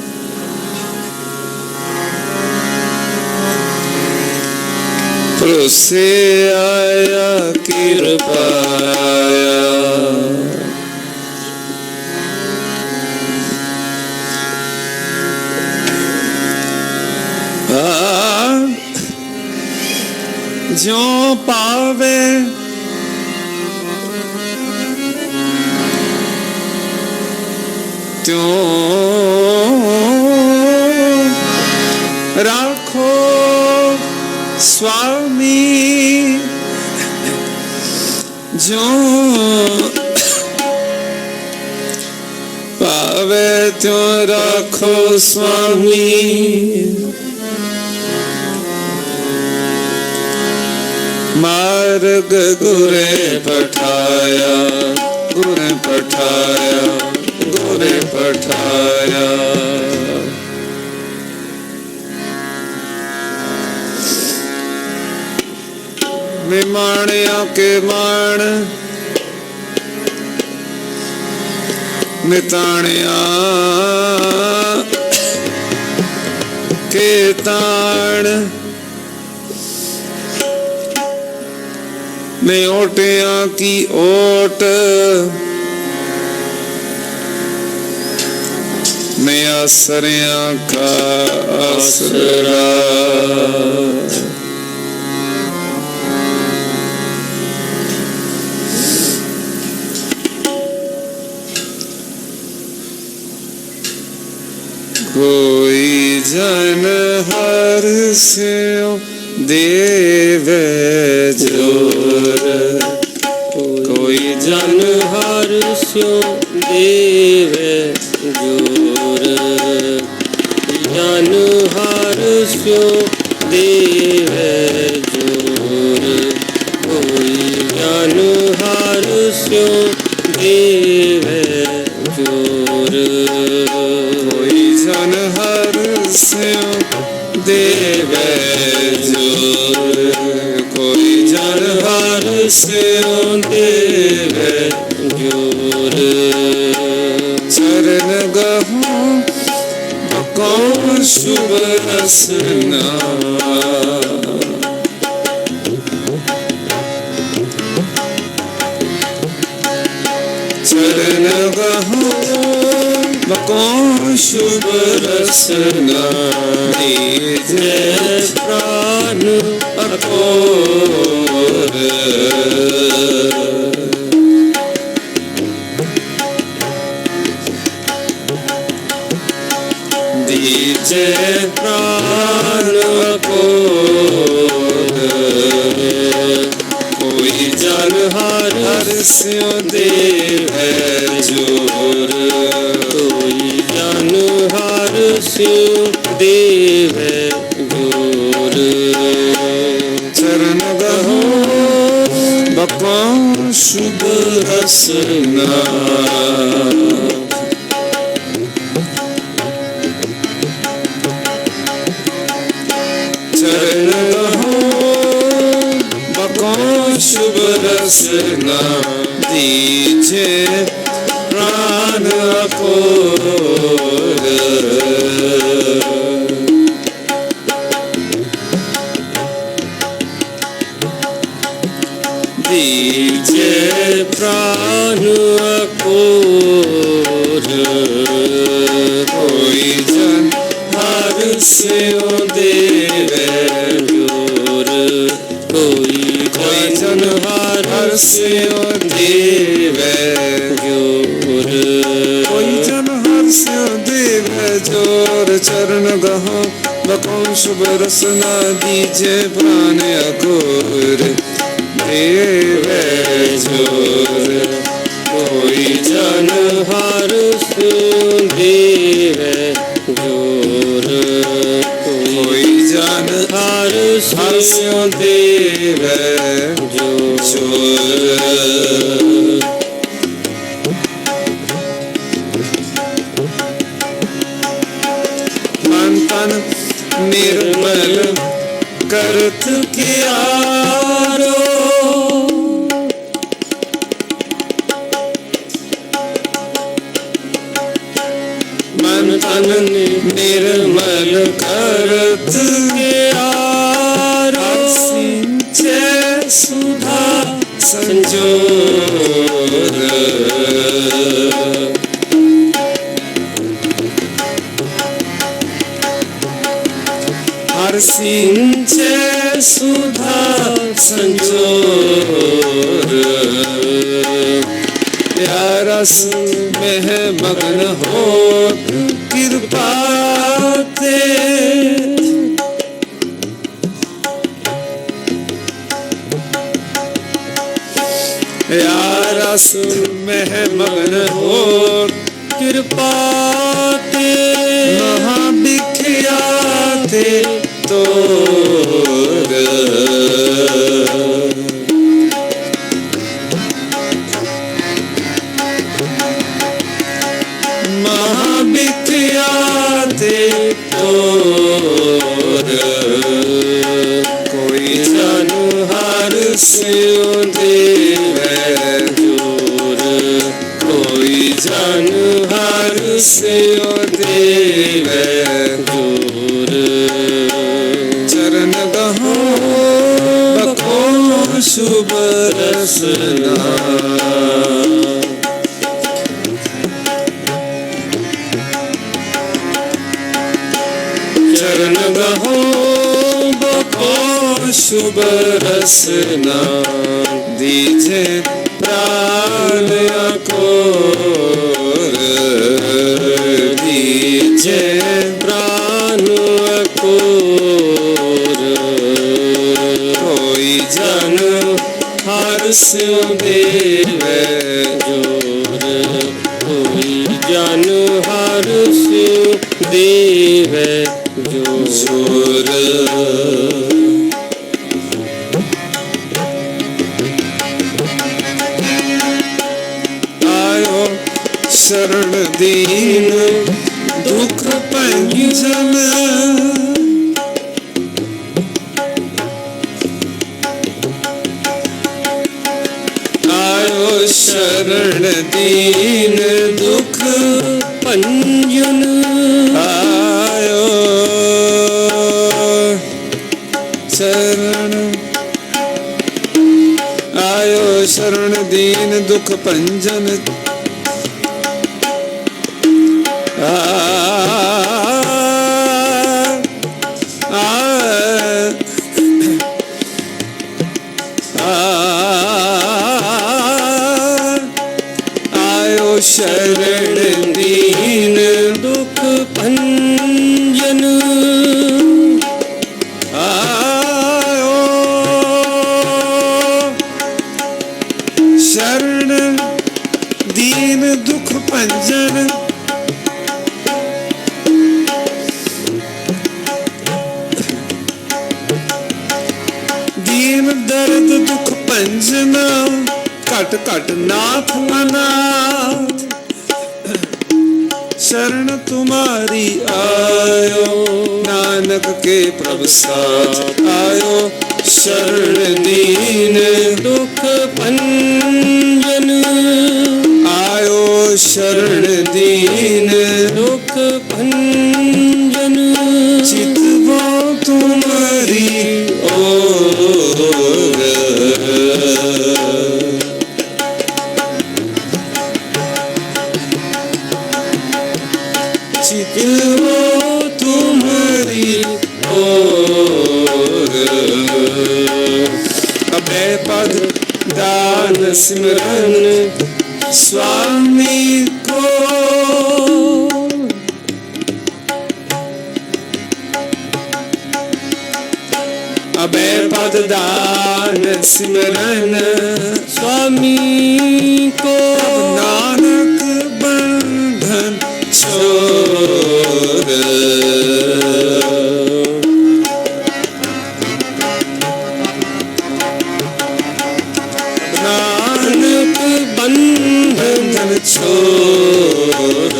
से आया कृपा आया जो पावे त्यों राखो स्वामी जो पावे त्यों राखो स्वामी मार्ग गुरे पठाया गुरे पठाया गुरे पठाया मिमाणिया के मान मिताणिया के ताण में ओटिया की ओट में आसरिया का आसरा कोई जन हर से देवे जोर कोई जन हर स्यो देवे जोर जन हर स्यो देवे जोर कोई जन हर स्यो देवे जोर कोई जन हर स्यो देवे जोर कोई जन हर स्यो देवे जोर चरण गहूं कौन शुभ रसना चरण गहूं कौन शुभ रसना जय प्राण अकोर दीजे प्राण अकोर कोई जन हर स्यो देवे जोर कोई जन हर स्यो देवे जोर चरण गहूं बकौन रसना। चरण गहो बको शुभ रसना, दीजे प्राण अकोर। दीजे प्राण अकोर, कोई जन हर स्यो देवे जोर। कोई जन हर स्यो देवे जोर। कोई जन हर स्यो देवे जोर। चरण गहो बको शुभ रसना, दीजे प्राण अकोर देवे जोर। कोई जन हर स्यो देवे जोर। कोई जन हर स्यो देवे जोर। मन तन निर्मल करत कियारो, मन तन निर्मल करत कियारो। सिंचे सुधा संजोर, हर सिंचे सुधा संजोर। प्यारस में मग्न हो कृपा ते, प्यारस में मग्न हो कृपा ते। महाविख्याते तोर, महाविख्याते तोर। कोई जन हर स्यो देवे जोर। कोई जन हर स्यो देवे जोर। चरण गहो बको शुभ रसना, चरण गहो बको शुभ रसना। दीजे प्राण अकोर, दीजे प्राण अकोर। कोई जन हर स्यो देवे जोर। कोई जन हर स्यो देवे जोर। आयो शरण दीन दुख पंजन, आयो शरण दीन दुख पंजन। आयो शरण, आयो शरण दीन दुख पंजन। आयो शरण दीन दुख भंजन। आयो शरण दीन दुख भंजन। दीन दर्द दुख भंजना, घट घट नाथ अनाथ शरण तुम्हारी आयो नानक के प्रभु साथ आयो शरण दीन दुख भंजन आयो शरण दीन दुख भंजन चितवो तुम्हारी ओर चितवो तुम्हारी ओर अभय पद दान सिमरन स्वामी को अभय पद दान सिमरन स्वामी को नानक बंधन छोड़ नानक बंधन छोड़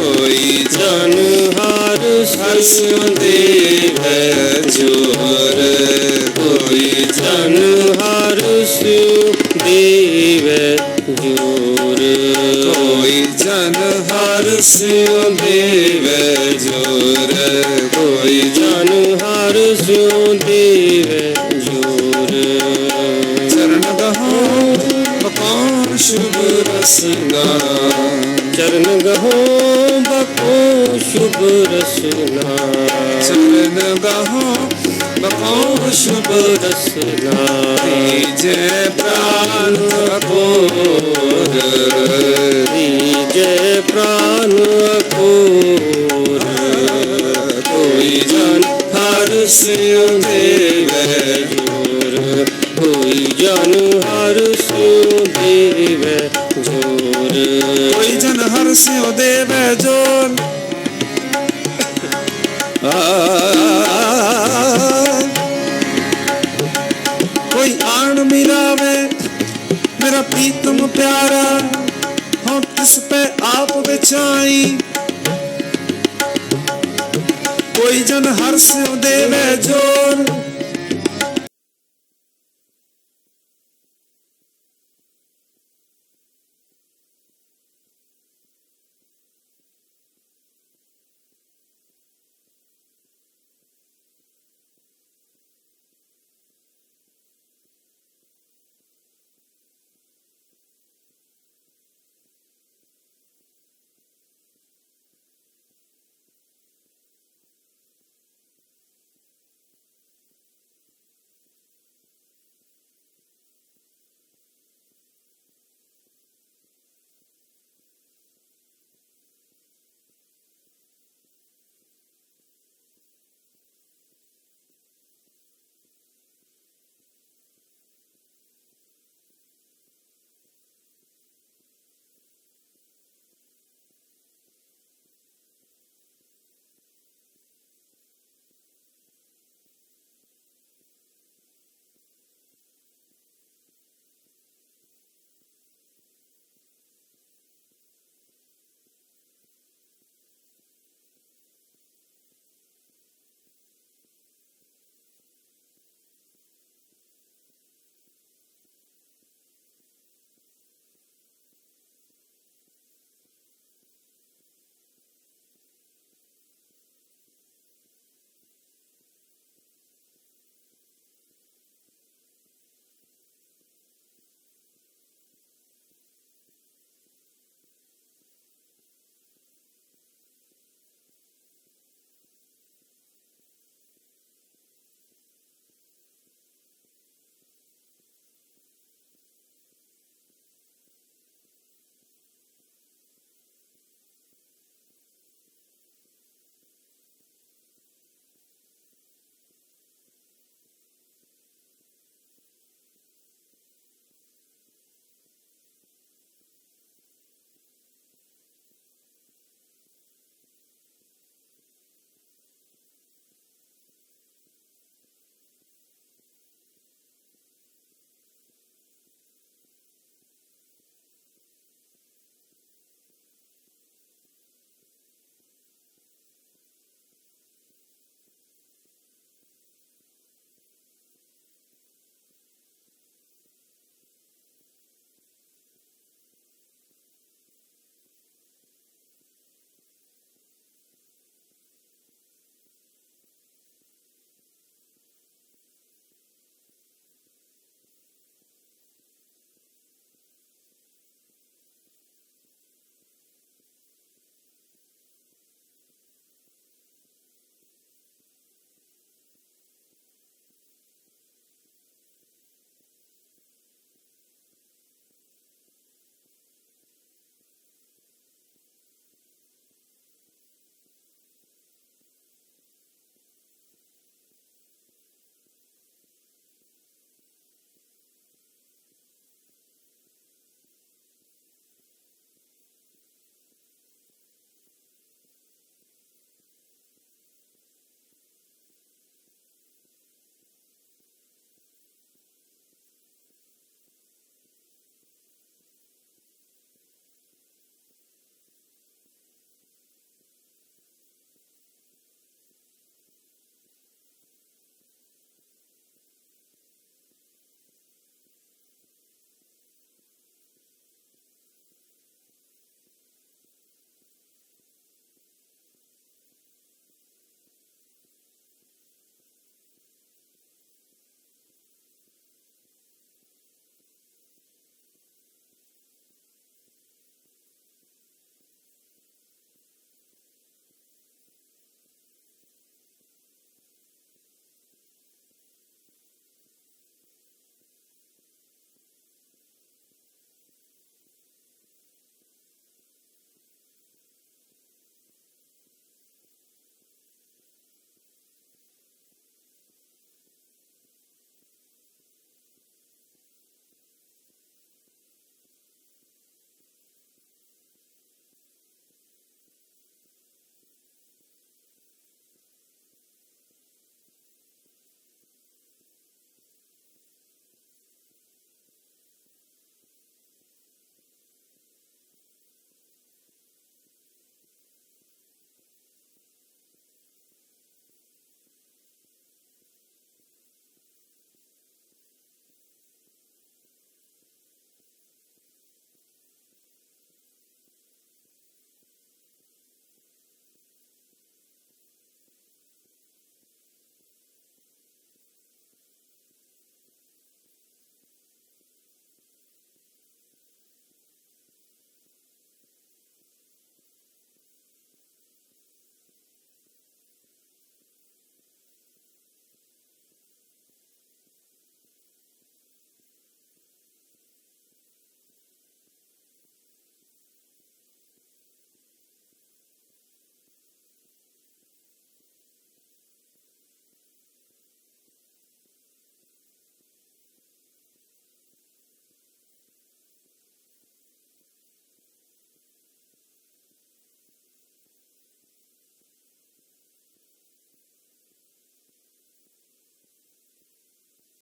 कोई जन हार हर्ष देव जोर कोई जन हार देव जोर कोई जन हर देव जोर कोई जन हार देव जोर चरण गहो बको शुभ रसना चरण गहो बको शुभ रसना चरण गहो बको शुभ रसना जय प्राण अघोर जय प्राण अघोर कोई जन हर देव जोर कोई जन हर देव जोर कोई जन हर देव जोर कोई आन मिलावे मेरा प्रीतम प्यारा हो तिस पे आप बिछाई कोई जन हर देवे जोर